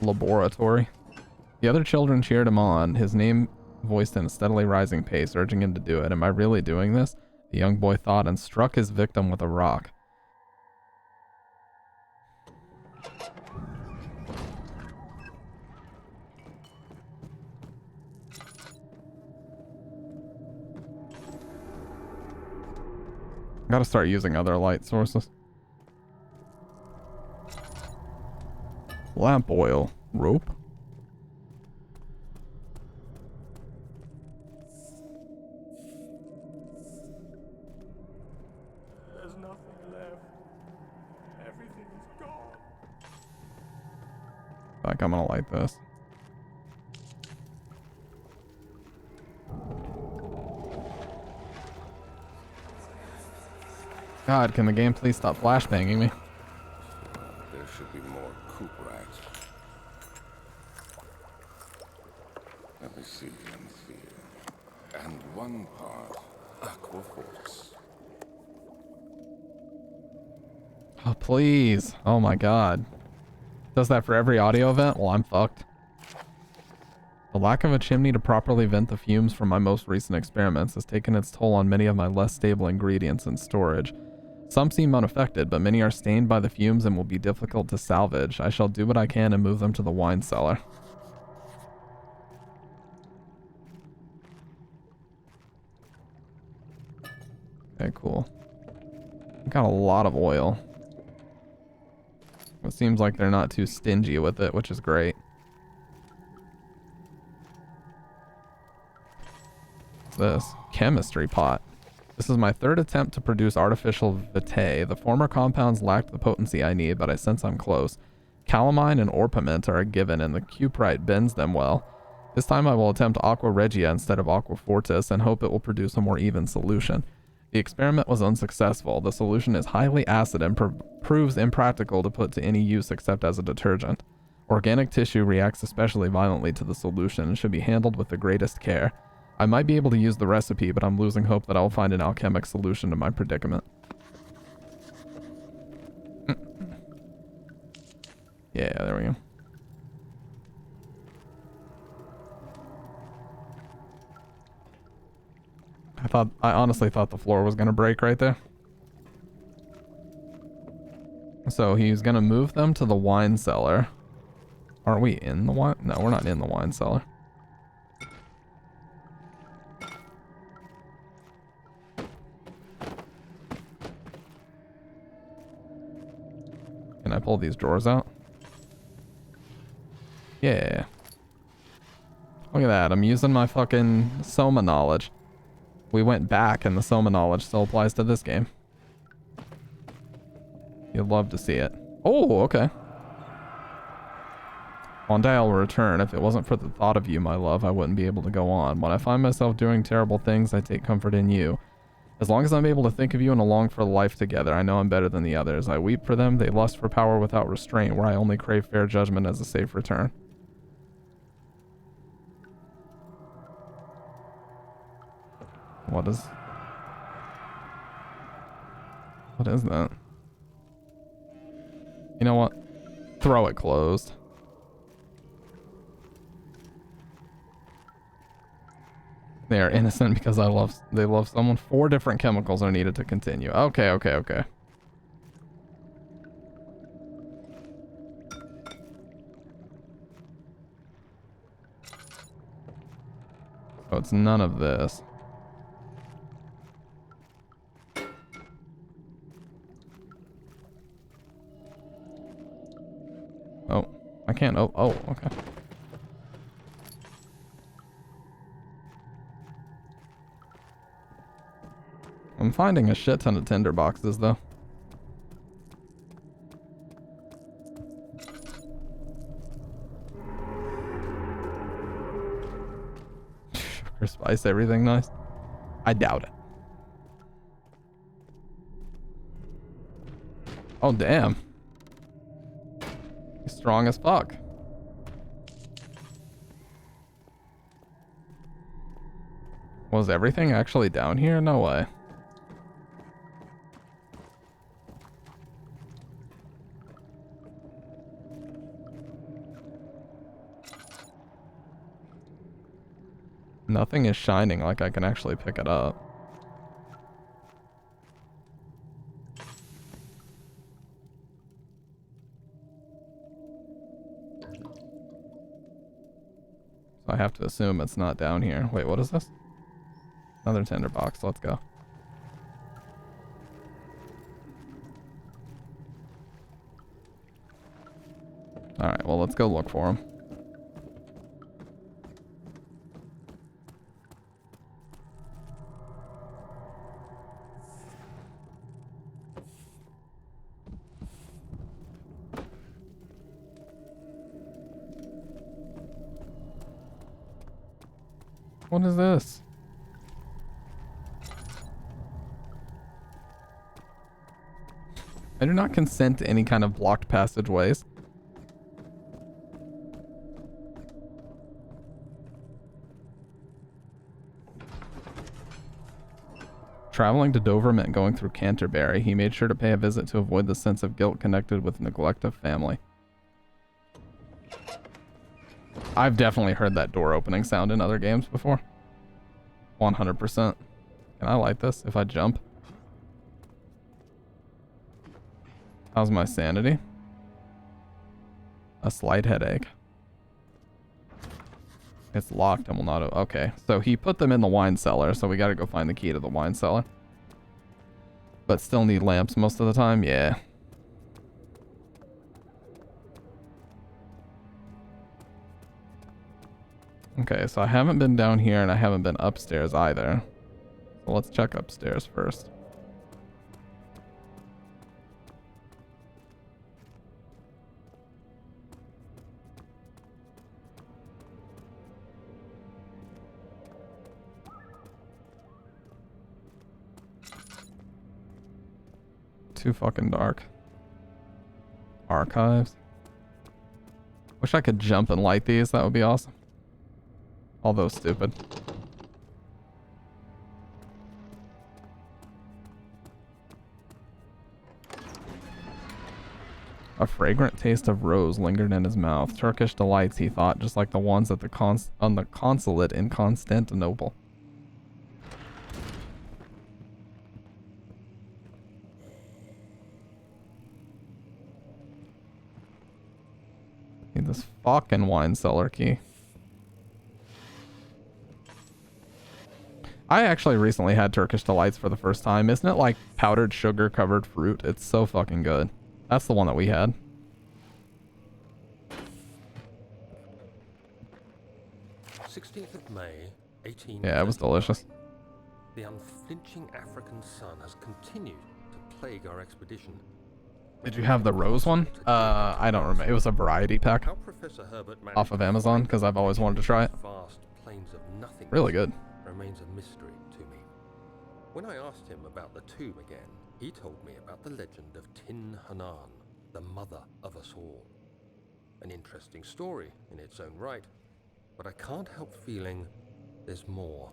Laboratory. The other children cheered him on, his name voiced in a steadily rising pace, urging him to do it. Am I really doing this? The young boy thought and struck his victim with a rock. Gotta start using other light sources. Lamp oil. Rope. There's nothing left. Everything is gone. Like I'm gonna light this. God, can the game please stop flashbanging me? There should be more coop racks. Let me see. And one part aqua force. Oh, please. Oh my god. Does that for every audio event? Well, I'm fucked. The lack of a chimney to properly vent the fumes from my most recent experiments has taken its toll on many of my less stable ingredients in storage. Some seem unaffected, but many are stained by the fumes and will be difficult to salvage. I shall do what I can and move them to the wine cellar. Okay, cool. Got a lot of oil. It seems like they're not too stingy with it, which is great. What's this? Chemistry pot. This is my third attempt to produce artificial vitae. The former compounds lacked the potency I need, but I sense I'm close. Calamine and orpiment are a given, and the cuprite bends them well. This time I will attempt aqua regia instead of aqua fortis and hope it will produce a more even solution. The experiment was unsuccessful. The solution is highly acid and proves impractical to put to any use except as a detergent. Organic tissue reacts especially violently to the solution and should be handled with the greatest care. I might be able to use the recipe, but I'm losing hope that I'll find an alchemic solution to my predicament. Yeah, there we go. I honestly thought the floor was gonna break right there. So he's gonna move them to the wine cellar. Are we in the wine? No, we're not in the wine cellar. Can I pull these drawers out? Yeah. Look at that. I'm using my fucking Soma knowledge. We went back and the Soma knowledge still applies to this game. You'd love to see it. Oh, okay. One day I'll return. If it wasn't for the thought of you, my love, I wouldn't be able to go on. When I find myself doing terrible things, I take comfort in you. As long as I'm able to think of you and long for life together, I know I'm better than the others. I weep for them. They lust for power without restraint, where I only crave fair judgment as a safe return. What is that? You know what? Throw it closed. They are innocent because they love someone. 4 different chemicals are needed to continue. Okay, okay, okay. So it's none of this. Oh, I can't. Oh, okay. I'm finding a shit ton of tinder boxes, though. Sugar, spice, everything nice? I doubt it. Oh, damn. He's strong as fuck. Was everything actually down here? No way. Nothing is shining like I can actually pick it up. So I have to assume it's not down here. Wait, what is this? Another tinder box. Let's go. Alright, well, let's go look for him. What is this? I do not consent to any kind of blocked passageways. Traveling to Dover meant going through Canterbury. He made sure to pay a visit to avoid the sense of guilt connected with neglect of family. I've definitely heard that door opening sound in other games before. 100%. Can I light this if I jump? How's my sanity? A slight headache. It's locked and will not... Okay, so he put them in the wine cellar, so we gotta go find the key to the wine cellar. But still need lamps most of the time? Yeah. Okay, so I haven't been down here and I haven't been upstairs either. So let's check upstairs first. Too fucking dark. Archives. Wish I could jump and light these. That would be awesome. Although stupid. A fragrant taste of rose lingered in his mouth. Turkish delights, he thought, just like the ones at the on the consulate in Constantinople. Need this fucking wine cellar key. I actually recently had Turkish delights for the first time. Isn't it like powdered sugar covered fruit? It's so fucking good. That's the one that we had. 16th of May, 18. Yeah, it was delicious. The unflinching African sun has continued to plague our expedition. Did you have the rose one? I don't remember. It was a variety pack How Professor Herbert off of Amazon because I've always wanted to try it. Vast plains of nothingness Really good. remains a mystery to me. When I asked him about the tomb again, he told me about the legend of Tin Hanan, the mother of us all. An interesting story in its own right, but I can't help feeling there's more.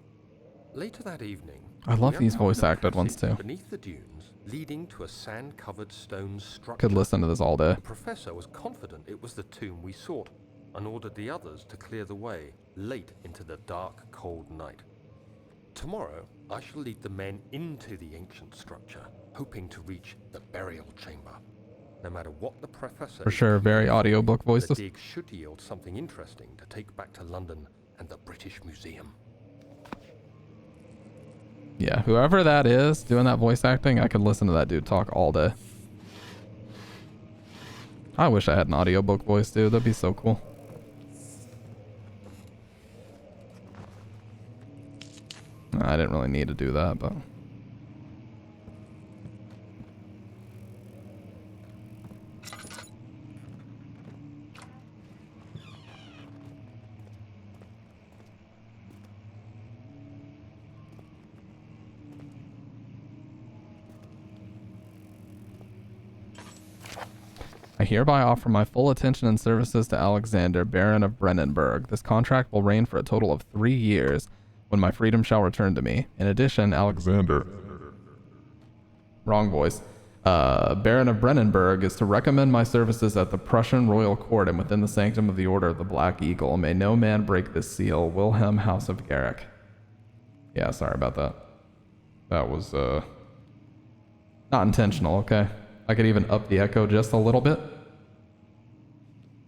Later that evening, I love we these uncovered voice a acted ones passage too. beneath the dunes, leading to a sand-covered stone structure. Could listen to this all day. The professor was confident it was the tomb we sought, and ordered the others to clear the way late into the dark, cold night. Tomorrow, I shall lead the men into the ancient structure, hoping to reach the burial chamber. No matter what the professor... For sure, very audiobook voices. The dig should yield something interesting to take back to London and the British Museum. Yeah, whoever that is doing that voice acting, I could listen to that dude talk all day. I wish I had an audiobook voice, dude. That'd be so cool. I didn't really need to do that, but... I hereby offer my full attention and services to Alexander, Baron of Brennenburg. This contract will reign for a total of 3 years, when my freedom shall return to me. In addition, Alexander... Wrong voice. Baron of Brennenburg is to recommend my services at the Prussian royal court and within the sanctum of the Order of the Black Eagle. May no man break this seal. Wilhelm House of Garrick. Yeah, sorry about that. That was, not intentional, okay? I could even up the echo just a little bit.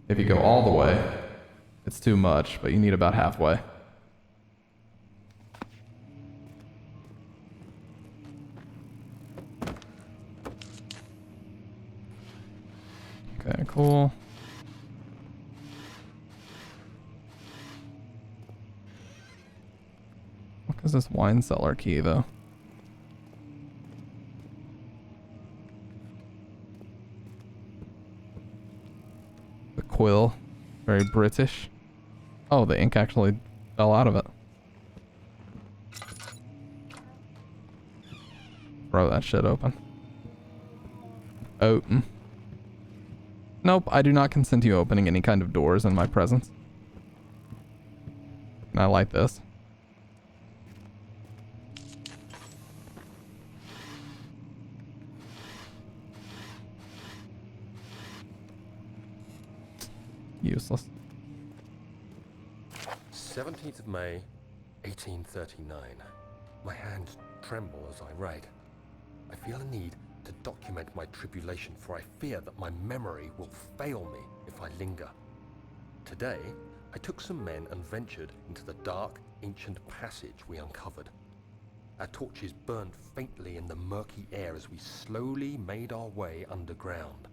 If you go all the way, it's too much, but you need about halfway. Okay, cool. What is this wine cellar key, though? The quill. Very British. Oh, the ink actually fell out of it. Throw that shit open. Open. Nope, I do not consent to you opening any kind of doors in my presence. Can I light this? Useless. 17th of May, 1839. My hands tremble as I write. I feel a need to document my tribulation, for I fear that my memory will fail me if I linger. Today, I took some men and ventured into the dark, ancient passage we uncovered. Our torches burned faintly in the murky air as we slowly made our way underground.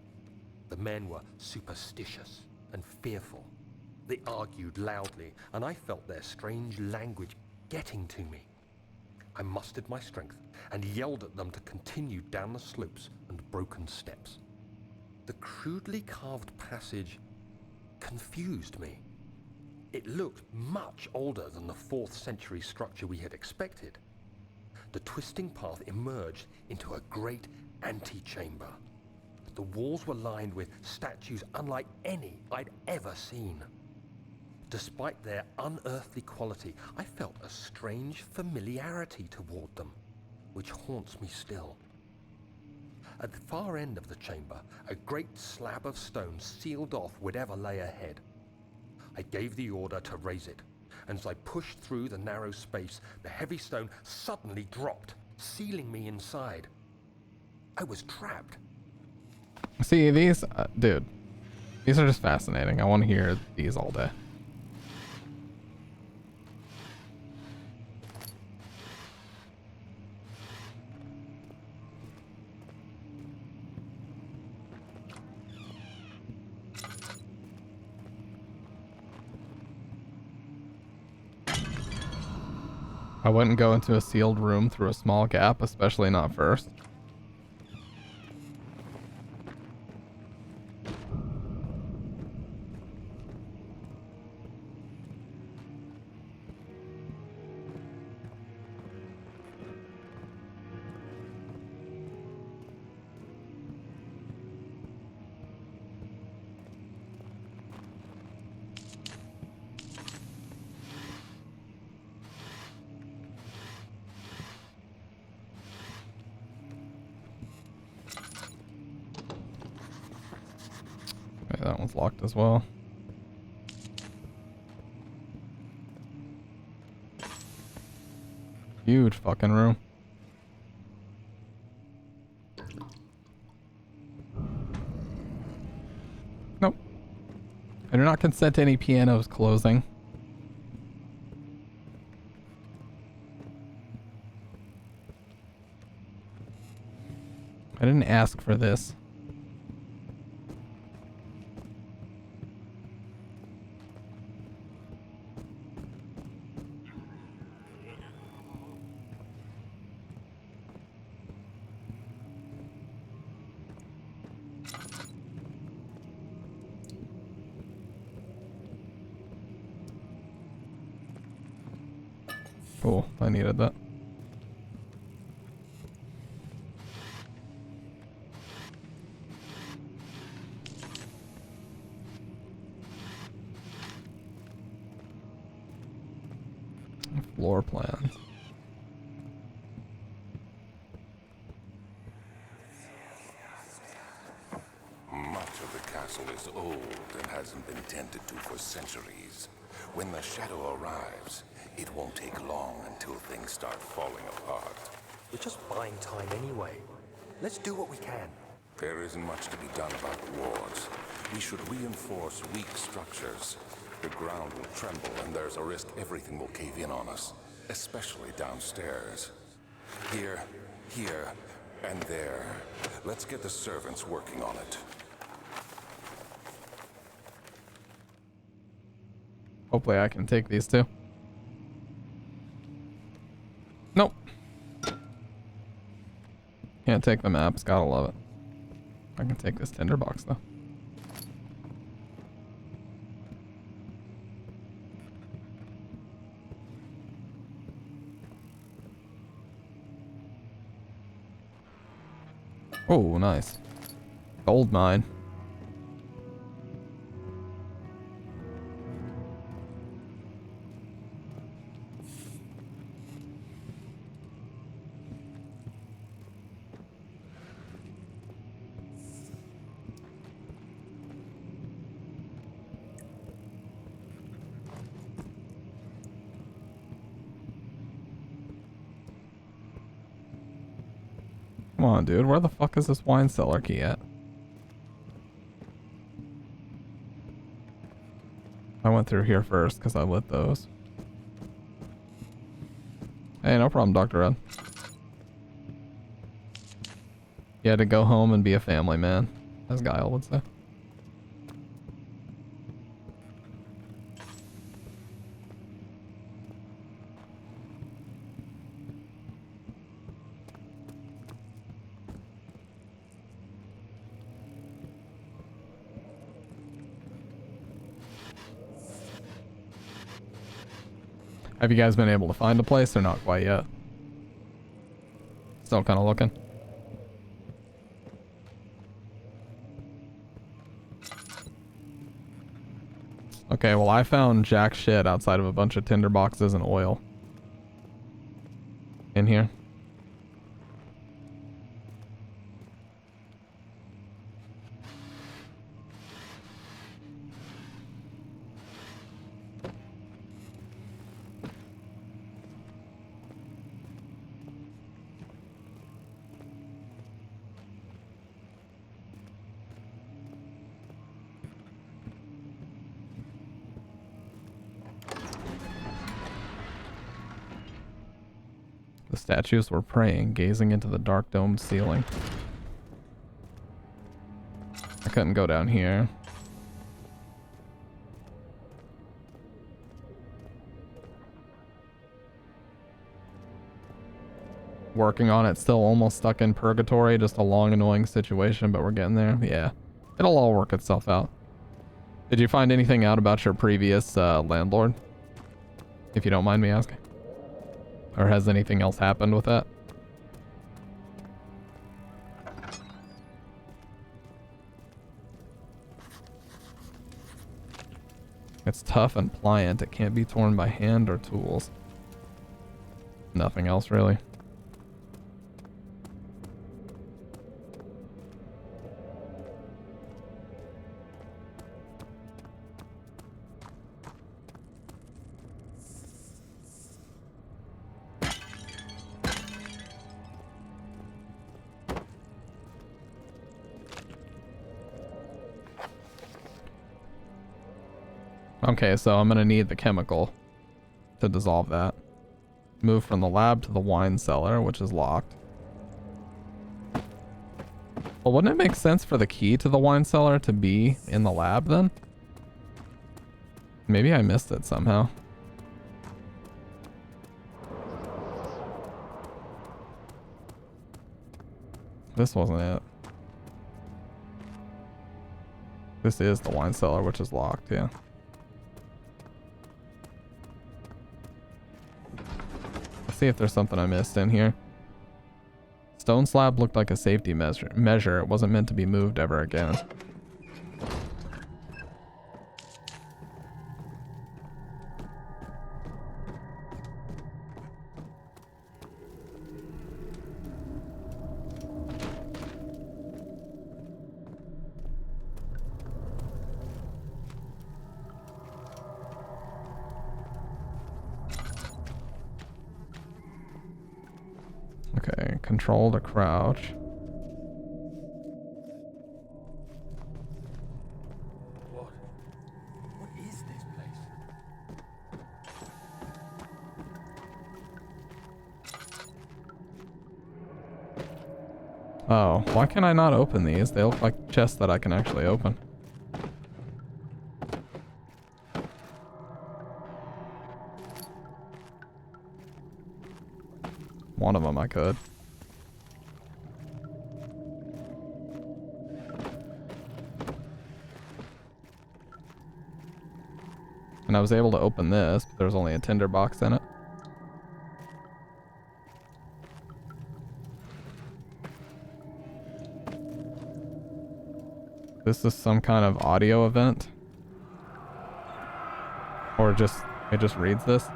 The men were superstitious and fearful. They argued loudly, and I felt their strange language getting to me. I mustered my strength and yelled at them to continue down the slopes and broken steps. The crudely carved passage confused me. It looked much older than the 4th century structure we had expected. The twisting path emerged into a great antechamber. The walls were lined with statues unlike any I'd ever seen. Despite their unearthly quality, I felt a strange familiarity toward them, which haunts me still. At the far end of the chamber, a great slab of stone sealed off whatever lay ahead. I gave the order to raise it, and as I pushed through the narrow space, the heavy stone suddenly dropped, sealing me inside. I was trapped. See, these, dude, these are just fascinating. I want to hear these all day. I wouldn't go into a sealed room through a small gap, especially not first. Okay, that one's locked as well. Huge fucking room. Nope. I do not consent to any pianos closing. I didn't ask for this. Cool, I needed that. Floor plans. Much of the castle is old and hasn't been tended to for centuries. When the shadow arrives, it won't take long until things start falling apart. We're just buying time anyway. Let's do what we can. There isn't much to be done about the wards. We should reinforce weak structures. The ground will tremble and there's a risk everything will cave in on us, especially downstairs. Here, and there. Let's get the servants working on it. Hopefully I can take these two. Nope. Can't take the maps, gotta love it. I can take this tinderbox though. Oh, nice. Gold mine. Come on, dude. Where the fuck is this wine cellar key at? I went through here first because I lit those. Hey, no problem, Dr. Ed. You had to go home and be a family man, as Guile would say. Have you guys been able to find a place or not quite yet? Still kind of looking. Okay, well I found jack shit outside of a bunch of tinder boxes and oil. In here. The statues were praying, gazing into the dark domed ceiling. I couldn't go down here. Working on it, still almost stuck in purgatory, just a long annoying situation, but we're getting there. Yeah, it'll all work itself out. Did you find anything out about your previous landlord? If you don't mind me asking. Or has anything else happened with that? It's tough and pliant. It can't be torn by hand or tools. Nothing else really. Okay, so I'm gonna need the chemical to dissolve that. Move from the lab to the wine cellar, which is locked. Well, wouldn't it make sense for the key to the wine cellar to be in the lab then? Maybe I missed it somehow. This wasn't it. This is the wine cellar, which is locked, yeah. See if there's something I missed in here. Stone slab looked like a safety measure. It wasn't meant to be moved ever again. Okay, control to crouch. What is this place? Oh, why can I not open these? They look like chests that I can actually open. One of them I could. And I was able to open this, but there was only a tinder box in it. This is some kind of audio event. Or it just reads this.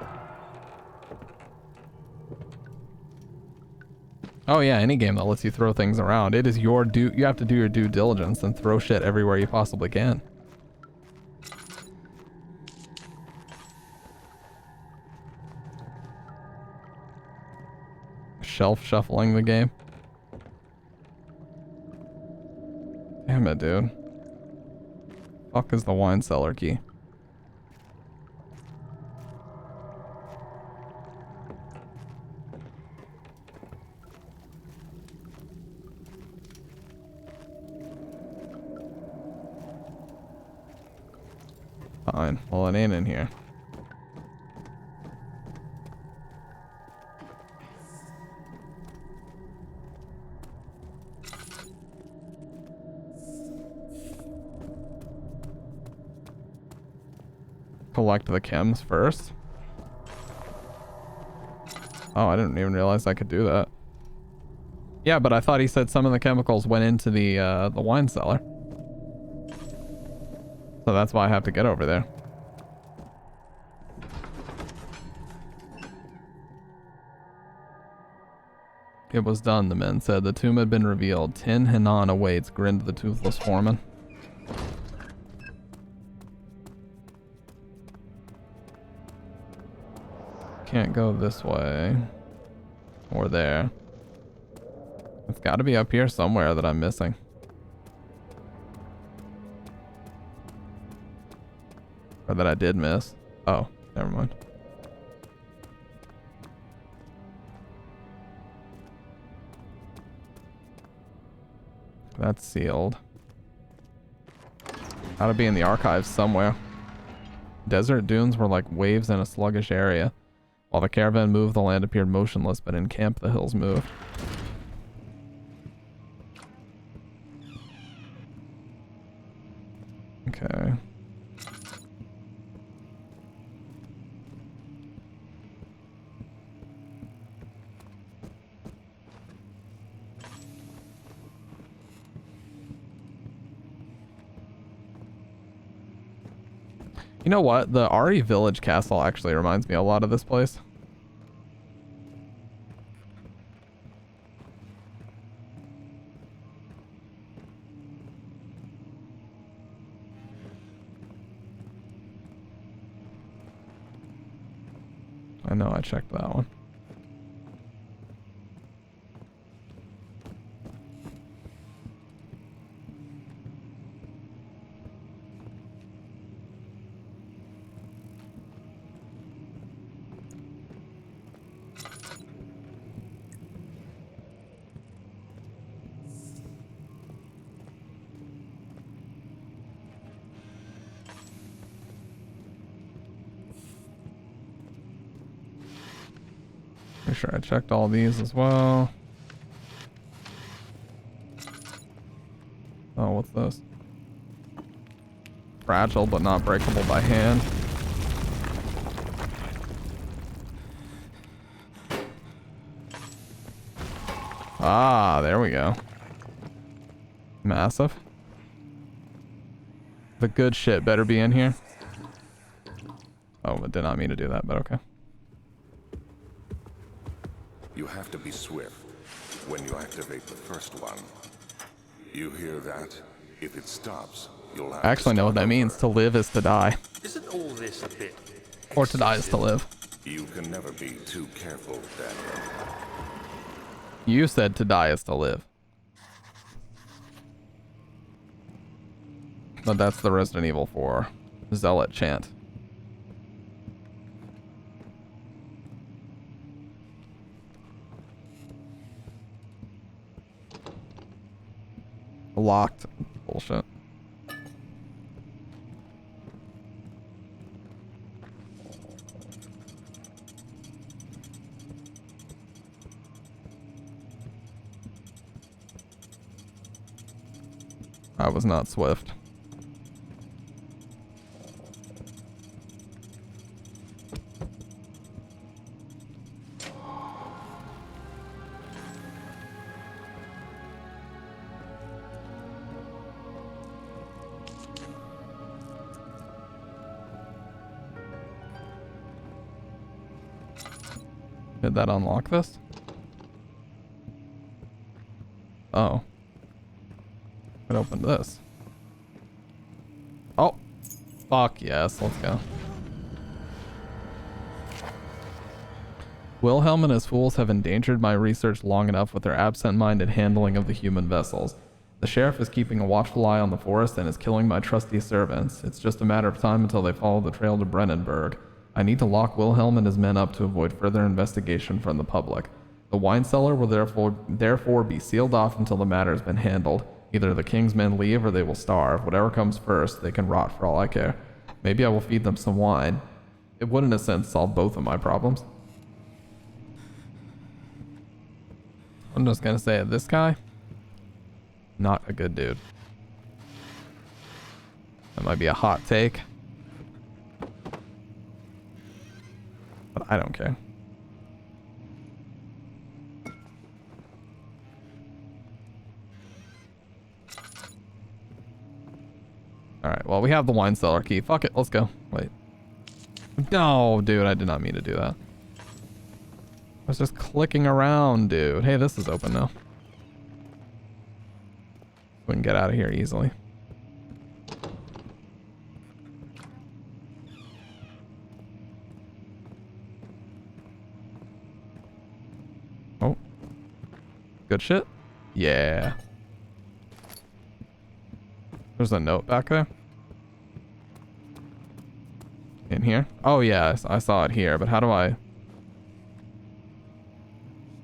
Oh yeah, any game that lets you throw things around. It is your you have to do your due diligence and throw shit everywhere you possibly can. Shelf shuffling the game. Damn it, dude. Fuck is the wine cellar key? Fine. Well, it ain't in here. Collect the chems first. Oh, I didn't even realize I could do that. Yeah, but I thought he said some of the chemicals went into the wine cellar. So that's why I have to get over there. It was done, the men said. The tomb had been revealed. Tin Hinan awaits, grinned the toothless foreman. Can't go this way. Or there. It's got to be up here somewhere that I'm missing. Or that I did miss. Oh, never mind. That's sealed. Gotta be in the archives somewhere. Desert dunes were like waves in a sluggish area. While the caravan moved, the land appeared motionless, but in camp the hills moved. Okay. You know what? The Ari Village Castle actually reminds me a lot of this place. I know I checked that one. Make sure I checked all these as well. Oh, what's this? Fragile but not breakable by hand. Ah, there we go. Massive. The good shit better be in here. Oh, I did not mean to do that, but okay. You have to be swift when you activate the first one. You hear that? If it stops, you'll have I actually know what that means. To live is to die. Isn't all this a bit... Or to die is to live. You can never be too careful, Daniel. You said to die is to live. But that's the Resident Evil 4 Zealot chant. Locked. Bullshit. I was not swift. Did that unlock this? Oh. It opened this. Oh. Fuck yes, let's go. Wilhelm and his fools have endangered my research long enough with their absent-minded handling of the human vessels. The sheriff is keeping a watchful eye on the forest and is killing my trusty servants. It's just a matter of time until they follow the trail to Brennenburg. I need to lock Wilhelm and his men up to avoid further investigation from the public. The wine cellar will therefore be sealed off until the matter has been handled. Either the king's men leave or they will starve. Whatever comes first, they can rot for all I care. Maybe I will feed them some wine. It would in a sense solve both of my problems. I'm just gonna say it, this guy, not a good dude. That might be a hot take. But I don't care. Alright, well, we have the wine cellar key. Fuck it, let's go. Wait. No, dude, I did not mean to do that. was just clicking around, dude. Hey, this is open now. We can get out of here easily. Oh. Good shit? Yeah. There's a note back there. In here? Oh yeah, I saw it here, but how do I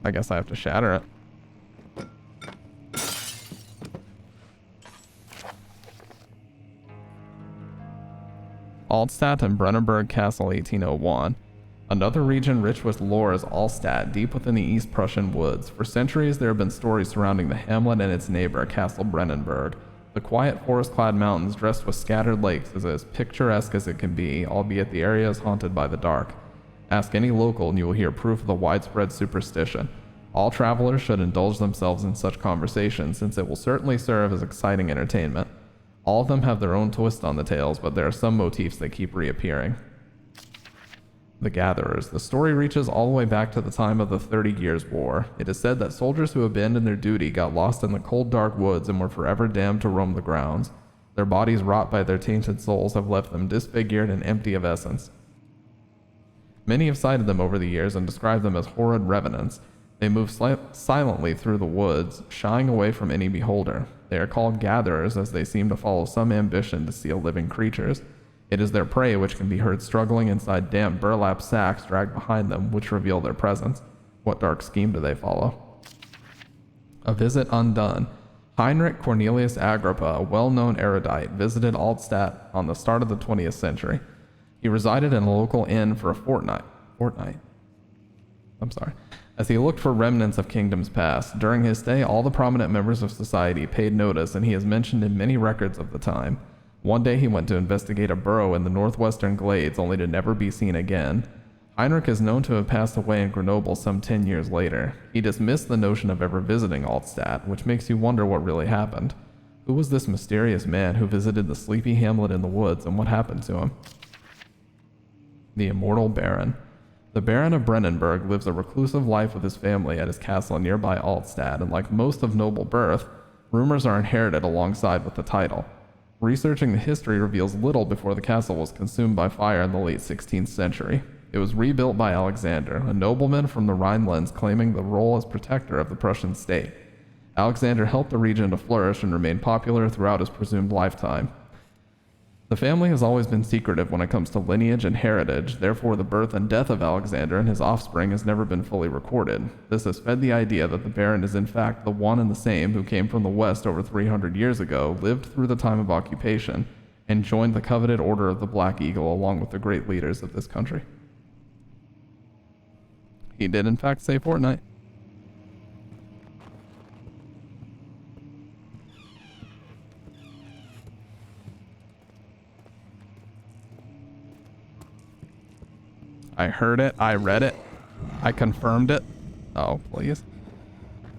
guess I have to shatter it. Altstadt and Brennenburg Castle 1801. Another region rich with lore is Altstadt, deep within the East Prussian woods. For centuries there have been stories surrounding the hamlet and its neighbor, Castle Brennenburg. The quiet forest-clad mountains dressed with scattered lakes is as picturesque as it can be, albeit the area is haunted by the dark. Ask any local and you will hear proof of the widespread superstition. All travelers should indulge themselves in such conversations, since it will certainly serve as exciting entertainment. All of them have their own twist on the tales, but there are some motifs that keep reappearing. The Gatherers. The story reaches all the way back to the time of the 30 Years' War. It is said that soldiers who abandoned their duty got lost in the cold, dark woods and were forever damned to roam the grounds. Their bodies, wrought by their tainted souls, have left them disfigured and empty of essence. Many have cited them over the years and described them as horrid revenants. They move silently through the woods, shying away from any beholder. They are called gatherers as they seem to follow some ambition to steal living creatures. It is their prey which can be heard struggling inside damp burlap sacks dragged behind them, which reveal their presence. What dark scheme do they follow? A visit undone. Heinrich Cornelius Agrippa, a well-known erudite, visited Altstadt on the start of the 20th century. He resided in a local inn for a fortnight. As he looked for remnants of kingdoms past. During his stay, all the prominent members of society paid notice, and he is mentioned in many records of the time. One day he went to investigate a burrow in the northwestern glades, only to never be seen again. Heinrich is known to have passed away in Grenoble some 10 years later. He dismissed the notion of ever visiting Altstadt, which makes you wonder what really happened. Who was this mysterious man who visited the sleepy hamlet in the woods, and what happened to him? The Immortal Baron. The Baron of Brennenburg lives a reclusive life with his family at his castle nearby Altstadt, and like most of noble birth, rumors are inherited alongside with the title. Researching the history reveals little before the castle was consumed by fire in the late 16th century. It was rebuilt by Alexander, a nobleman from the Rhinelands claiming the role as protector of the Prussian state. Alexander helped the region to flourish and remain popular throughout his presumed lifetime. The family has always been secretive when it comes to lineage and heritage, therefore the birth and death of Alexander and his offspring has never been fully recorded. This has fed the idea that the Baron is in fact the one and the same who came from the west over 300 years ago, lived through the time of occupation, and joined the coveted Order of the Black Eagle along with the great leaders of this country. He did in fact say fortnight. I heard it, I read it, I confirmed it. Oh, please.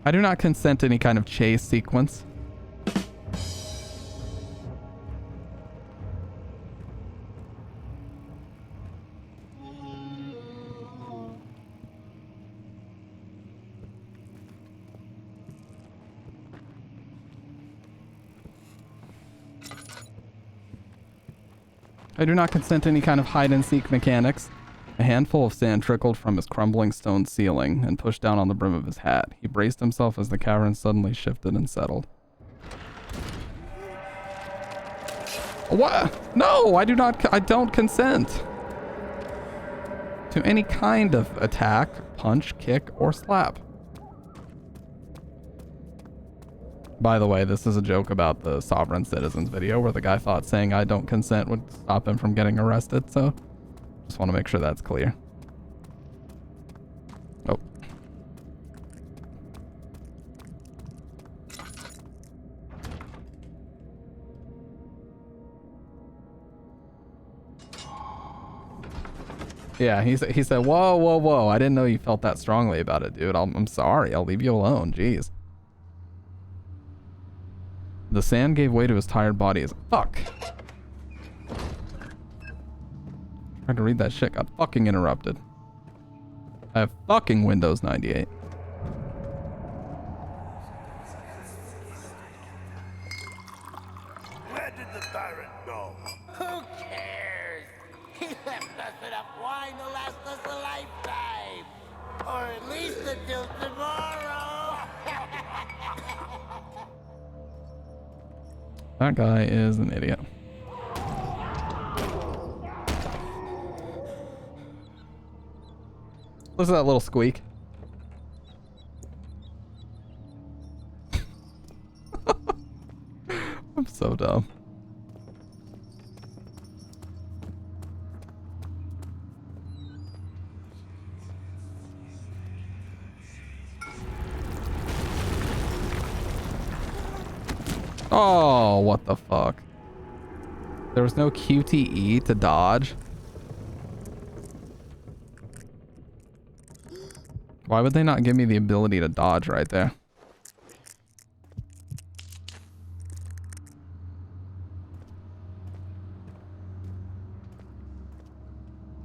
I do not consent to any kind of chase sequence. I do not consent to any kind of hide-and-seek mechanics. A handful of sand trickled from his crumbling stone ceiling and pushed down on the brim of his hat. He braced himself as the cavern suddenly shifted and settled. What? No, I don't consent to any kind of attack, punch, kick, or slap. By the way, this is a joke about the Sovereign Citizens video where the guy thought saying I don't consent would stop him from getting arrested, so just want to make sure that's clear. Oh. Yeah, he said, whoa, whoa, whoa. I didn't know you felt that strongly about it, dude. I'm sorry. I'll leave you alone. Jeez. The sand gave way to his tired body as fuck. Trying to read that shit, got fucking interrupted. I have fucking Windows 98. Where did the Baron go? Who cares? He left us enough wine to last us a lifetime. Or at least until tomorrow. That guy is an idiot. Listen to that little squeak. I'm so dumb. Oh, what the fuck? There was no QTE to dodge. Why would they not give me the ability to dodge right there?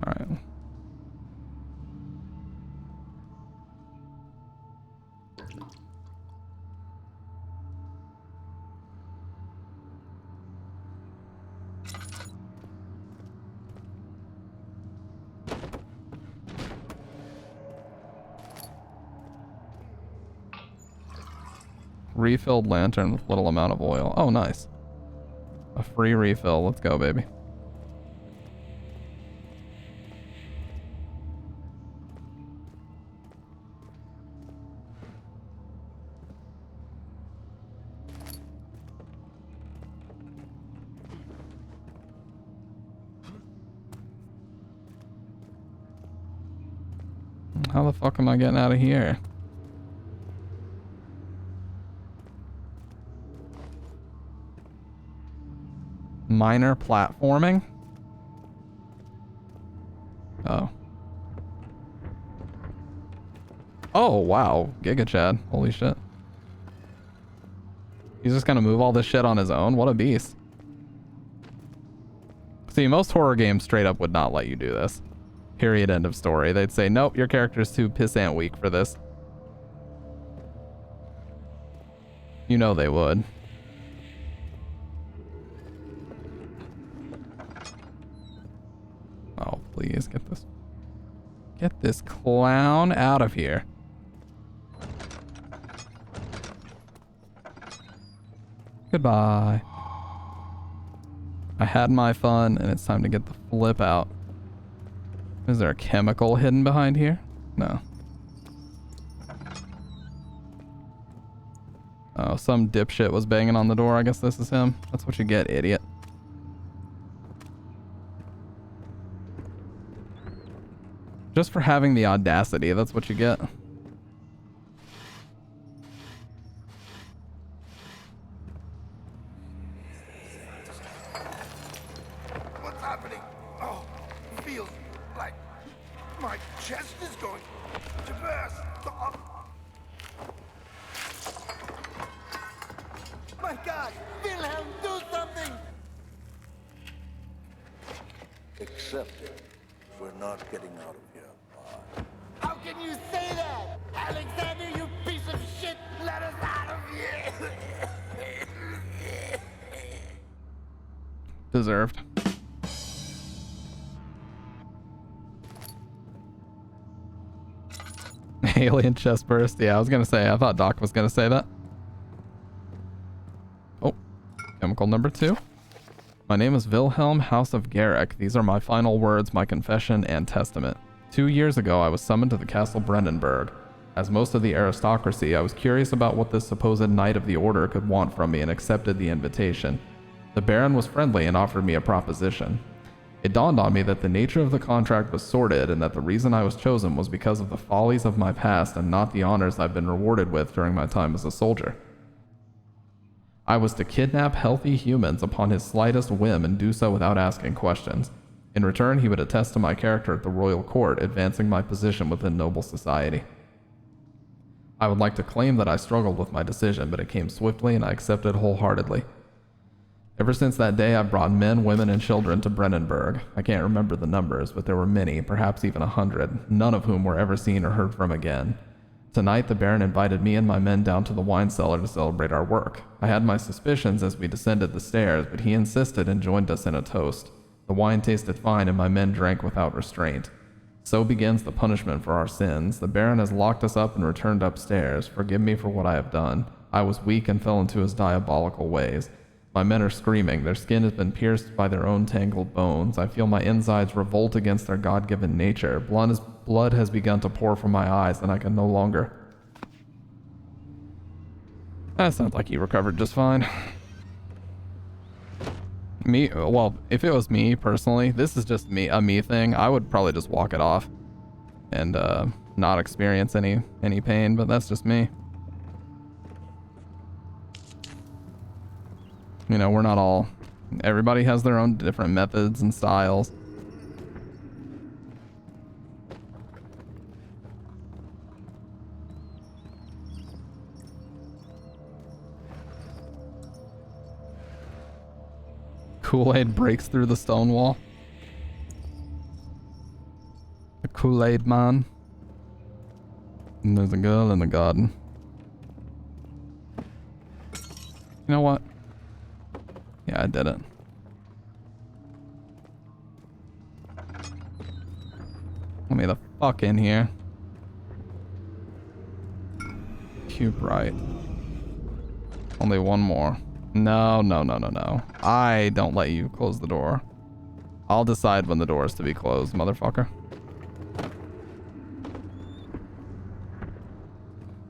All right. Refilled lantern with little amount of oil. Oh, nice. A free refill. Let's go, baby. How the fuck am I getting out of here? Minor platforming? Oh. Oh, wow. Giga Chad. Holy shit. He's just gonna move all this shit on his own? What a beast. See, most horror games straight up would not let you do this. Period, end of story. They'd say, nope, your character's too pissant weak for this. You know they would. Oh, please, get this clown out of here. Goodbye. I had my fun, and it's time to get the flip out. Is there a chemical hidden behind here? No. Oh, some dipshit was banging on the door. I guess this is him. That's what you get, idiot. Just for having the audacity, that's what you get. What's happening? Oh, it feels like my chest is going to burst. Oh. My God, Wilhelm, do something! Accept it. We're not getting out of here. How can you say that? Alexander, you piece of shit! Let us out of here! Deserved. Alien chest burst. Yeah, I was gonna say. I thought Doc was gonna say that. Oh, chemical number 2. My name is Wilhelm, House of Garrick. These are my final words, my confession and testament. 2 years ago, I was summoned to the Castle Brandenburg. As most of the aristocracy, I was curious about what this supposed Knight of the Order could want from me and accepted the invitation. The Baron was friendly and offered me a proposition. It dawned on me that the nature of the contract was sordid and that the reason I was chosen was because of the follies of my past and not the honors I've been rewarded with during my time as a soldier. I was to kidnap healthy humans upon his slightest whim and do so without asking questions. In return, he would attest to my character at the royal court, advancing my position within noble society. I would like to claim that I struggled with my decision, but it came swiftly and I accepted wholeheartedly. Ever since that day, I've brought men, women, and children to Brennenburg. I can't remember the numbers, but there were many, perhaps even 100, none of whom were ever seen or heard from again. Tonight, the Baron invited me and my men down to the wine cellar to celebrate our work. I had my suspicions as we descended the stairs, but he insisted and joined us in a toast. The wine tasted fine, and my men drank without restraint. So begins the punishment for our sins. The Baron has locked us up and returned upstairs. Forgive me for what I have done. I was weak and fell into his diabolical ways. My men are screaming. Their skin has been pierced by their own tangled bones. I feel my insides revolt against their God-given nature. Blood has begun to pour from my eyes, and I can no longer... That sounds like he recovered just fine. Well, if it was me, personally, this is just a me thing, I would probably just walk it off and not experience any pain, but that's just me. You know, we're not all... Everybody has their own different methods and styles. Kool-Aid breaks through the stone wall. The Kool-Aid man. And there's a girl in the garden. You know what? Yeah, I did it. Let me the fuck in here. Cube right. Only one more. No. I don't let you close the door. I'll decide when the door is to be closed, motherfucker.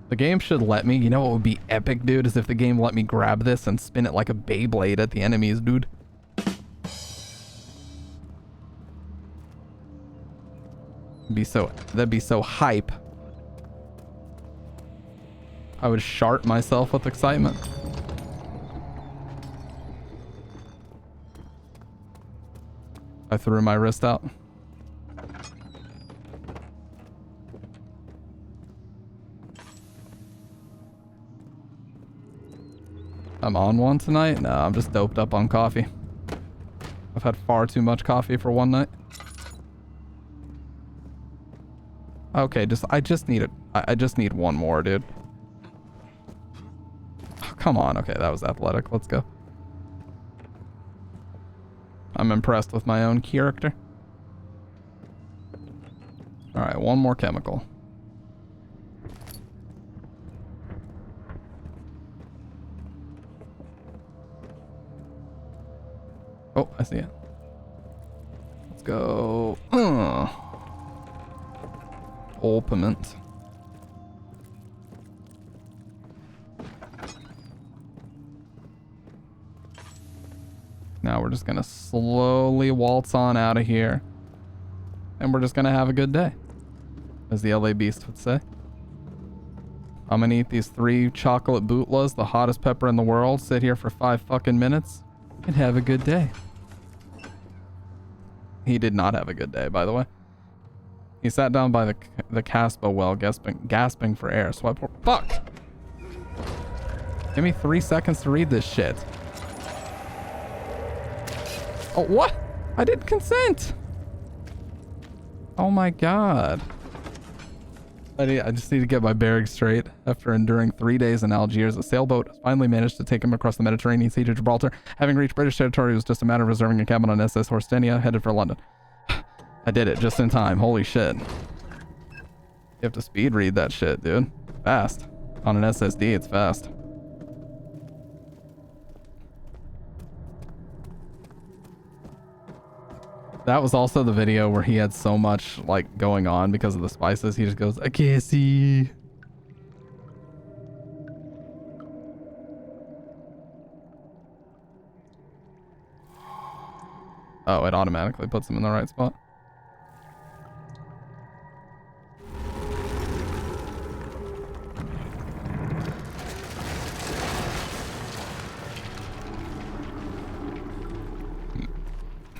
The game should let me. You know what would be epic, dude? Is if the game let me grab this and spin it like a Beyblade at the enemies, dude. That'd be so hype. I would shart myself with excitement. I threw my wrist out. I'm on one tonight? No, I'm just doped up on coffee. I've had far too much coffee for one night. Okay, I just need one more, dude. Oh, come on. Okay, that was athletic. Let's go. I'm impressed with my own character. All right, one more chemical. Oh, I see it. Let's go. Operment. Now we're just gonna slowly waltz on out of here. And we're just gonna have a good day. As the LA Beast would say. I'm gonna eat these 3 chocolate bootlas, the hottest pepper in the world, sit here for 5 fucking minutes, and have a good day. He did not have a good day, by the way. He sat down by the Caspa well, gasping for air. So fuck! Give me 3 seconds to read this shit. Oh, what? I didn't consent! Oh my god. I just need to get my bearings straight. After enduring 3 days in Algiers, a sailboat finally managed to take him across the Mediterranean Sea to Gibraltar. Having reached British territory, it was just a matter of reserving a cabin on SS Horstenia, headed for London. I did it just in time. Holy shit. You have to speed read that shit, dude. Fast. On an SSD, it's fast. That was also the video where he had so much like going on because of the spices. He just goes, I can't see. Oh, it automatically puts him in the right spot.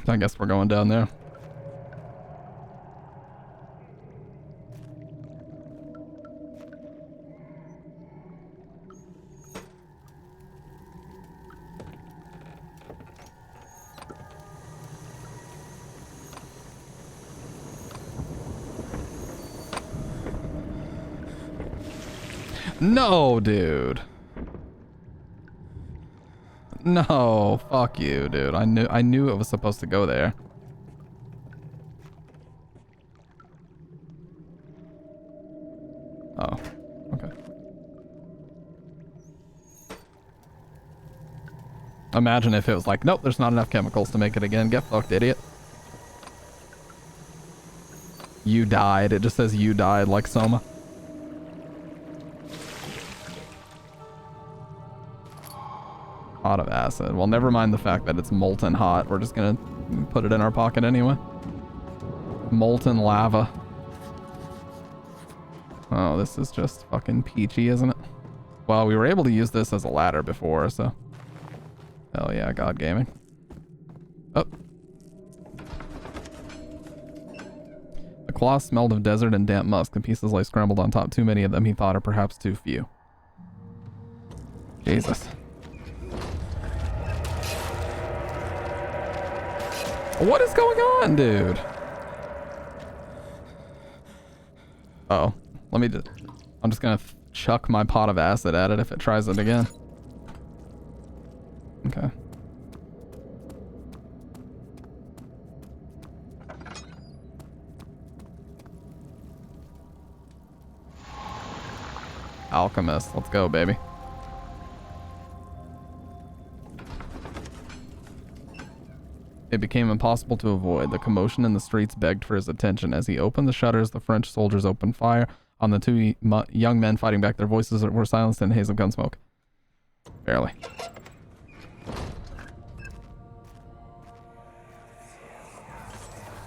I guess we're going down there. No, dude. No, fuck you, dude. I knew it was supposed to go there. Oh, okay. Imagine if it was like, nope, there's not enough chemicals to make it again. Get fucked, idiot. You died. It just says you died, like Soma. Pot of acid. Well, never mind the fact that it's molten hot. We're just gonna put it in our pocket anyway. Molten lava. Oh, this is just fucking peachy, isn't it? Well, we were able to use this as a ladder before, so... Hell yeah, God Gaming. Oh. The cloth smelled of desert and damp musk, and pieces lay scrambled on top. Too many of them, he thought, or perhaps too few. Jesus. What is going on, dude? Uh-oh. Let me just... I'm just gonna chuck my pot of acid at it if it tries it again. Okay. Alchemist. Let's go, baby. It became impossible to avoid. The commotion in the streets begged for his attention. As he opened the shutters, the French soldiers opened fire on the two young men fighting back. Their voices were silenced in a haze of gun smoke. Barely.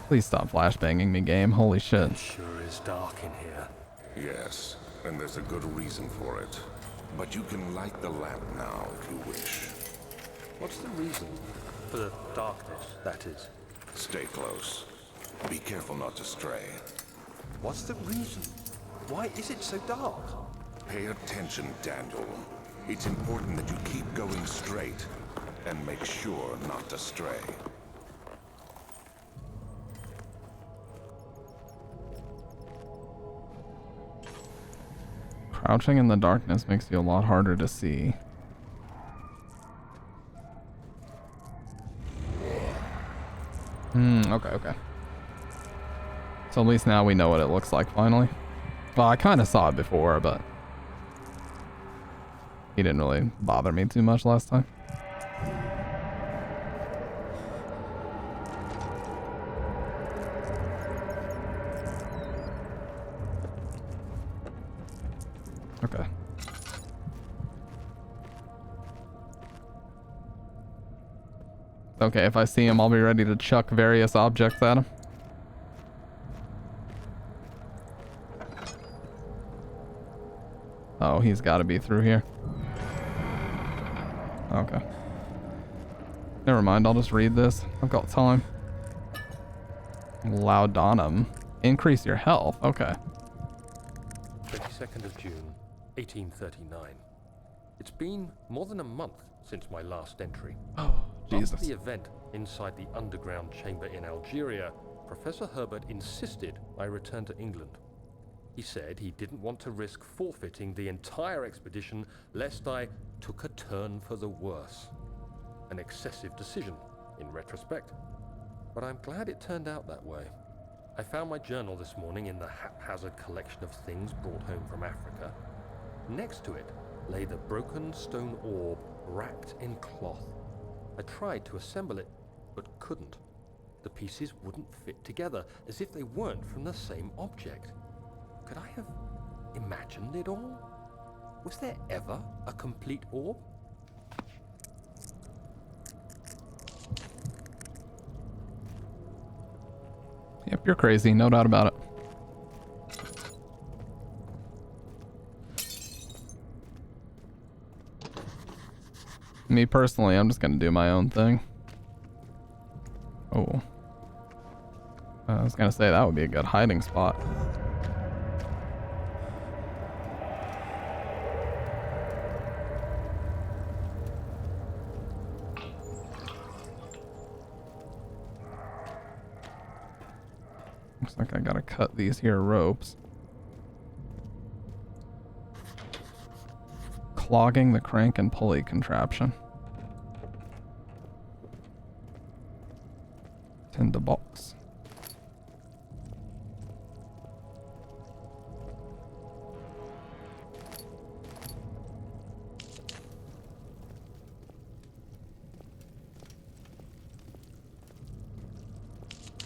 Please stop flashbanging me, game. Holy shit. It sure is dark in here. Yes, and there's a good reason for it. But you can light the lamp now if you wish. What's the reason? For the darkness, that is. Stay close. Be careful not to stray. What's the reason? Why is it so dark? Pay attention, Daniel. It's important that you keep going straight and make sure not to stray. Crouching in the darkness makes you a lot harder to see. Okay. So at least now we know what it looks like, finally. Well, I kind of saw it before, but... he didn't really bother me too much last time. Okay. Okay, if I see him, I'll be ready to chuck various objects at him. Oh, he's got to be through here. Okay. Never mind, I'll just read this. I've got time. Laudanum. Increase your health. Okay. 22nd of June, 1839. It's been more than a month since my last entry. Oh, Jesus. After the event inside the underground chamber in Algeria, Professor Herbert insisted I return to England. He said he didn't want to risk forfeiting the entire expedition lest I took a turn for the worse. An excessive decision, in retrospect. But I'm glad it turned out that way. I found my journal this morning in the haphazard collection of things brought home from Africa. Next to it lay the broken stone orb wrapped in cloth. I tried to assemble it, but couldn't. The pieces wouldn't fit together, as if they weren't from the same object. Could I have imagined it all? Was there ever a complete orb? Yep, you're crazy, no doubt about it. Me personally, I'm just gonna do my own thing. Oh. I was gonna say that would be a good hiding spot. Looks like I gotta cut these here ropes. clogging the crank and pulley contraption. Tinder box.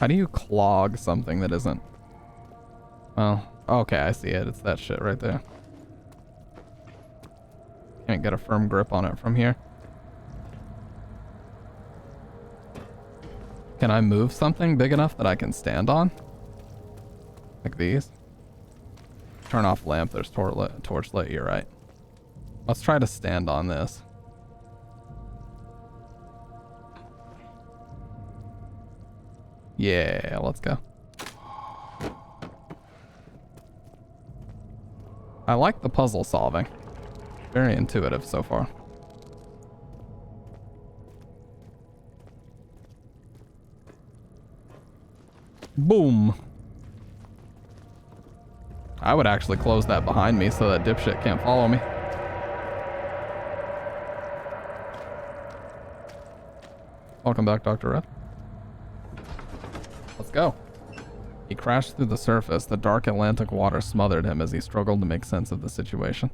How do you clog something that isn't? Well, okay, I see it. It's that shit right there. Can't get a firm grip on it from here. Can I move something big enough that I can stand on? Like these? Turn off lamp, there's torch lit, you're right. Let's try to stand on this. Yeah, let's go. I like the puzzle solving. Very intuitive so far. Boom. I would actually close that behind me so that dipshit can't follow me. Welcome back, Dr. Red. Let's go. He crashed through the surface. The dark Atlantic water smothered him as he struggled to make sense of the situation.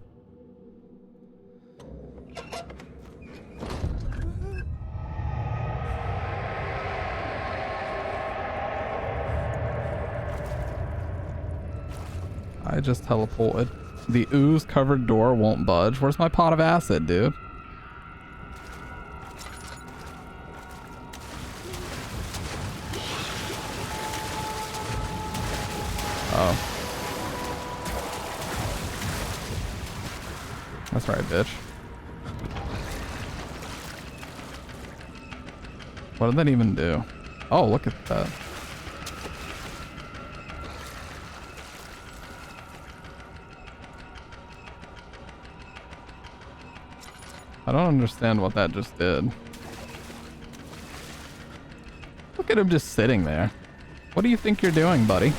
I just teleported. The ooze-covered door won't budge. Where's my pot of acid, dude? Oh. That's right, bitch. What did that even do? Oh, look at that. I don't understand what that just did. Look at him just sitting there. What do you think you're doing, buddy?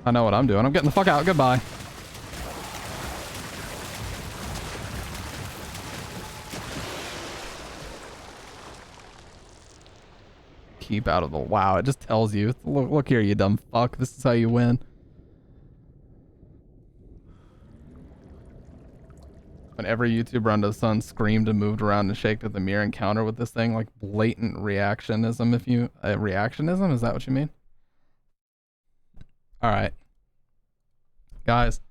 I know what I'm doing. I'm getting the fuck out. Goodbye. Keep out of the... Wow, it just tells you. Look here, you dumb fuck. This is how you win. When every YouTuber under the sun screamed and moved around and shaked at the mere encounter with this thing, like blatant reactionism, if you... reactionism? Is that what you mean? Alright. Guys.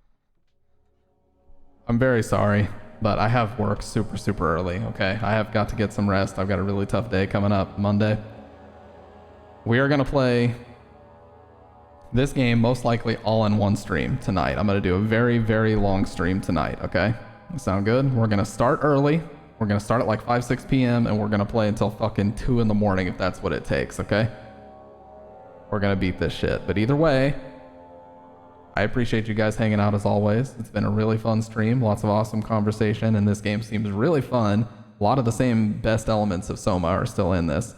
I'm very sorry, but I have work super, super early, okay? I have got to get some rest. I've got a really tough day coming up, Monday. We are going to play this game most likely all in one stream tonight. I'm going to do a very, very long stream tonight, okay? Sound good? We're going to start early. We're going to start at like 5, 6 p.m. and we're going to play until fucking 2 in the morning if that's what it takes, okay? We're going to beat this shit. But either way, I appreciate you guys hanging out as always. It's been a really fun stream. Lots of awesome conversation, and this game seems really fun. A lot of the same best elements of Soma are still in this.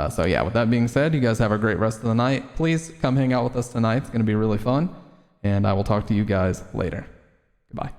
So yeah, with that being said, you guys have a great rest of the night. Please come hang out with us tonight. It's going to be really fun. And I will talk to you guys later. Goodbye.